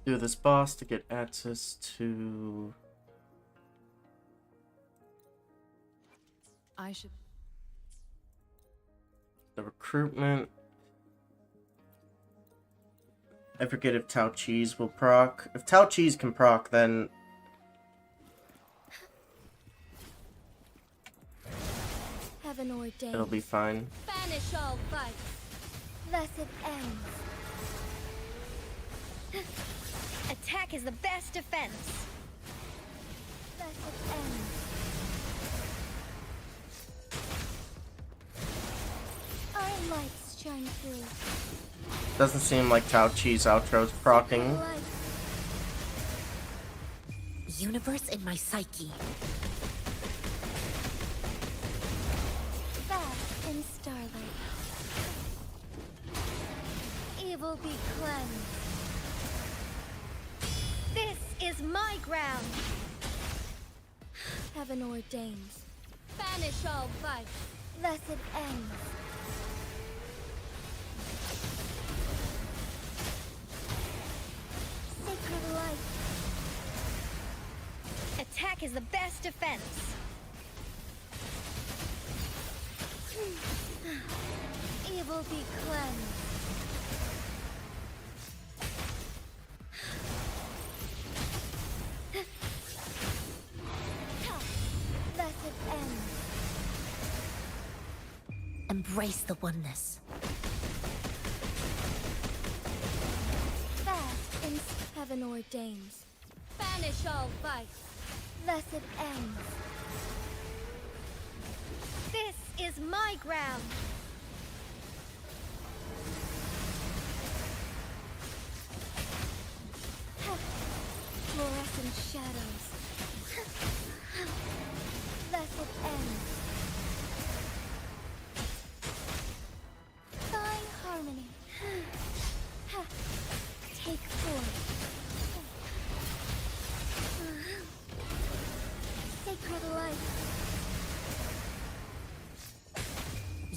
Do this boss to get access to... I should... the recruitment. I forget if Tao Cheese will proc. If Tao Cheese can proc, then... Heaven ordained. it'll be fine. Banish all vice. Blessed ends. Attack is the best defense. Blessed ends. Our lights shine through. Doesn't seem like Tao Cheese outro's procking. Universe in my psyche. Fast in starlight. Evil be cleansed. This is my ground. Heaven ordains. Banish all vice. Blessed ends. Sacred light. Attack is the best defense. Evil be cleansed. Embrace the oneness. Fast in heaven ordains. Banish all vice. Blessed ends. This is my ground. Fluorescent shadows. Blessed ends. Fine harmony. Take form. Sacred light.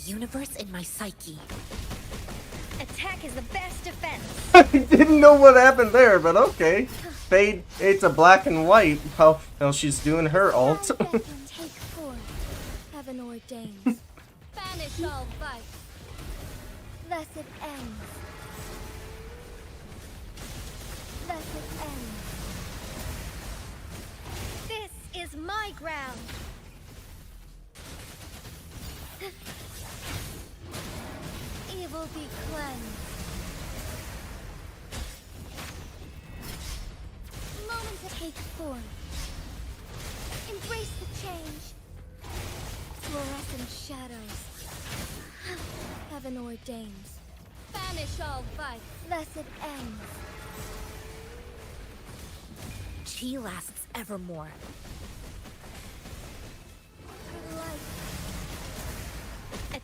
Universe in my psyche. Attack is the best defense. I didn't know what happened there, but okay. Fade, it's a black and white. How she's doing her ult. Take form. Heaven ordains. Banish all vice. Blessed ends. Blessed ends. This is my ground. Evil be cleansed. Moment to take form. Embrace the change. Fluorescent shadows. Heaven ordains. Banish all vice. Blessed ends. Chi lasts evermore. Light.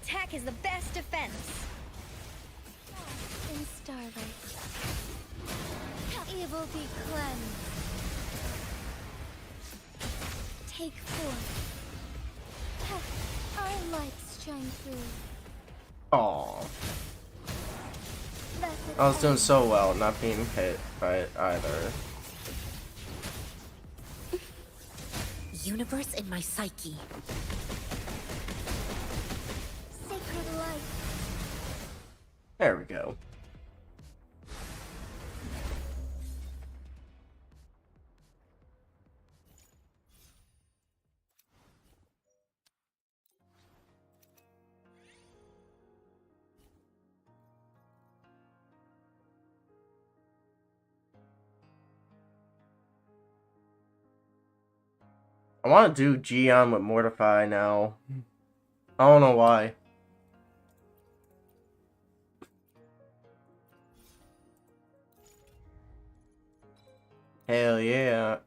Attack is the best defense. In starlight, evil be cleansed. Take forth. Our lights shine through. Aww. Blessed I was doing so well not being hit by it either. Universe in my psyche. sacred light. There we go. I want to do Gion with Mortify now. I don't know why. Hell yeah.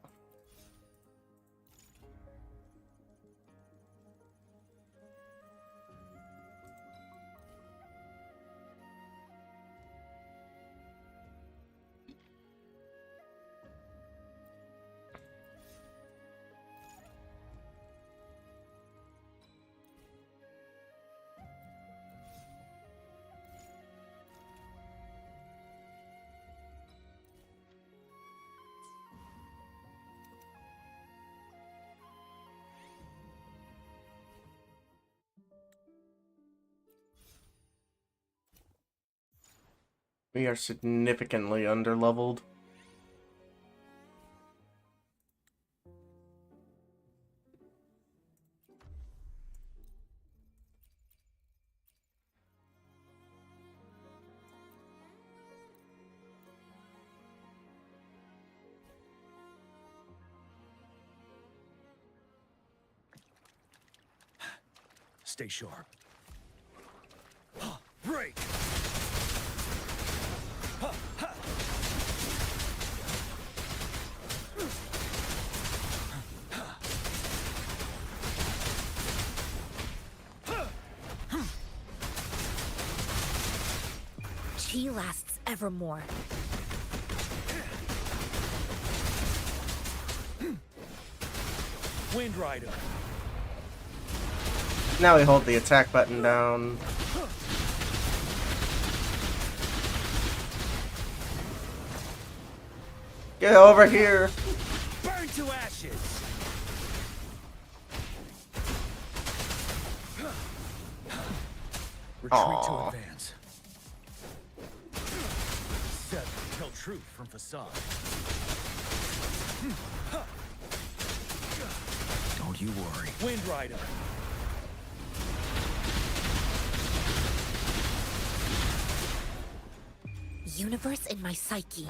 We are significantly underleveled. Stay sharp. Break! Chi lasts evermore. Wind Rider. Now we hold the attack button down. Get over here. Burn to ashes. Retreat Aww. to advance. Seven. Tell truth from facade. Don't you worry. Wind Rider. Universe in my psyche.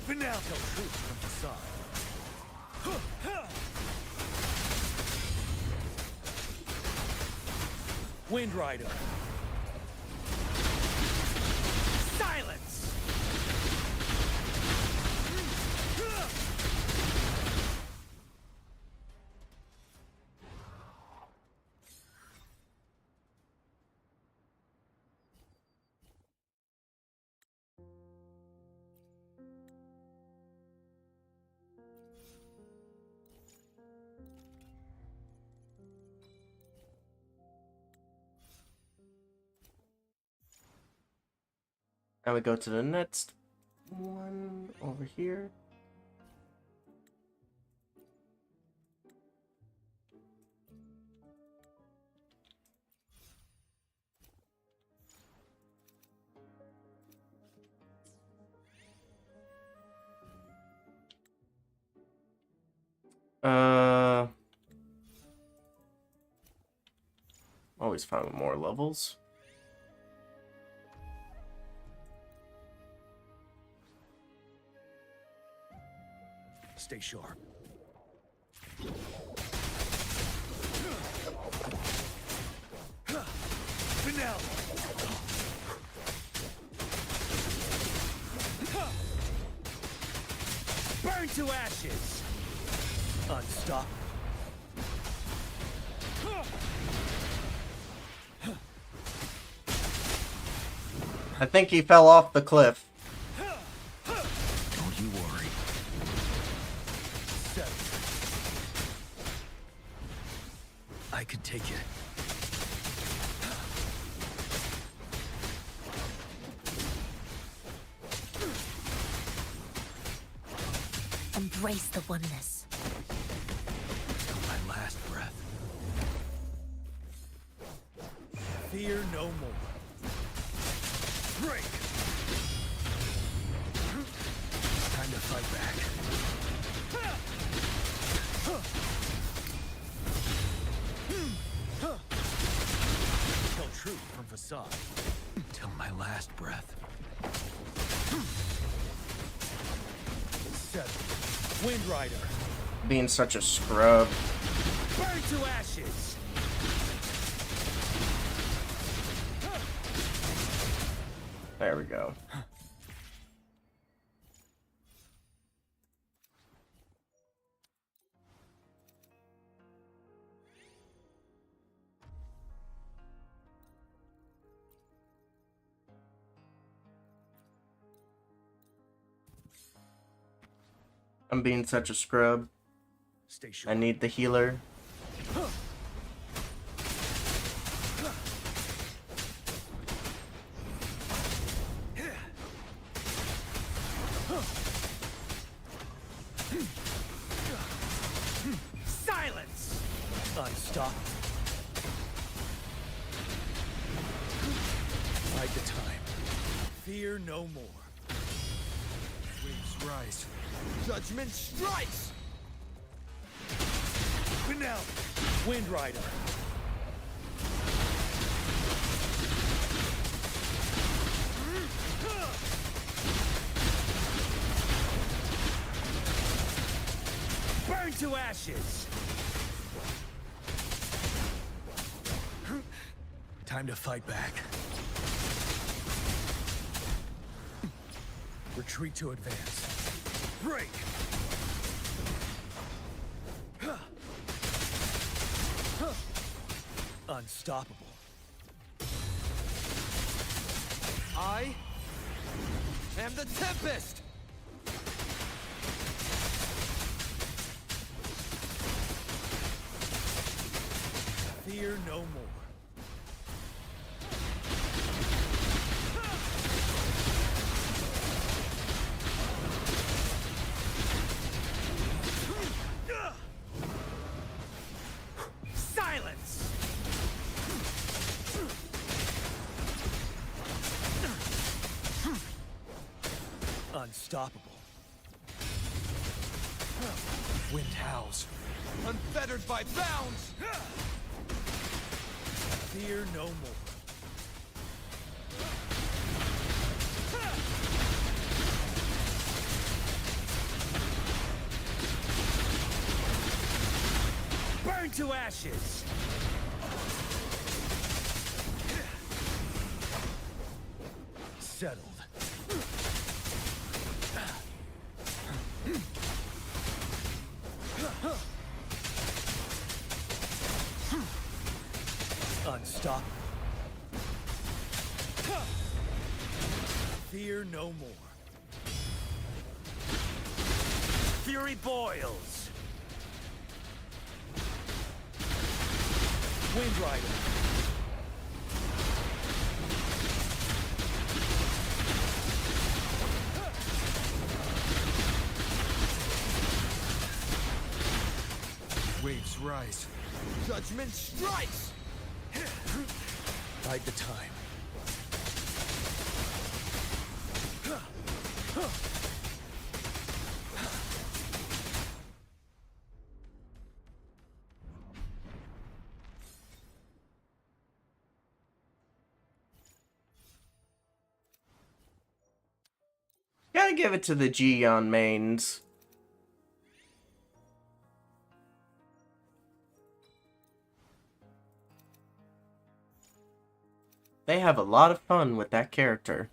For now, tell truth from facade. Wind Rider. Silence! Now we go to the next one over here. Always find more levels. Stay sharp. Finale. to ashes! Unstoppable. I think he fell off the cliff. Don't you worry. I could take it. Embrace the oneness. Till my last breath. Fear no more. Break! Time to fight back. Tell truth from facade. Till my last breath. Seven. Wind Rider. Being such a scrub. Burn to ashes! There we go. I'm being such a scrub. Stay sure. I need the healer. Silence! Unstoppable. Bide the time. Fear no more. Waves rise. Judgment strikes! Now, Wind Rider. Burn to ashes! Time to fight back. Retreat to advance. Break! Unstoppable. I am the Tempest! Fear no more. Silence! Unstoppable. Wind howls. Unfettered by bounds! Fear no more. Burn to ashes! Settled. Unstoppable. Fear no more. Fury boils. Wind Rider. Waves rise. Judgment strikes! Bide the time. Gotta give it to the Gion mains. They have a lot of fun with that character.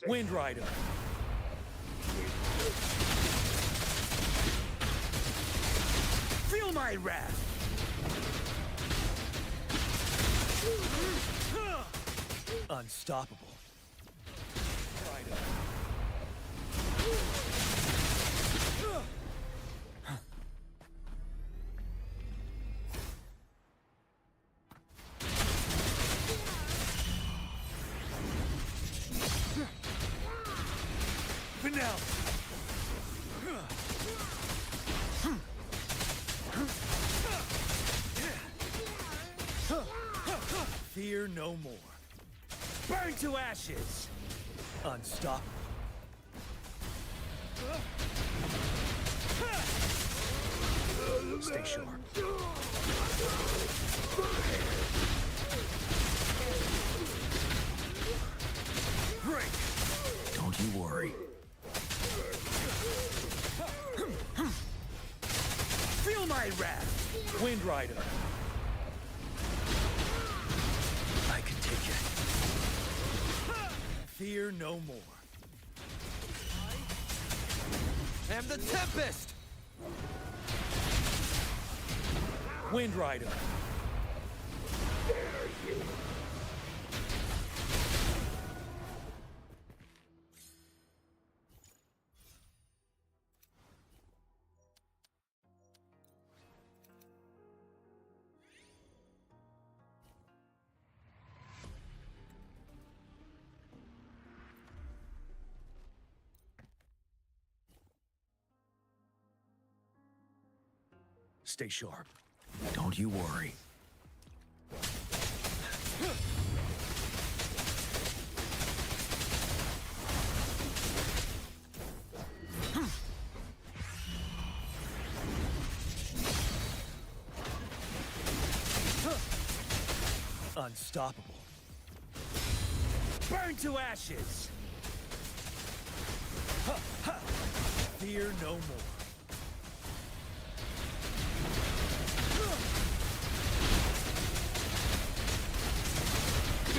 Wind Rider. Feel my wrath. Unstoppable. Rider. Vanilla. Fear no more. Burn to ashes. Unstoppable. Stay sharp. Break. Don't you worry. Feel my wrath, Wind Rider. I can take it. Fear no more. I am the Tempest! Wind Rider. Stay sharp. Don't you worry. Unstoppable. Burn to ashes! Fear no more.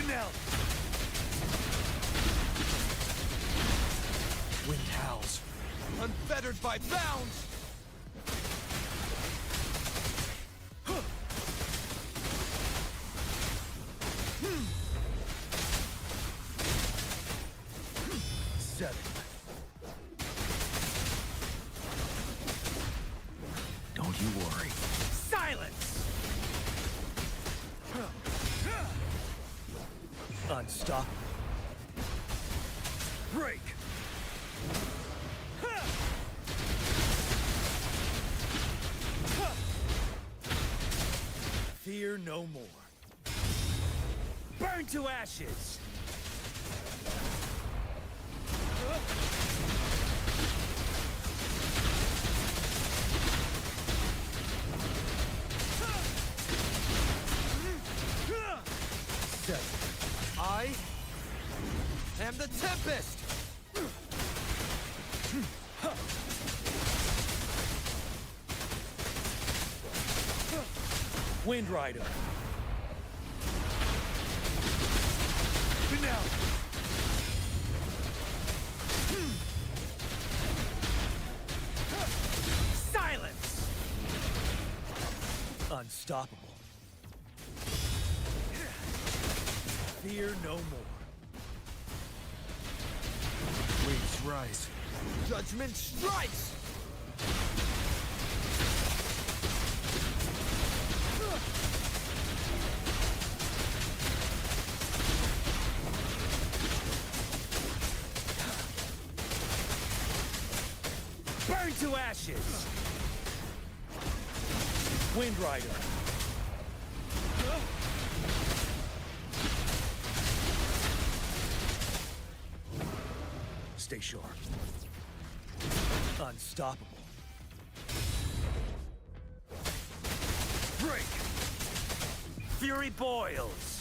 Now. Wind howls, unfettered by bounds. Seven. Don't you worry. Silence! Unstoppable. Break! Fear no more. Burn to ashes! Seven. I am the Tempest! Wind Rider. Now. Silence! Unstoppable. Fear no more. Waves rise. Judgment strikes! Burn to ashes! Wind Rider. Stay sharp. Unstoppable. Break! Fury boils!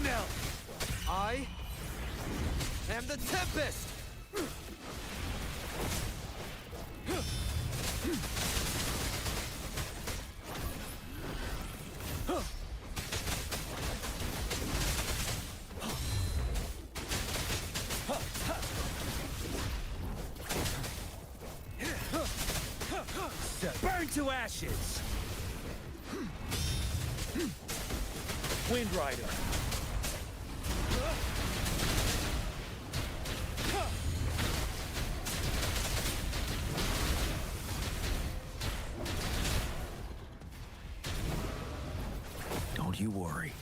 Now, I am the Tempest! to ashes! Wind Rider! Don't you worry.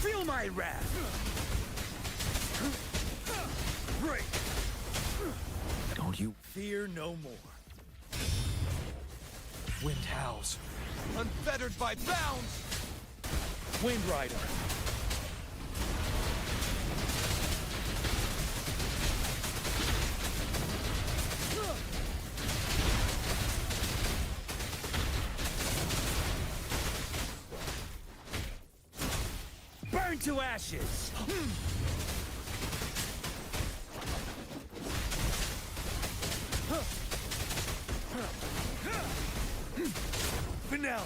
Feel my wrath! Break! Don't you Fear no more. Wind howls. Unfettered by bounds! Wind Rider. Burn to ashes! Finale!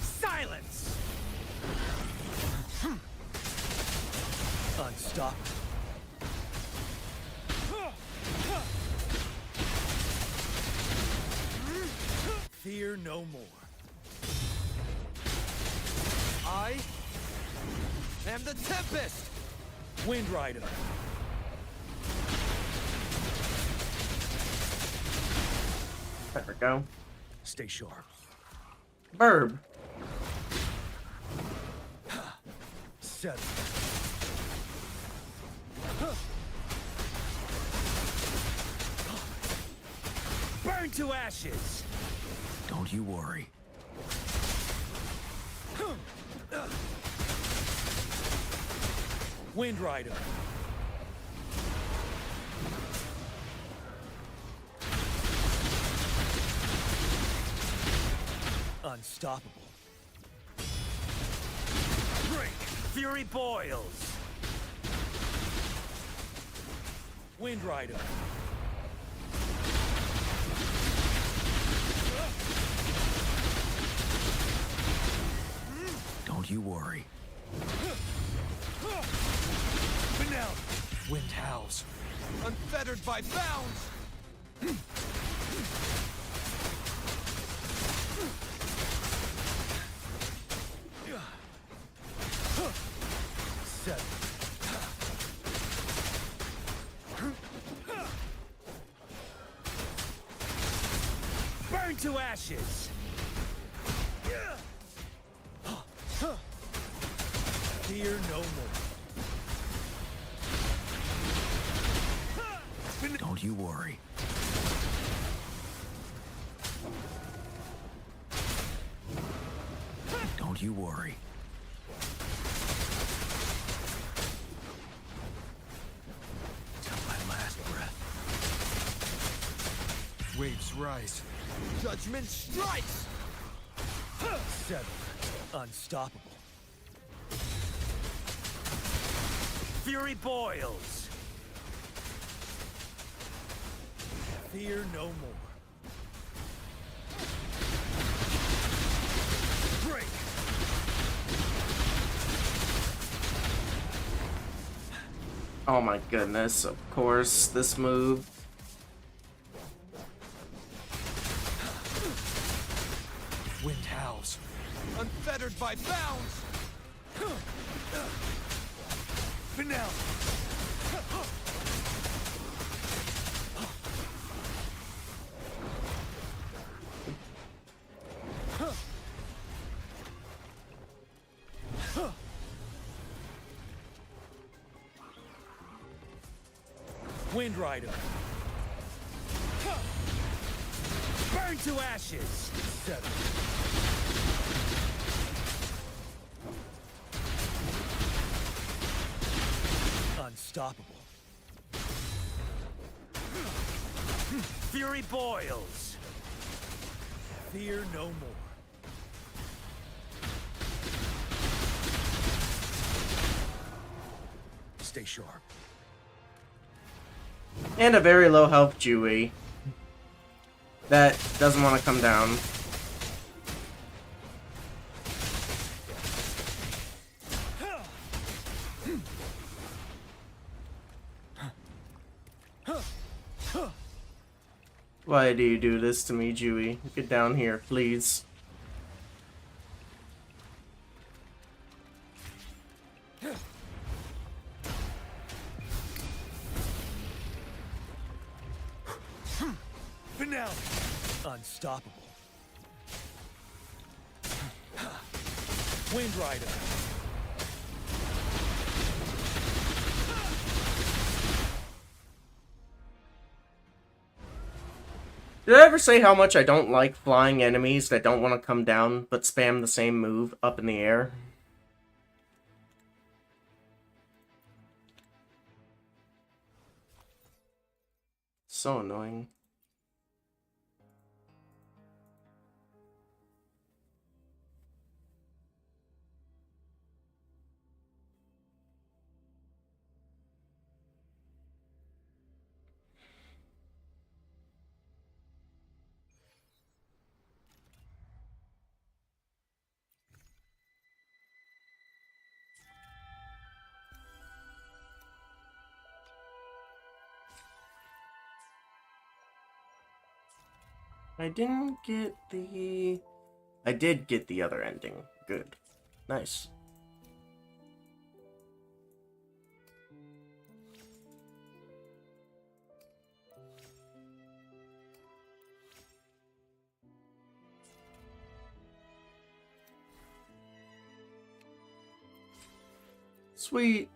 Silence! Unstoppable. Fear no more. I am the Tempest! Wind Rider. There we go. Stay sharp. Burb. Settle. Burn to ashes! Don't you worry. Wind Rider. Unstoppable. Break! Fury boils! Wind Rider. Don't you worry. Finale. Wind howls. Unfettered by bounds! Settle. Burn to ashes! Fear no more. Don't you worry. Don't you worry. Till my last breath. Waves rise. Judgment strikes! Settle. Unstoppable. Fury boils! Fear no more. Break! Oh my goodness, of course, this move. Wind howls. Unfettered by bounds! Finale! Wind Rider. Burn to ashes! Settle. Unstoppable. Fury boils. Fear no more. Stay sharp. And a very low health Chewie that doesn't want to come down. Why do you do this to me, Dewey? Get down here, please. Finale! Unstoppable. Wind Rider. Did I ever say how much I don't like flying enemies that don't want to come down but spam the same move up in the air? So annoying. I didn't get the... I did get the other ending. Good. Nice. Sweet.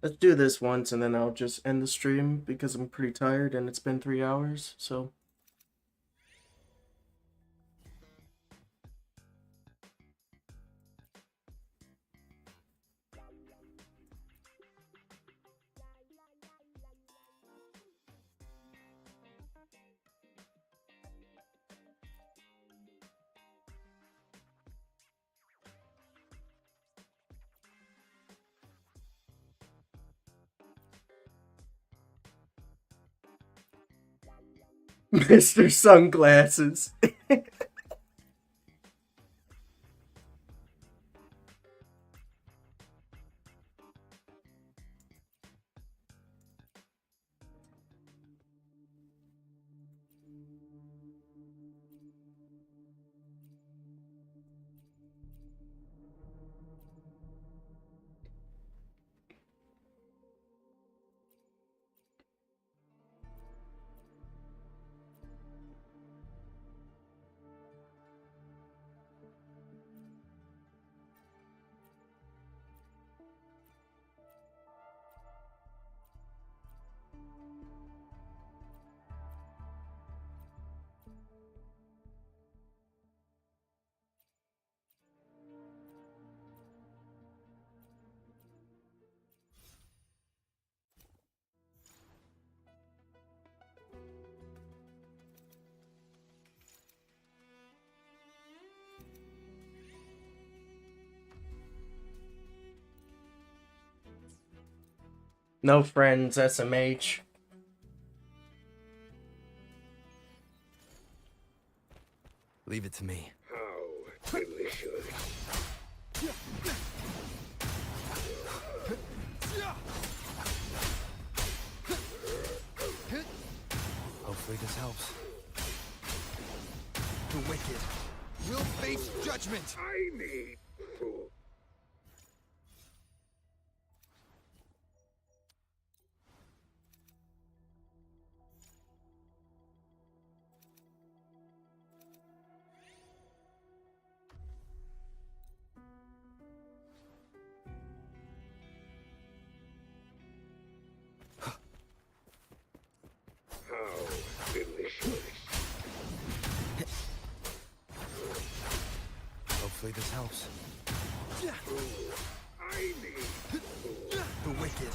Let's do this once and then I'll just end the stream because I'm pretty tired and it's been 3 hours, so... Mr. Sunglasses. No friends, SMH. Leave it to me. How delicious. Hopefully this helps. The wicked will face judgment. I need food. How delicious. Hopefully this helps. I need the wicked.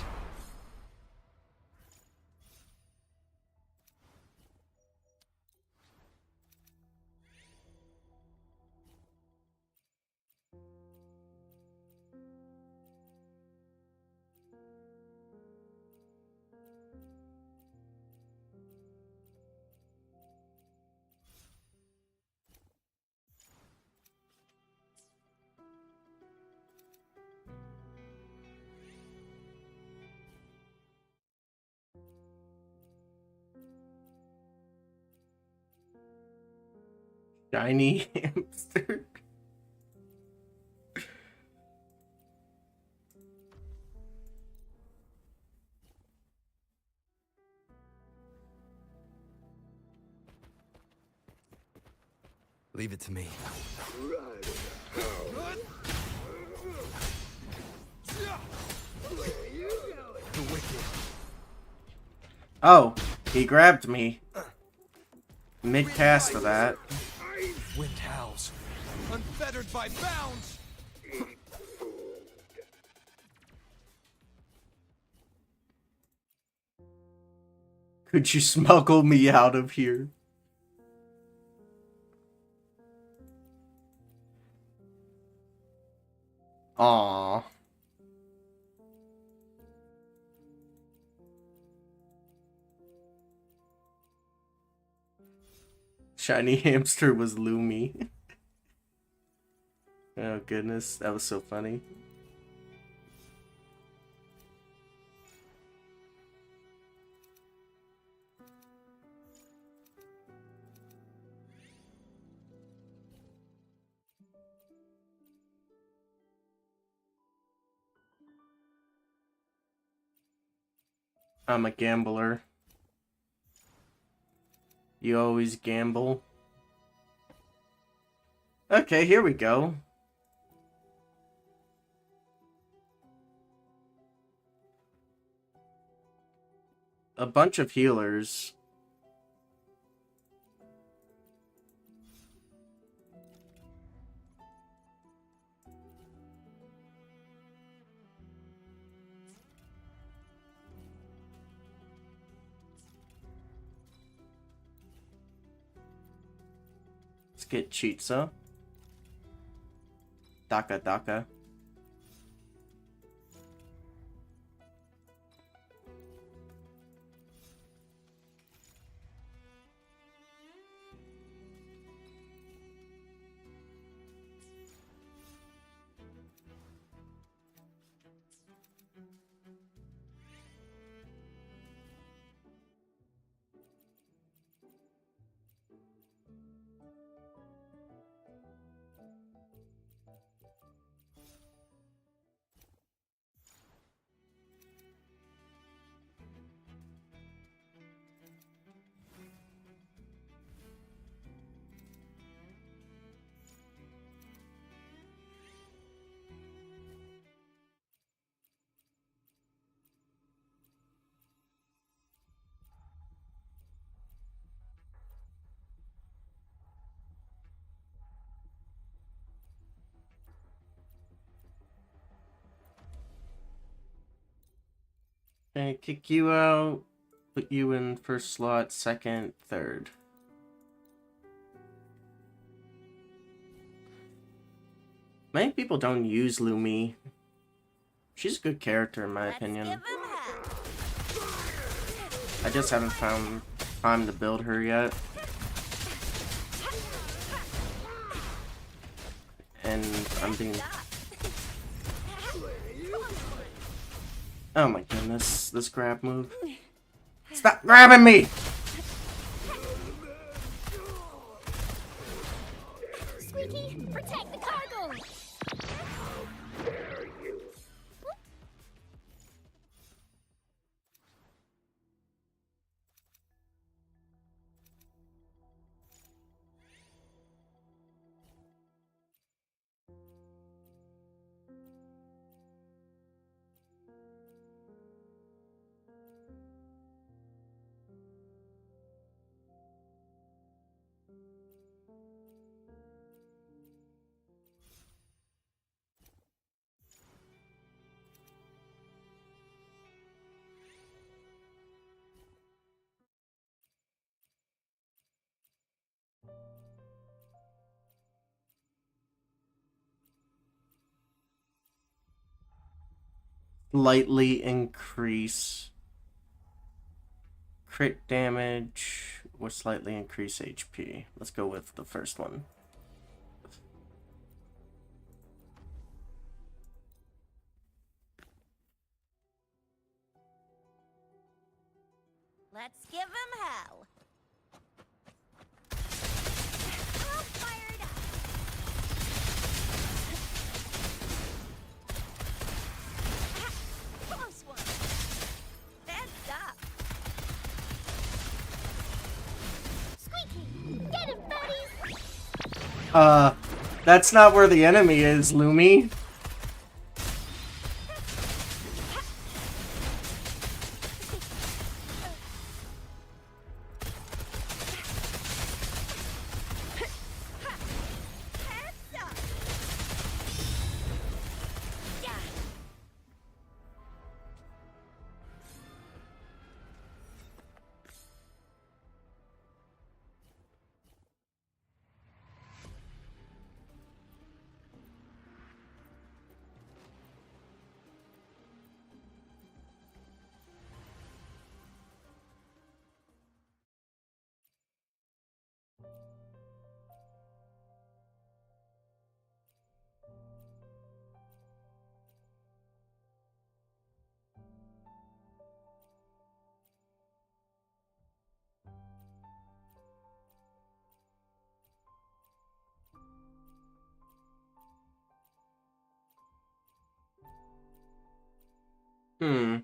Shiny hamster. Leave it to me. The wicked. Oh, he grabbed me. Mid-cast of that. Wind howls, unfettered by bounds. Could you smuggle me out of here? Aww. Shiny hamster was Lumi. Oh goodness, that was so funny. I'm a gambler. You always gamble. Okay, here we go. A bunch of healers. Let's get Chitsa. Daka Daka. And kick you out, put you in first slot, second, third. Many people don't use Lumi. She's a good character in my opinion. I just haven't found time to build her yet. And I'm being... Oh my goodness, this grab move. Stop grabbing me! Squeaky, protect the cargo! Lightly increase crit damage or slightly increase HP. Let's go with the first one. Let's give him hell. That's not where the enemy is, Lumi. Hmm.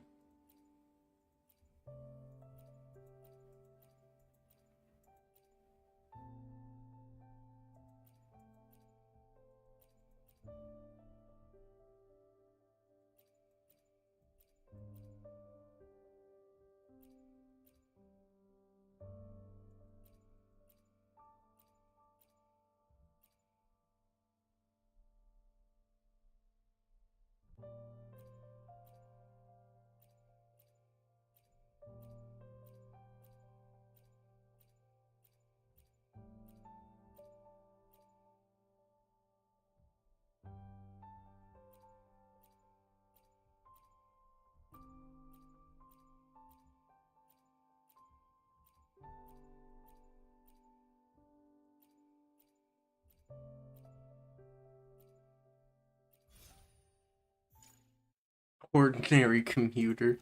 Ordinary commuter.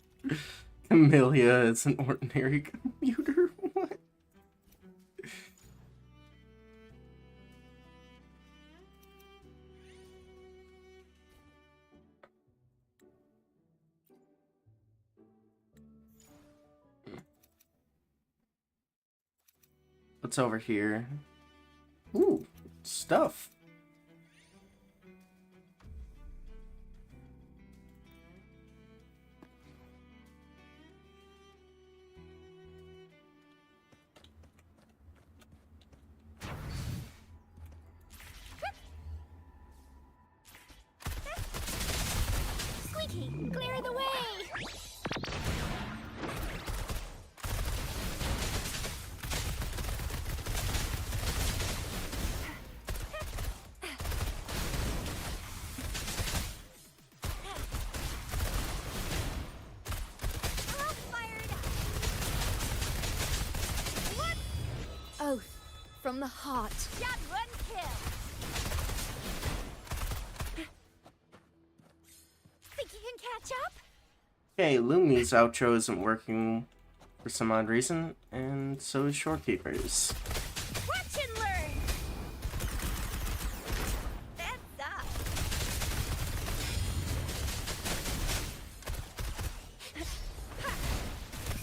Camellia is an ordinary commuter. What? What's over here? Ooh, stuff. Squeaky, clear the way! Oath from the heart. Jab run kill! Think you can catch up? Okay, Lumi's outro isn't working for some odd reason, and so is Shorekeeper's. Watch and learn! That's up!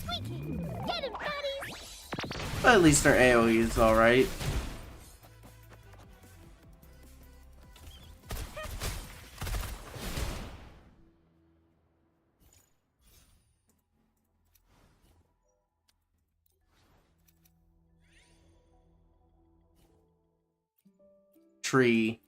Squeaky, get him, buddies! But at least our AoE is alright. Tree.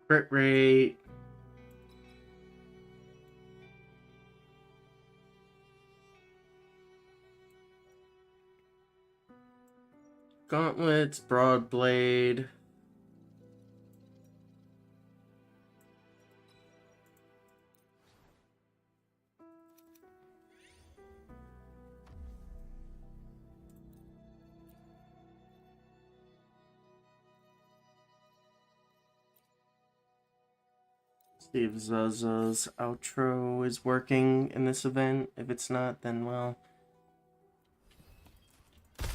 Crit rate. Gauntlets, broad blade. See if Zaza's outro is working in this event. If it's not, then well,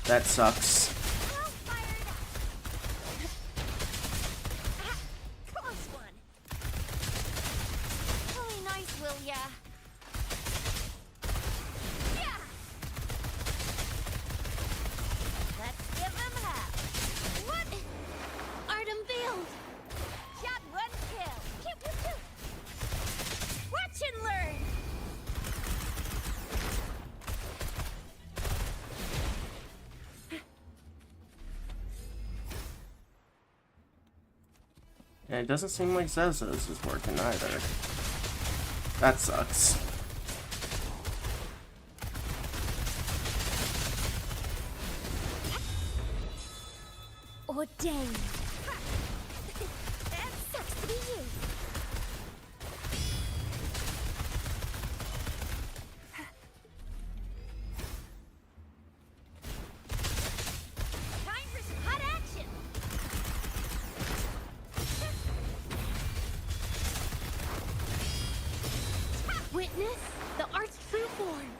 that sucks. ya. Yeah. Let's give them hell. What? Art unveiled. Shot one kill. Pew, pew, pew. Watch and learn. And it doesn't seem like Zeza's is working either. That sucks. Ordained. That sucks to be you. Time for some hot action. Witness the art's true form.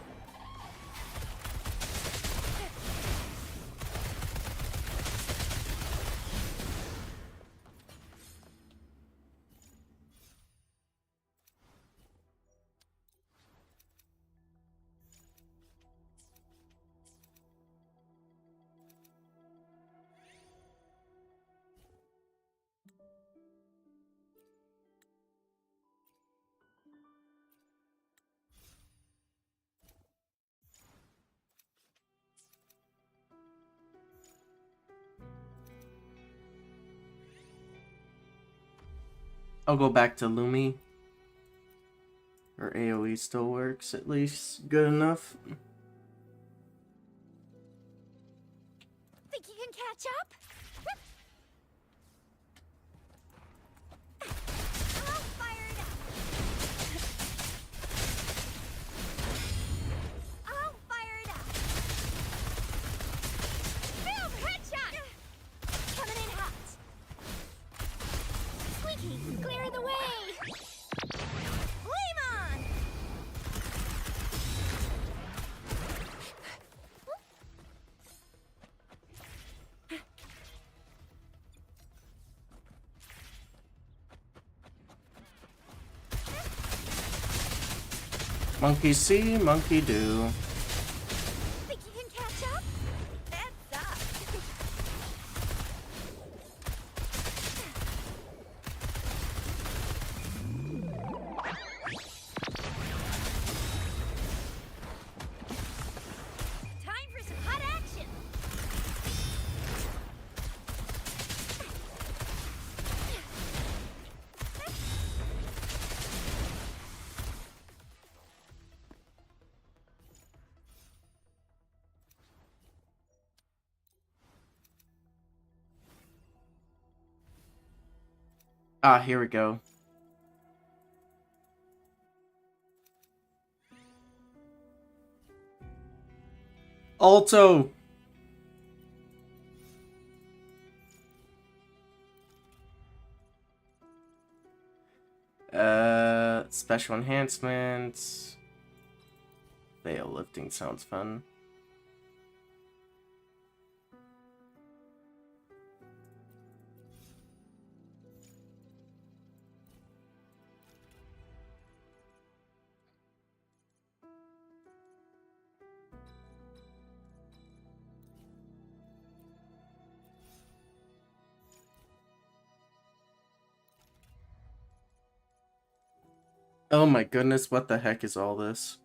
I'll go back to Lumi. Her AoE still works, at least good enough. Think you can catch up? I'll fire it up. I'll fire it up. Boom! Headshot! Coming in hot. Squeaky, clear the way. Flame on! Monkey see, monkey do. Think you can catch up? That's up. Time for some hot action. Ah, here we go. Alto! Special enhancements. Veil lifting sounds fun. Oh my goodness, what the heck is all this?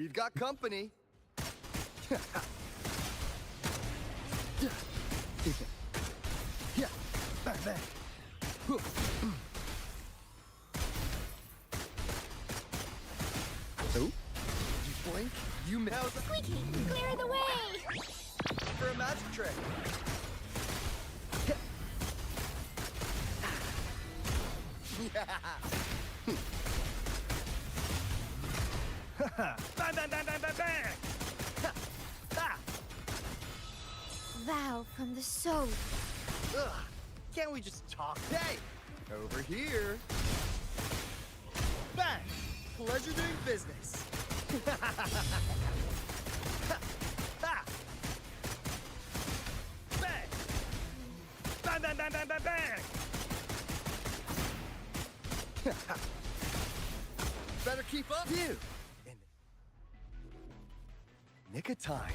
We've got company. Yeah, bang, bang. Oh, you blink, you miss. Squeaky, clear the way! For a magic trick. Yeah. Bang, bang, bang, bang, bang, bang! Vow from the soul. Ugh, can't we just talk? Hey, over here. Bang! Pleasure doing business. Bang! Bang, bang, bang, bang, bang, bang! Better keep up. You. In nick of time.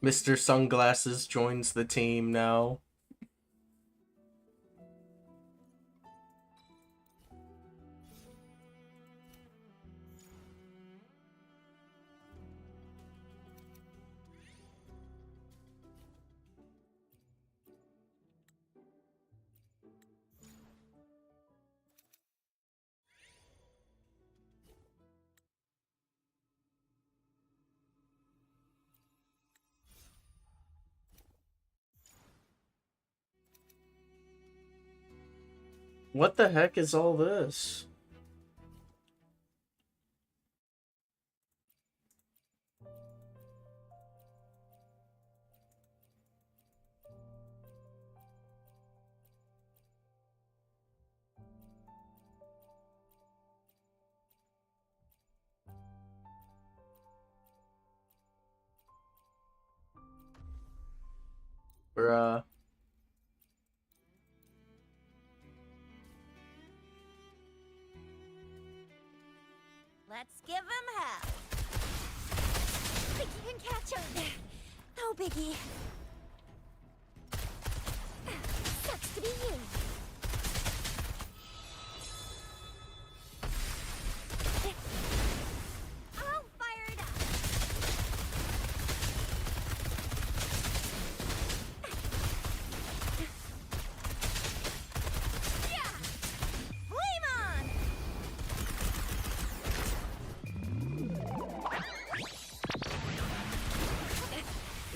Mr. Sunglasses joins the team now. What the heck is all this? Bruh. Let's give him hell. Think you can catch him? No biggie. Sucks to be you. I'll fire it up. Yeah! Flame on!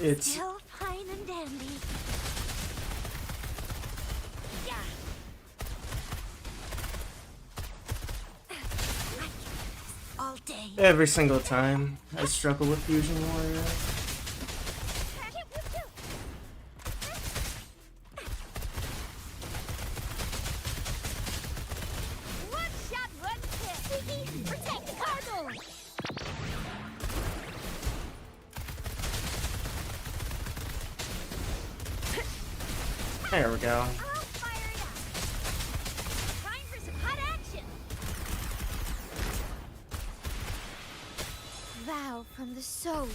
It's Still fine and dandy. Yeah. All day. every single time I struggle with Fusion Warrior. One shot, one kill. Squeaky, protect the cargo. There we go. I'll fire it up. Time for some hot action. Vow from the soul.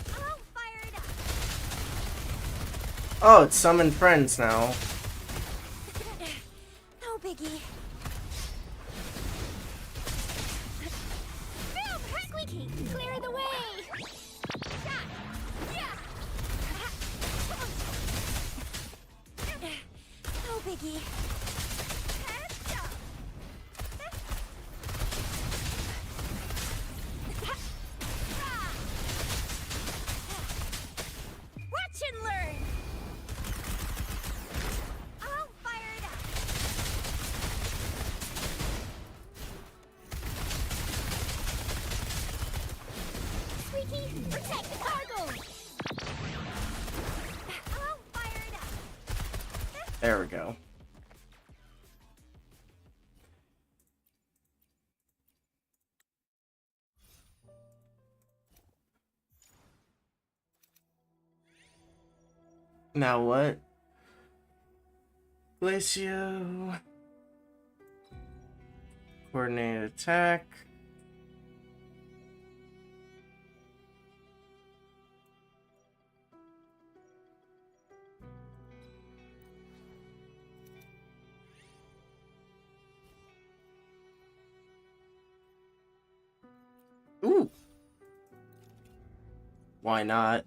I'll fire it up. Oh, it's summon friends now. No biggie. Boom! Squeaky, clear the way. Shot. Yeah. Squeaky, protect the cargo! I'll fire it up. There we go. Now what? Glacio. Coordinated attack. Ooh. Why not?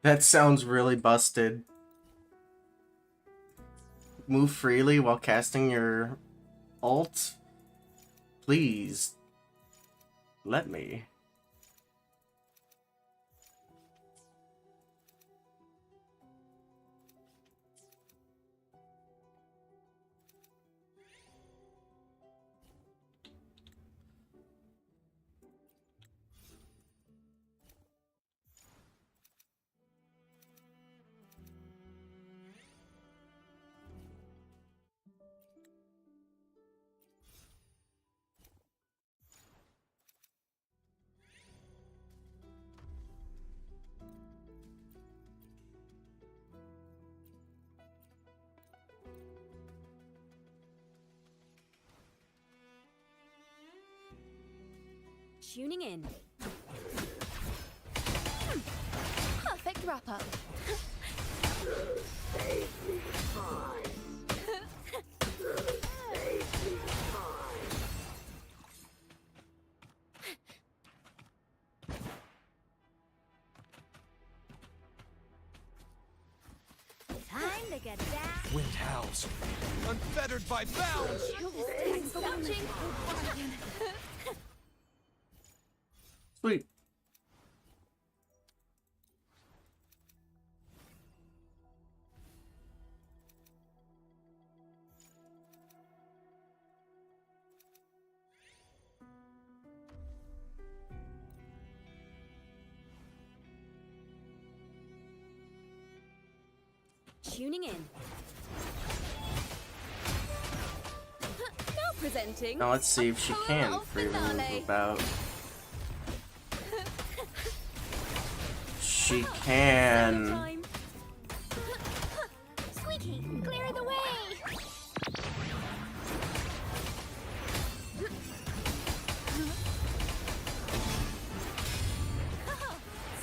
That sounds really busted. Move freely while casting your ult? Please. Let me. Tuning in. Perfect wrap up. Time to get down. Wind howls, unfettered by bounds. Thanks for watching. Sweet. Tuning in. Now presenting. Now let's see if she can Of freely finale. move about. She can. Time. Squeaky, clear the way!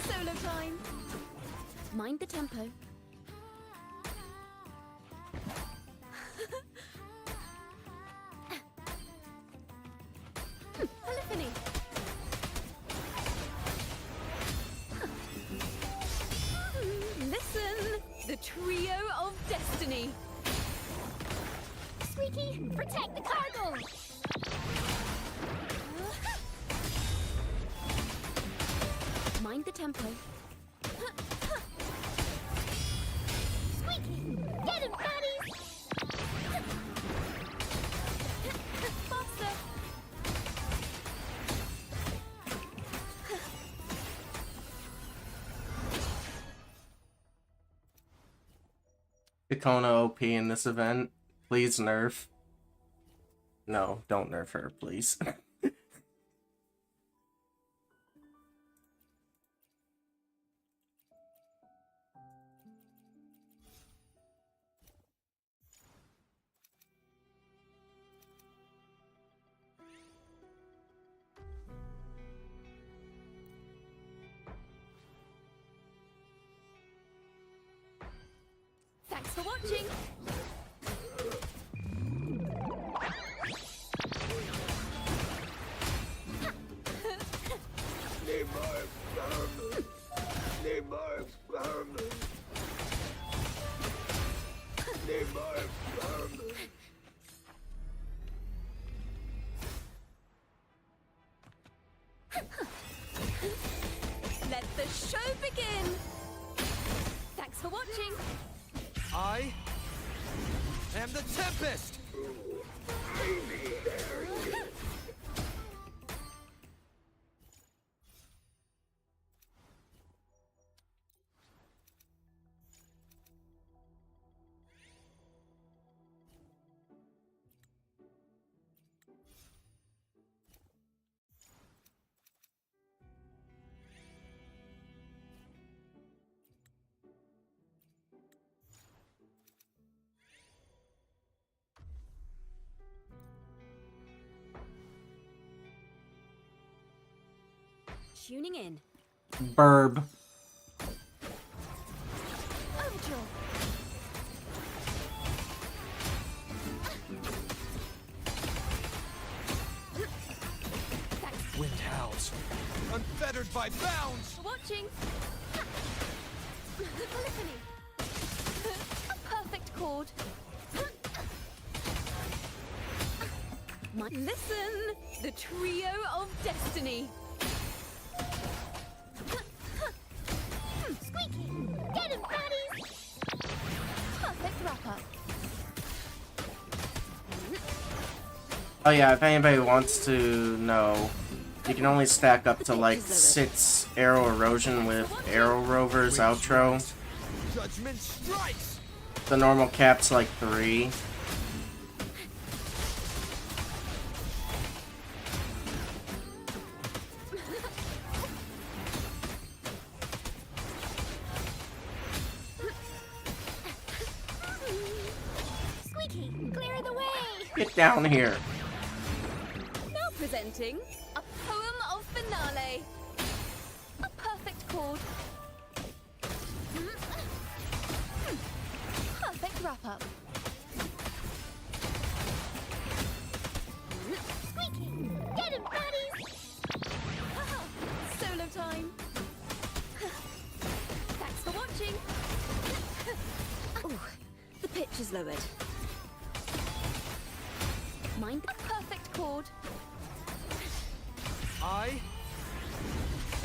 Solo time. Mind the tempo. Polyphony. Listen, the trio of destiny. Squeaky, protect the cargo! Mind the tempo. Squeaky, get him, buddies! Faster. Ciaccona OP in this event. Please nerf. No, don't nerf her, please. Thanks for watching. Let the show begin. Thanks for watching. I am the Tempest. Tuning in. Burb. Overture. Wind howls, unfettered by bounds. For watching. Polyphony. A perfect chord. Listen, the trio of destiny. Squeaky! Get him, baddies! Perfect wrap-up. Oh yeah, if anybody wants to know, you can only stack up to like 6 arrow erosion with ItzDeerover's outro. Judgment strikes. The normal cap's like 3. Squeaky, clear the way! Get down here. Now presenting a poem of finale. A perfect chord. Perfect wrap-up. Squeaky, get him, baddies! Solo time. Thanks for watching. Ooh, the pitch is lowered. Mind A perfect chord. I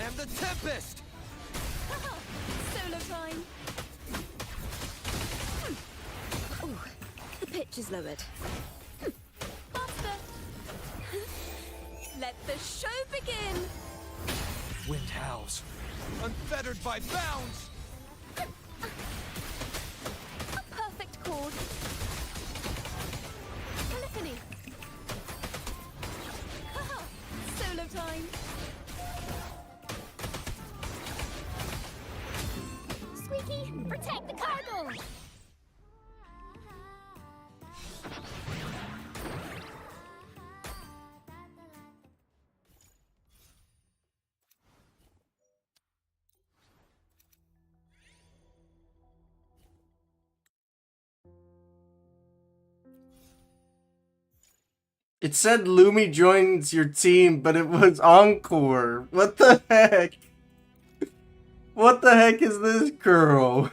am the Tempest. Solo time. Ooh, the pitch is lowered. Faster. Let the show begin. Wind howls, unfettered by bounds. A perfect chord. Polyphony. Solo time. Squeaky, protect the cargo! It said Lumi joins your team, but it was Encore. What the heck? What the heck is this girl?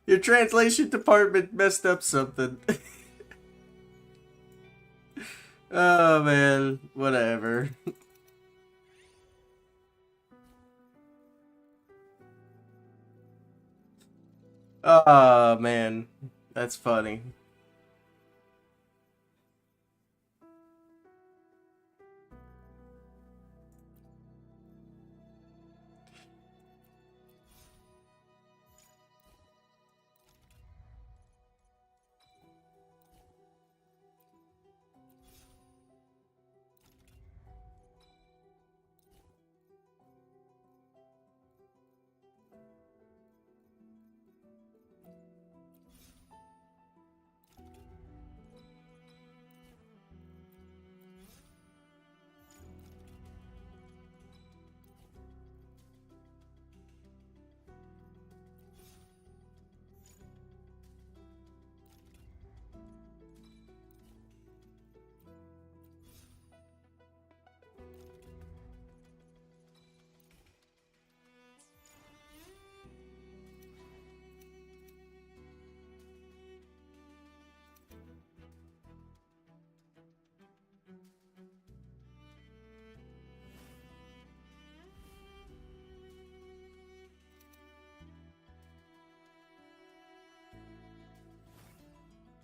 Your translation department messed up something. Oh man, whatever. Oh man, that's funny.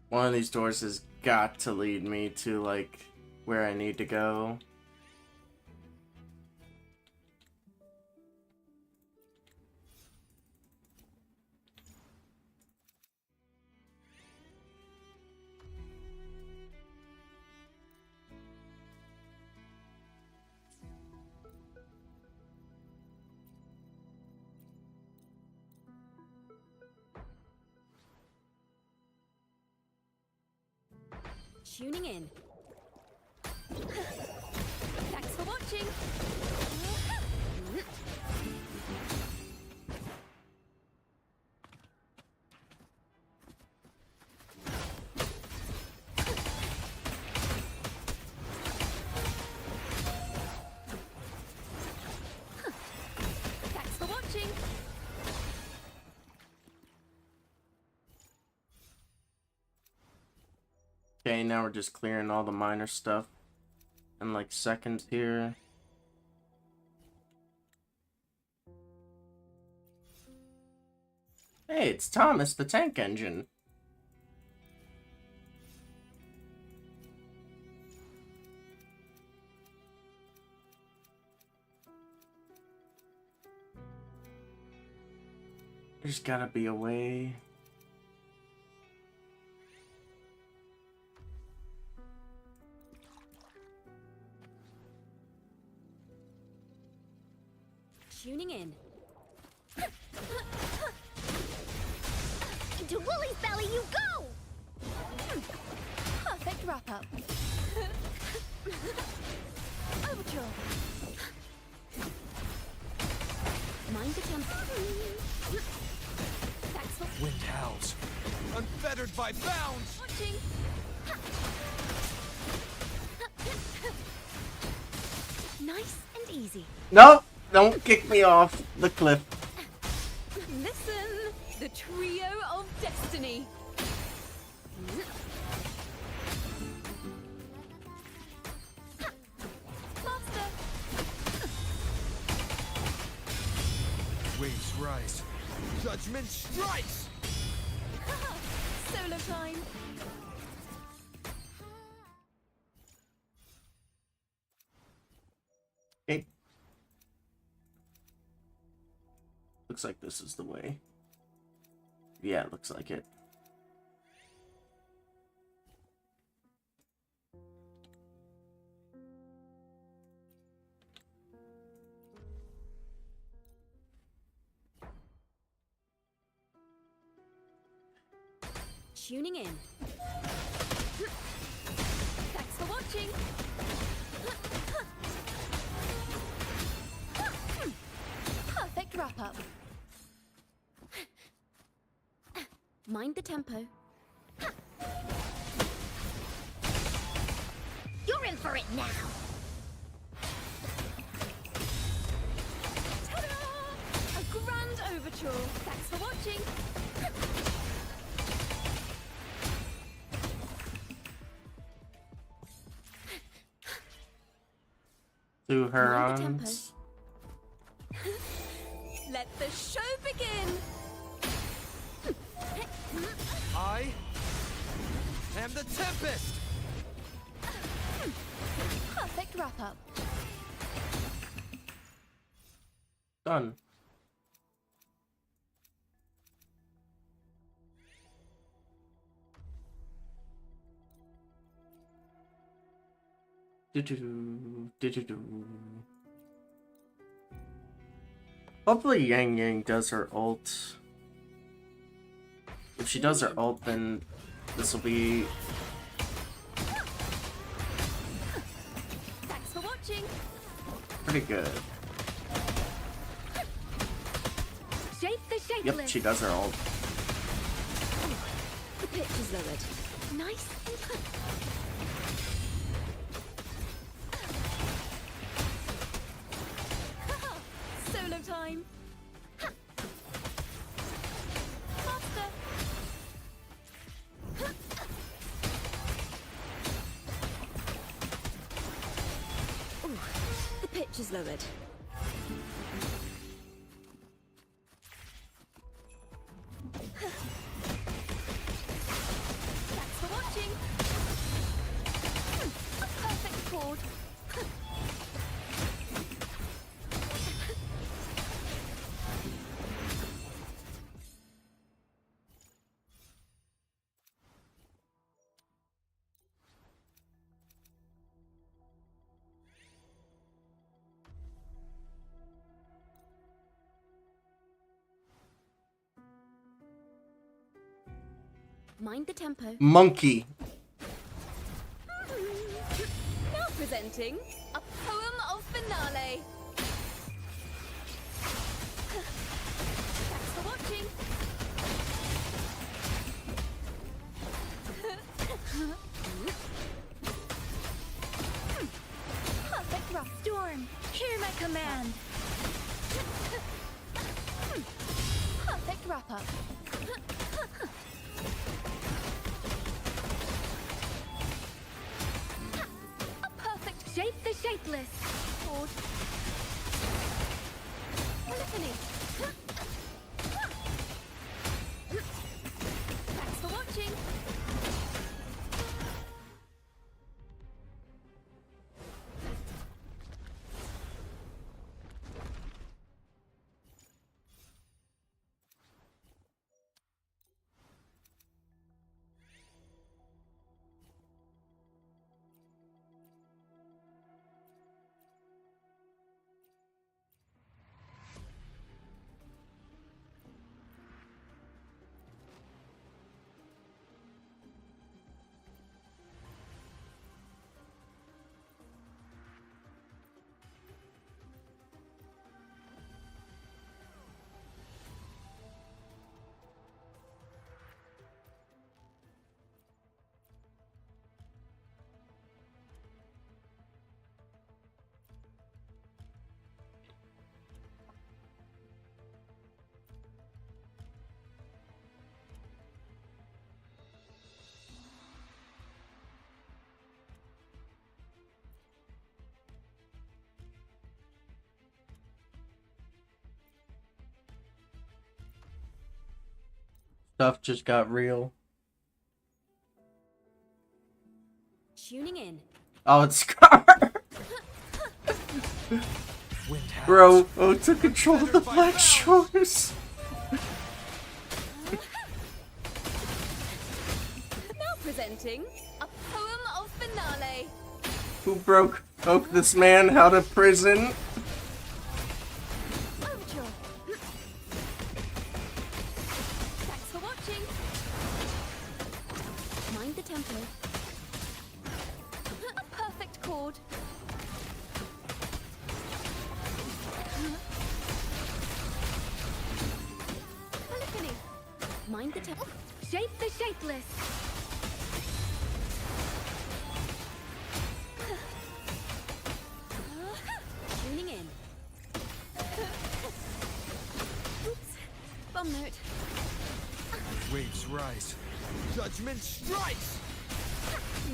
One of these doors has got to lead me to, like, where I need to go. tuning in. Thanks for watching. watching. Thanks for watching. Okay, now we're just clearing all the minor stuff in like seconds here. Hey, it's Thomas the Tank Engine. There's gotta be a way. Tuning in. Into Wooly's belly you go! Perfect wrap-up. Overture. Mind the tempo. Thanks for Wind howls, unfettered by bounds. watching. Nice and easy. No, don't kick me off the cliff. Listen, the trio of destiny. Faster. Waves rise, judgment strikes. Solo time. Okay. Looks like this is the way. Yeah, it looks like it. Tuning in. Thanks for watching. Perfect wrap-up. Mind the tempo. You're in for it now! Ta-da! A grand overture. Thanks for watching. To her Mind the tempo. arms. Let the show begin. I am the Tempest. Perfect wrap-up. Done. Do-do-do. Hopefully Yang Yang does her ult. If she does her ult, then this will be... Thanks for watching. pretty good. Shape the shapeless. Yep, she does her ult. The pitch is lowered. Nice and solo time. Faster. Ooh, the pitch is lowered. Thanks for watching. A perfect chord. Mind the tempo. Monkey. Now presenting a poem of finale! Thanks for watching! Perfect rough storm! Hear my command! Perfect wrap-up! A perfect shape the shapeless! Hold. Polyphony! Thanks for watching! Stuff just got real. Tuning in. Oh, it's Scar. Bro, took control of the Black Shores. Now presenting a poem of finale. Who broke this man out of prison? Overture. Thanks for watching. Mind the tempo. A perfect chord. Polyphony. Mind the tempo. Shape the shapeless. Tuning in. Oops. Bum note. Waves rise. Judgment strikes!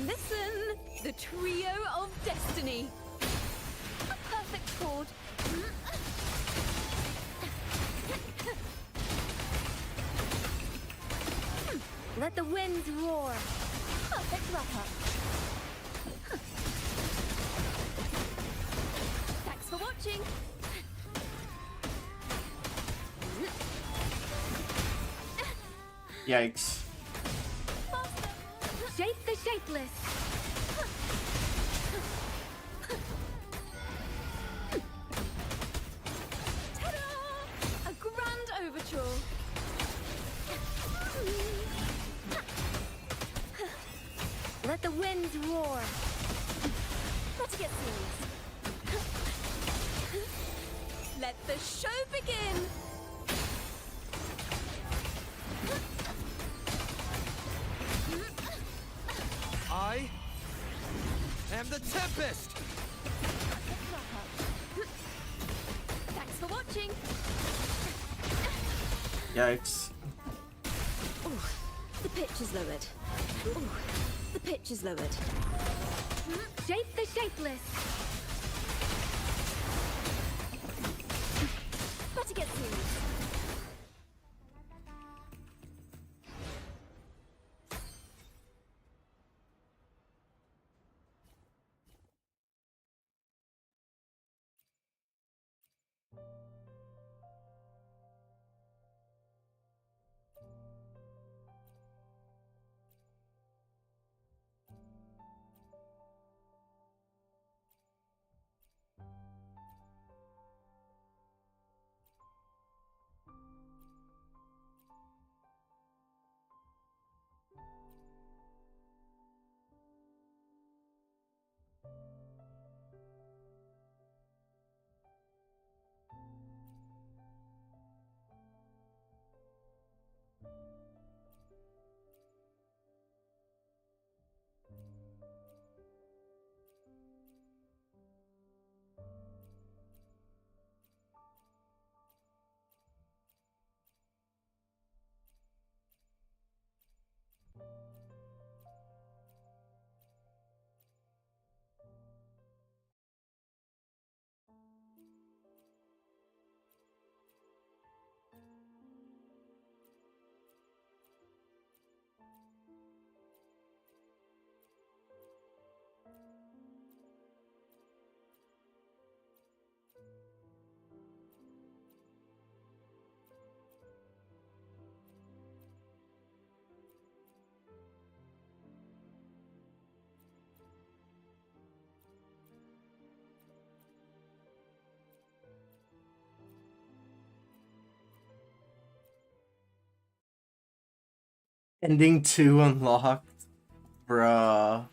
Listen, the trio of destiny. A perfect chord. Let the winds roar. Perfect wrap-up. Thanks for watching. Yikes. Shape the shapeless. Ta-da! A grand overture. Let the winds roar. Let's get serious. Let the show begin. I am the Tempest! Thanks for watching. Yikes. Ooh, the pitch is lowered. Ooh, the pitch is lowered. Shape the shapeless. Better get serious. Ending 2 unlocked. Bruh.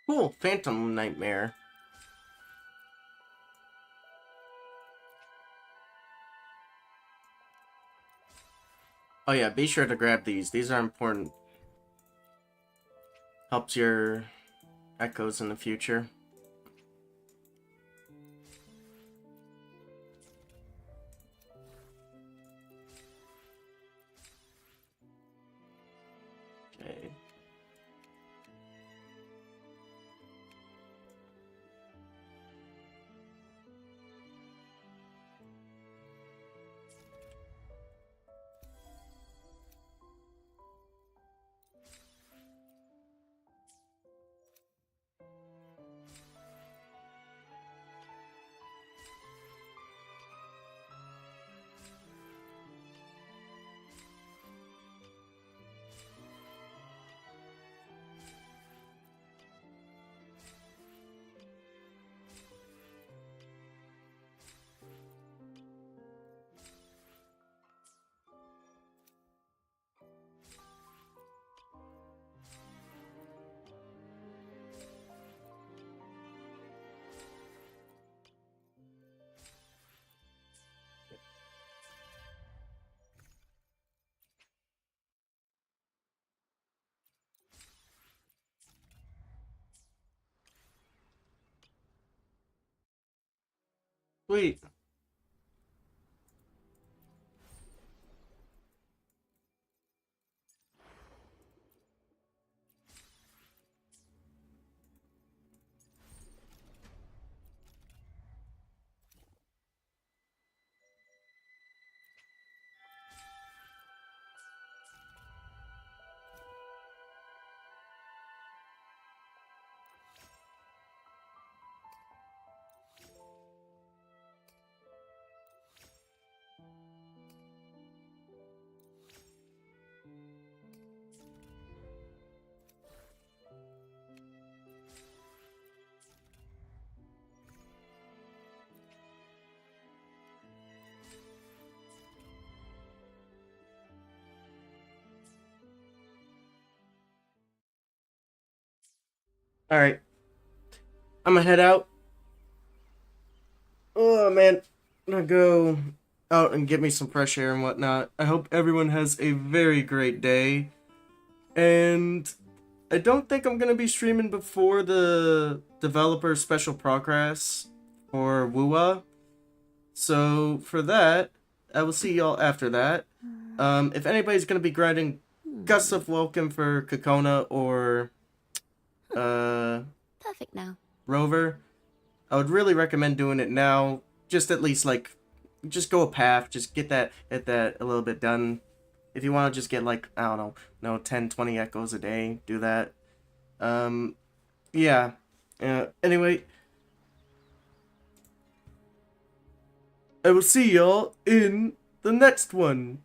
Cool, Phantom Nightmare. Oh yeah, be sure to grab these. These are important. Helps your echoes in the future. Okay. Sweet. Alright. I'm gonna head out. Oh man. I'm gonna go out and get me some fresh air and whatnot. I hope everyone has a very great day. And I don't think I'm gonna be streaming before the developer special progress for wuwa. So for that, I will see y'all after that. If anybody's gonna be grinding Gusts of Welcome for Ciaccona or Perfect now. Rover, I would really recommend doing it now. Just at least like, just go a path. Just get that a little bit done. If you want to just get like, I don't know, no 10, 20 echoes a day, do that. Yeah. Anyway, I will see y'all in The next one.